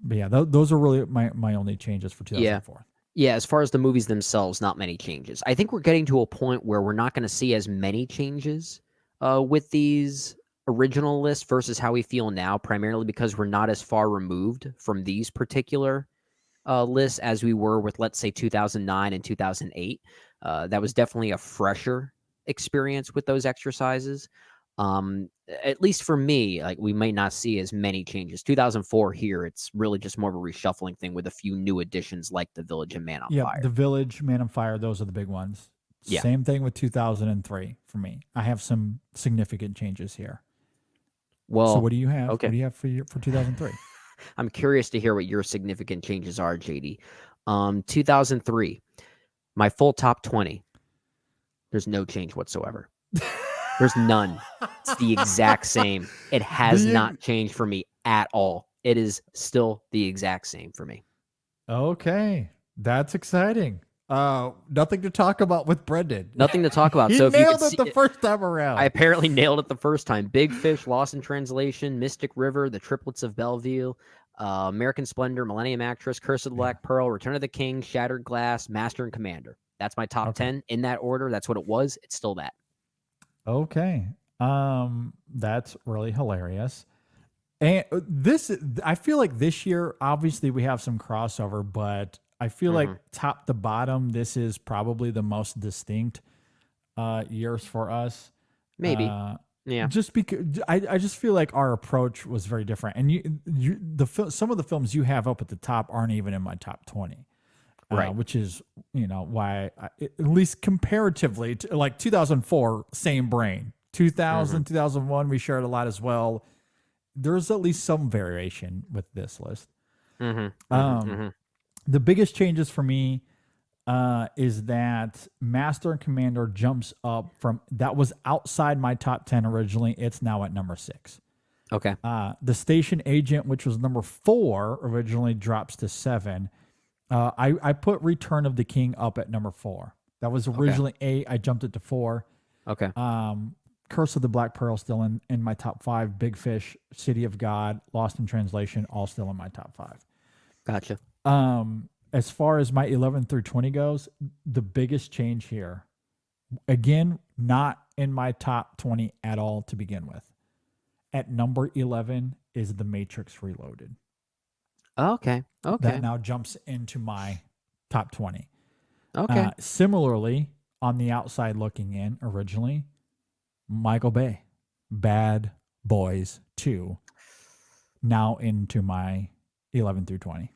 But yeah, those are really my only changes for 2004. Yeah, as far as the movies themselves, not many changes. I think we're getting to a point where we're not going to see as many changes with these original lists versus how we feel now, primarily because we're not as far removed from these particular lists as we were with, let's say, 2009 and 2008. That was definitely a fresher experience with those exercises. At least for me, like, we might not see as many changes. 2004 here, it's really just more of a reshuffling thing with a few new additions like The Village and Man on Fire. The Village, Man on Fire, those are the big ones. Yeah. Same thing with 2003 for me. I have some significant changes here. Well, so what do you have? Okay. What do you have for 2003? I'm curious to hear what your significant changes are, JD. 2003, my full top 20. There's no change whatsoever. There's none. It's the exact same. It has not changed for me at all. It is still the exact same for me. Okay. That's exciting. Nothing to talk about with Brendan. Nothing to talk about. He so nailed it the first time around. I apparently nailed it the first time. Big Fish, Lost in Translation, Mystic River, The Triplets of Bellevue, American Splendor, Millennium Actress, Curse of the Black Pearl, Return of the King, Shattered Glass, Master and Commander. That's my top 10 in that order. That's what it was. It's still that. Okay. That's really hilarious. And I feel like this year, obviously we have some crossover, but I feel like top to bottom, this is probably the most distinct years for us. Maybe. Yeah. Just because I just feel like our approach was very different. And some of the films you have up at the top aren't even in my top 20. Right. Which is, why, at least comparatively, to, like 2004, same brain. 2000, 2001, we shared a lot as well. There's at least some variation with this list. The biggest changes for me is that Master and Commander jumps up from, that was outside my top 10 originally. It's now at number 6. Okay. The Station Agent, which was number 4, originally drops to 7. I put Return of the King up at number 4. That was originally 8. I jumped it to 4. Okay. Curse of the Black Pearl still in my top 5. Big Fish, City of God, Lost in Translation, all still in my top 5. Gotcha. As far as my 11 through 20 goes, the biggest change here, again, not in my top 20 at all to begin with. At number 11 is The Matrix Reloaded. Okay. That now jumps into my top 20. Okay. Similarly, on the outside looking in originally, Michael Bay, Bad Boys 2, now into my 11 through 20.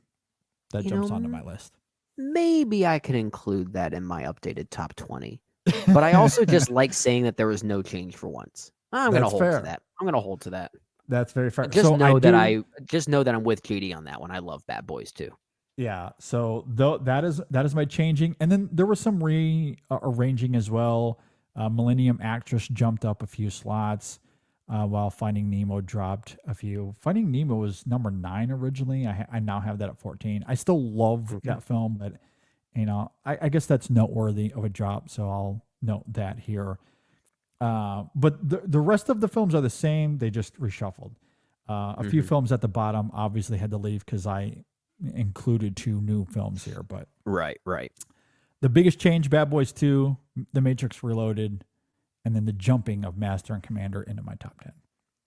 That jumps onto my list. Maybe I could include that in my updated top 20. But I also just like saying that there was no change for once. I'm going to hold to that. I'm going to hold to that. That's very fair. Just know that I'm with JD on that one. I love Bad Boys too. Yeah. So that is my changing, and then there was some rearranging as well. Millennium Actress jumped up a few slots, while Finding Nemo dropped a few. Finding Nemo was number 9 originally. I now have that at 14. I still love that film, but I guess that's noteworthy of a drop. So I'll note that here. But the rest of the films are the same. They just reshuffled. A few films at the bottom obviously had to leave because I included 2 new films here. But right. The biggest change: Bad Boys 2, The Matrix Reloaded, and then the jumping of Master and Commander into my top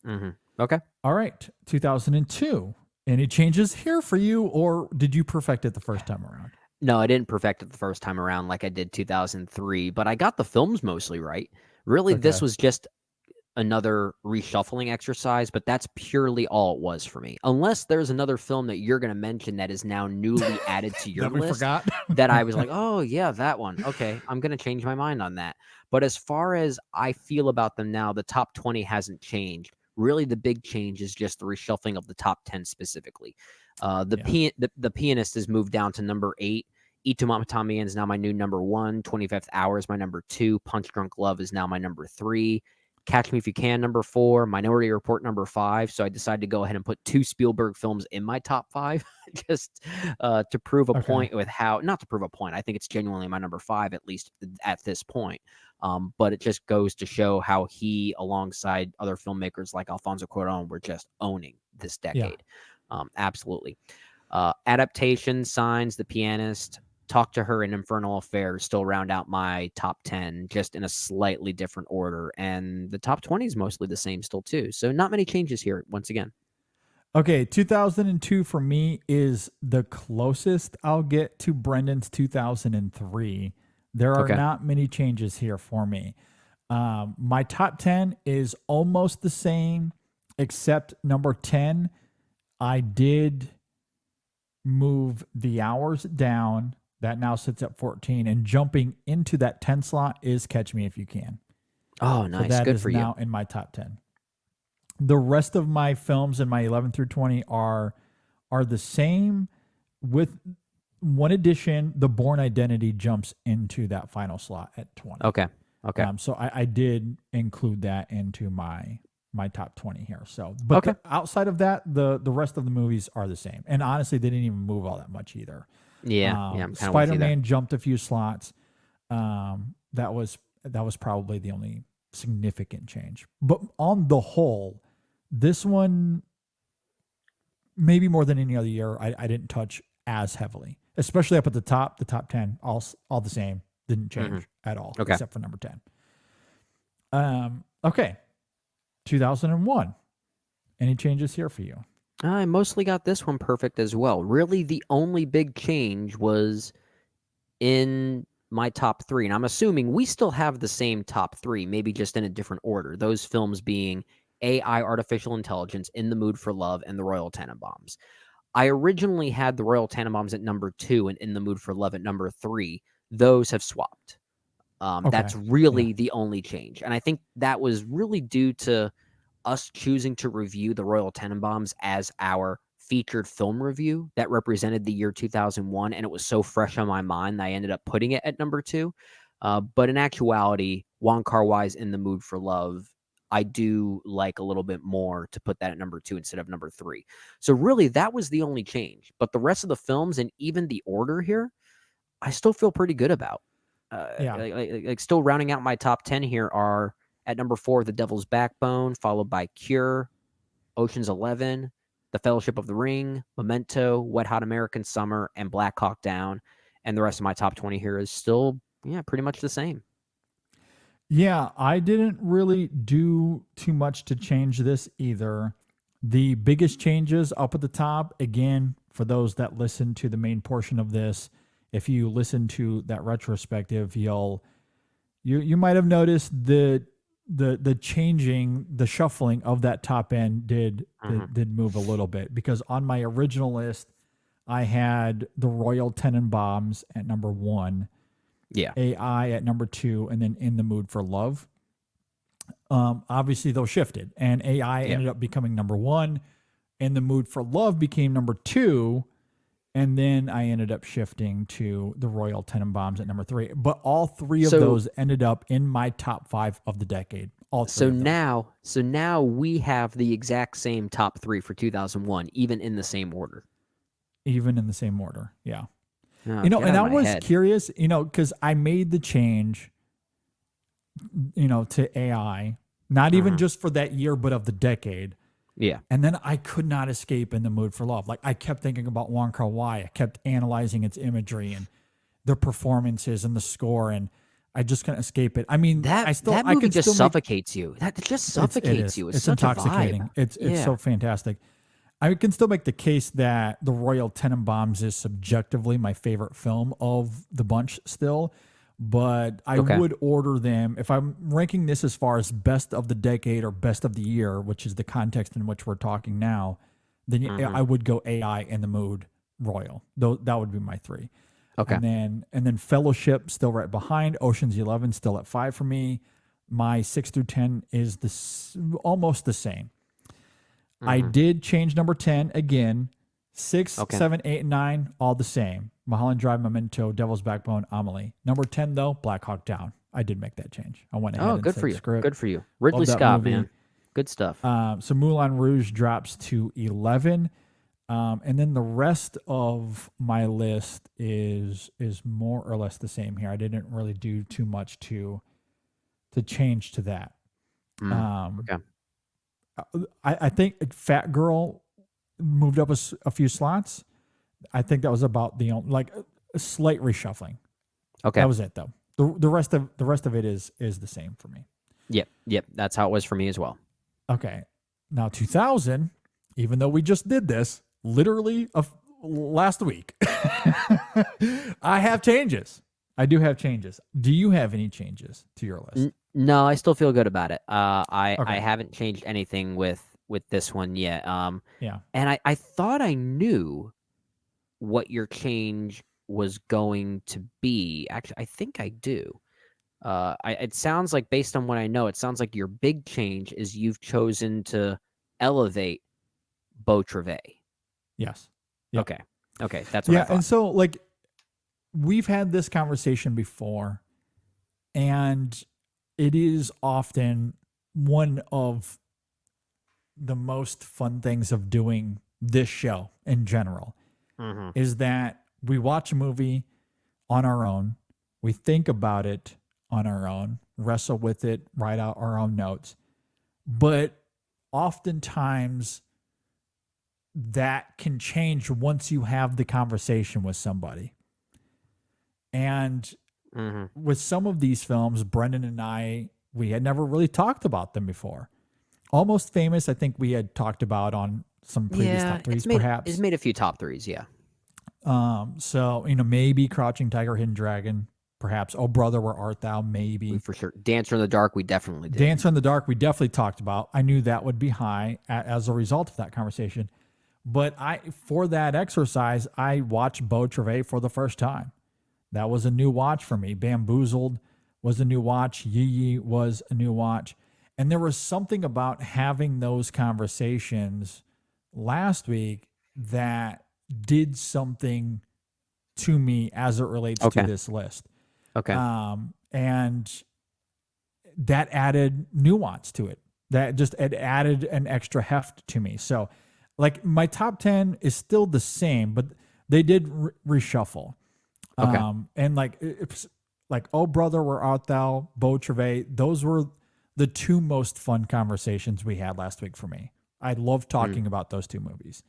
10. Okay. All right, 2002. Any changes here for you, or did you perfect it the first time around? No, I didn't perfect it the first time around like I did 2003, but I got the films mostly right. Really, this Okay. was just another reshuffling exercise, but that's purely all it was for me. Unless there's another film that you're going to mention that is now newly added to your That we list forgot. that I was like, oh, yeah, that one. Okay, I'm going to change my mind on that. But as far as I feel about them now, the top 20 hasn't changed. Really, the big change is just the reshuffling of the top 10 specifically. The Pianist has moved down to number 8. Itu Mamatamian is now my new number 1. 25th Hour is my number 2. Punch Drunk Love is now my number 3. Catch Me If You Can, number 4, Minority Report, number 5. So I decided to go ahead and put 2 Spielberg films in my top 5 just to prove a Okay. point with how, not to prove a point. I think it's genuinely my number 5, at least at this point. But it just goes to show how he, alongside other filmmakers like Alfonso Cuarón, were just owning this Yeah. decade. Absolutely. Adaptation, Signs, The Pianist, Talk to Her, and Infernal Affairs still round out my top 10, just in a slightly different order. And the top 20 is mostly the same still, too. So not many changes here, once again. Okay, 2002 for me is the closest I'll get to Brendan's 2003. There are Okay. not many changes here for me. My top 10 is almost the same, except number 10, I did move The Hours down. That now sits at 14, and jumping into that 10 slot is Catch Me If You Can. Oh, So nice. that Good is for now you. in my top 10. The rest of my films in my 11 through 20 are the same, with one addition. The Bourne Identity jumps into that final slot at 20. Okay. Okay. So I did include that into my top 20 here. So, but Okay. outside of that, the rest of the movies are the same. And honestly, they didn't even move all that much either. Yeah. I'm kind of with you there. Spider-Man jumped a few slots. That was probably the only significant change. But on the whole, this one, maybe more than any other year, I didn't touch as heavily, especially up at the top. The top 10, all the same, didn't change at all, Okay. except for number 10. Okay, 2001. Any changes here for you? I mostly got this one perfect as well. Really, the only big change was in my top 3. And I'm assuming we still have the same top 3, maybe just in a different order. Those films being AI, Artificial Intelligence, In the Mood for Love, and The Royal Tenenbaums. I originally had The Royal Tenenbaums at number 2 and In the Mood for Love at number 3. Those have swapped. That's really the only change. And I think that was really due to us choosing to review The Royal Tenenbaums as our featured film review that represented the year 2001. And it was so fresh on my mind that I ended up putting it at number 2. But in actuality, Wong Kar-wai's In the Mood for Love, I do like a little bit more to put that at number 2 instead of number 3. So really, that was the only change. But the rest of the films and even the order here, I still feel pretty good about. Like still rounding out my top 10 here are at number 4, The Devil's Backbone, followed by Cure, Ocean's 11, The Fellowship of the Ring, Memento, Wet Hot American Summer, and Black Hawk Down. And the rest of my top 20 here is still, pretty much the same. Yeah, I didn't really do too much to change this either. The biggest changes up at the top, again, for those that listen to the main portion of this, if you listen to that retrospective, you might have noticed the changing, the shuffling of that top end did move a little bit, because on my original list, I had the Royal Tenenbaums at number 1. Yeah. AI at number 2, and then In the Mood for Love. Obviously, those shifted, and AI ended up becoming number 1. In the Mood for Love became number 2, and then I ended up shifting to the Royal Tenenbaums at number 3. But all 3 of those ended up in my top 5 of the decade. All 3 of them. So now we have the exact same top 3 for 2001, even in the same order. Even in the same order, yeah. Oh, and I was curious, because I made the change, to AI, not even just for that year, but of the decade. Yeah. And then I could not escape In the Mood for Love. Like, I kept thinking about Wong Kar-wai. I kept analyzing its imagery and the performances and the score, and I just couldn't escape it. I mean, that movie just suffocates you. That just suffocates you. It's such intoxicating. A vibe. It's so fantastic. I can still make the case that The Royal Tenenbaums is subjectively my favorite film of the bunch still, but I Okay. would order them if I'm ranking this as far as best of the decade or best of the year, which is the context in which we're talking now. Then Mhm. I would go AI in the Mood Royal. Though that would be my 3. Okay. And then Fellowship still right behind. Ocean's 11 still at 5 for me. My 6 through 10 is almost the same. I Mhm. did change number 10 again. 6, Okay. 7, 8, and 9, all the same. Mulholland Drive, Memento, Devil's Backbone, Amelie. Number 10, though, Black Hawk Down. I did make that change. I went ahead Oh, and good said for you. script. Good for you. Ridley Love that Scott, movie. man. Good stuff. So Moulin Rouge drops to 11. And then the rest of my list is more or less the same here. I didn't really do too much to change to that. Okay. I think Fat Girl moved up a few slots. I think that was about the only, like a slight reshuffling. Okay. That was it though. The rest of it is the same for me. Yep. That's how it was for me as well. Okay. Now 2000, even though we just did this literally last week, I have changes. I do have changes. Do you have any changes to your list? No, I still feel good about it. I Okay. haven't changed anything with this one yet. Yeah. And I thought I knew what your change was going to be. Actually, I think I do. It sounds like, based on what I know, it sounds like your big change is you've chosen to elevate Beau Trevet. Yes. Yep. Okay, that's what I Yeah, thought. and so like we've had this conversation before, and it is often one of the most fun things of doing this show in general Mm-hmm. is that we watch a movie on our own, we think about it on our own, wrestle with it, write out our own notes, but oftentimes that can change once you have the conversation with somebody. And Mm-hmm. with some of these films, Brendan and I, we had never really talked about them before. Almost Famous, I think we had talked about on some previous top threes, perhaps. It's made a few top threes, yeah. So, maybe Crouching Tiger, Hidden Dragon, perhaps. Oh, Brother, Where Art Thou? Maybe. For sure. Dancer in the Dark, we definitely did. Dancer in the Dark, we definitely talked about. I knew that would be high as a result of that conversation. But for that exercise, I watched Beau Trevet for the first time. That was a new watch for me. Bamboozled was a new watch. Yee Yee was a new watch. And there was something about having those conversations last week that did something to me as it relates to this list. Okay. And that added nuance to it. It added an extra heft to me. So, like, my top 10 is still the same, but they did reshuffle. Okay. And it's like, Oh Brother, Where Art Thou? Beau Trevet. Those were the two most fun conversations we had last week for me. I love talking about those two movies.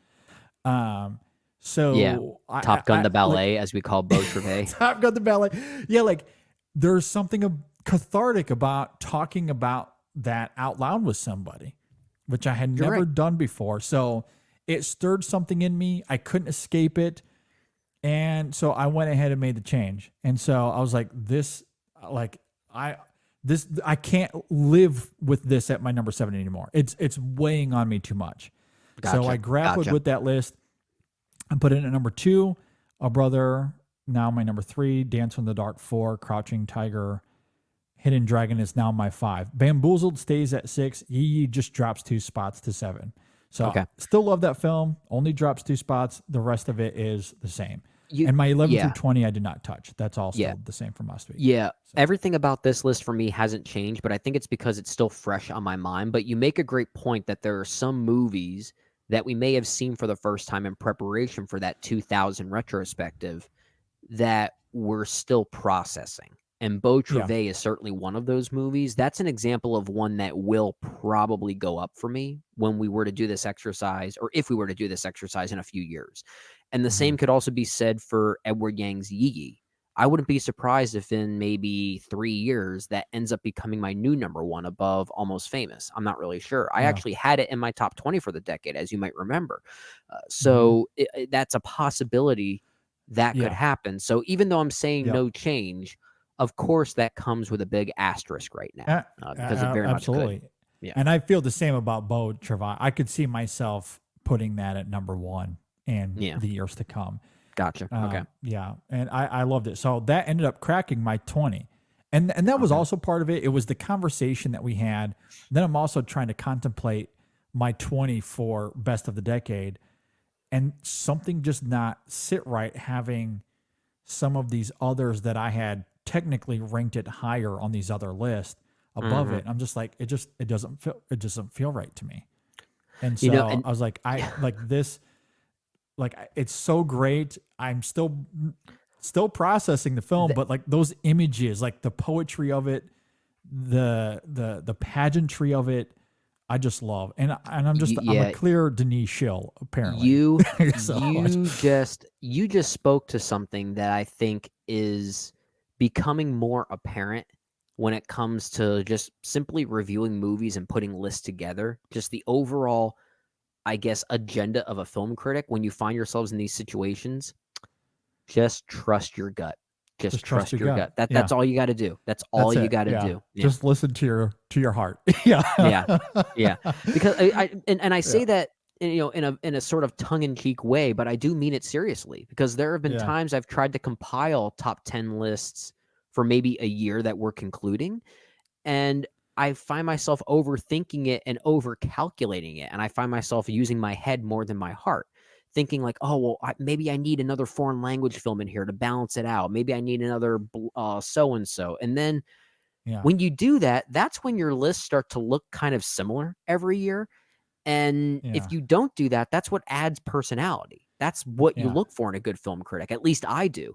So Yeah. Top Gun the Ballet, like, as we call Beau Trevet. Top Gun the Ballet. Yeah, like there's something cathartic about talking about that out loud with somebody, which I had never done before. So it stirred something in me. I couldn't escape it. And so I went ahead and made the change. And so I was like, I can't live with this at my number 7 anymore. It's weighing on me too much. Gotcha. So I grappled with that list and put it in at number 2, A Brother. Now my number 3, Dancer in the Dark 4, Crouching Tiger, Hidden Dragon is now my 5. Bamboozled stays at 6. Yee Yee just drops 2 spots to 7. So still love that film. Only drops 2 spots. The rest of it is the same. And my 11 through 20, I did not touch. That's all still the same from last week. Yeah. So everything about this list for me hasn't changed, but I think it's because it's still fresh on my mind. But you make a great point that there are some movies that we may have seen for the first time in preparation for that 2000 retrospective that we're still processing. And Beau Trevet is certainly one of those movies. That's an example of one that will probably go up for me when we were to do this exercise, or if we were to do this exercise in a few years. And the same could also be said for Edward Yang's Yee Yee. I wouldn't be surprised if in maybe 3 years that ends up becoming my new number 1 above Almost Famous. I'm not really sure. I actually had it in my top 20 for the decade, as you might remember. So that's a possibility that could happen. So even though I'm saying no change, Of course, that comes with a big asterisk right now because it very absolutely. much could. Yeah. And I feel the same about Bo Travaglia. I could see myself putting that at number 1 in the years to come. Gotcha. Okay. Yeah, and I loved it. So that ended up cracking my 20. And that was also part of it. It was the conversation that we had. Then I'm also trying to contemplate my 20 for best of the decade, and something just not sit right having some of these others that I had technically ranked it higher on these other lists above it. I'm just like, it doesn't feel right to me. And so I was like, I like this, like it's so great. I'm still processing the film, but like those images, like the poetry of it, the pageantry of it, I just love. And I'm a clear Denise Schill, apparently. You just spoke to something that I think is becoming more apparent when it comes to just simply reviewing movies and putting lists together. Just the overall, I guess, agenda of a film critic when you find yourselves in these situations. Just trust your gut. Just trust your gut. That's all you got to do. That's all you got to do. Yeah. Just listen to your heart. Yeah. Because I say that in a sort of tongue-in-cheek way, but I do mean it seriously, because there have been times I've tried to compile top 10 lists for maybe a year that we're concluding, and I find myself overthinking it and over-calculating it, and I find myself using my head more than my heart. Thinking like, oh, well, maybe I need another foreign language film in here to balance it out. Maybe I need another so-and-so. And then when you do that, that's when your lists start to look kind of similar every year. And if you don't do that, that's what adds personality. That's what you look for in a good film critic. At least I do.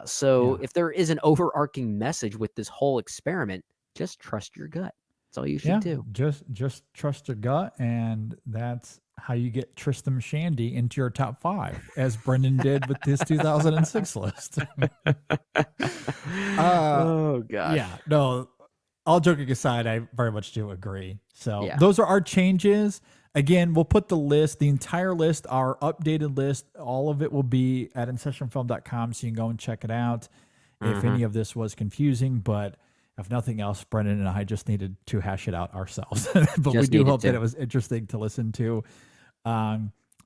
So if there is an overarching message with this whole experiment, just trust your gut. That's all you should do. Just trust your gut, and that's how you get Tristram Shandy into your top 5, as Brendan did with his 2006 list. Oh gosh. Yeah, no, all joking aside, I very much do agree. So those are our changes. Again, we'll put the entire list, our updated list, all of it will be at InSessionFilm.com, so you can go and check it out if any of this was confusing. But if nothing else, Brendan and I just needed to hash it out ourselves. But we do hope that it was interesting to listen to.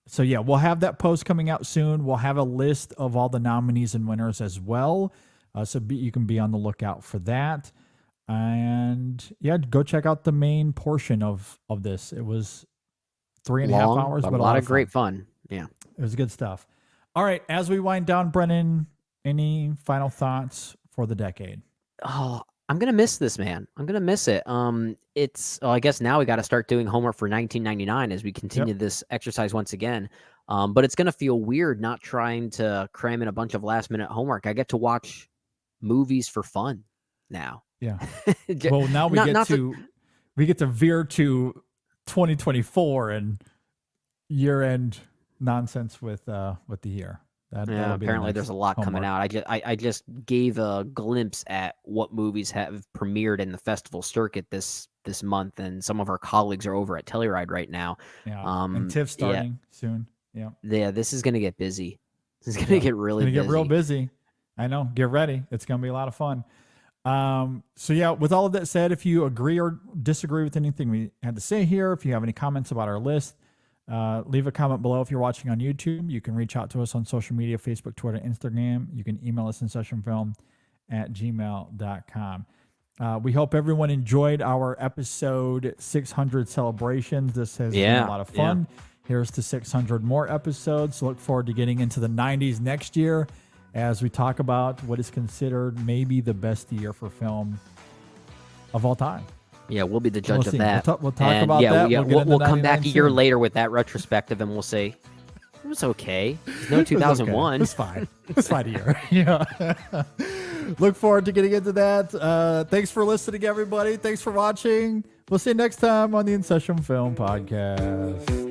So yeah, we'll have that post coming out soon. We'll have a list of all the nominees and winners as well. So you can be on the lookout for that. And yeah, go check out the main portion of this. It was 3.5 hours, but a lot of great fun. Yeah, it was good stuff. All right, as we wind down, Brennan, any final thoughts for the decade? Oh, I'm gonna miss this, man. I'm gonna miss it. I guess now we got to start doing homework for 1999 as we continue this exercise once again. But it's gonna feel weird not trying to cram in a bunch of last minute homework. I get to watch movies for fun now. Yeah. Well, now we get to veer to 2024 and year-end nonsense with the year. Apparently there's a lot coming out. I just gave a glimpse at what movies have premiered in the festival circuit this month, and some of our colleagues are over at Telluride right now. Yeah, and TIFF starting soon. Yeah. Yeah, this is gonna get busy. This is gonna get really busy. Get real busy. I know. Get ready. It's gonna be a lot of fun. So yeah, with all of that said, if you agree or disagree with anything we had to say here, if you have any comments about our list, leave a comment below. If you're watching on YouTube, you can reach out to us on social media, Facebook, Twitter, Instagram. You can email us InSessionFilm@gmail.com. We hope everyone enjoyed our episode 600 celebrations. This has been a lot of fun. Here's to 600 more episodes. Look forward to getting into the 90s next year as we talk about what is considered maybe the best year for film of all time. Yeah, we'll be the judge of that. We'll talk about that. We'll come back a year later with that retrospective, and we'll say it was okay. There's no 2001. It's fine. It's fine year. Yeah. Look forward to getting into that. Thanks for listening, everybody. Thanks for watching. We'll see you next time on the In Session Film Podcast.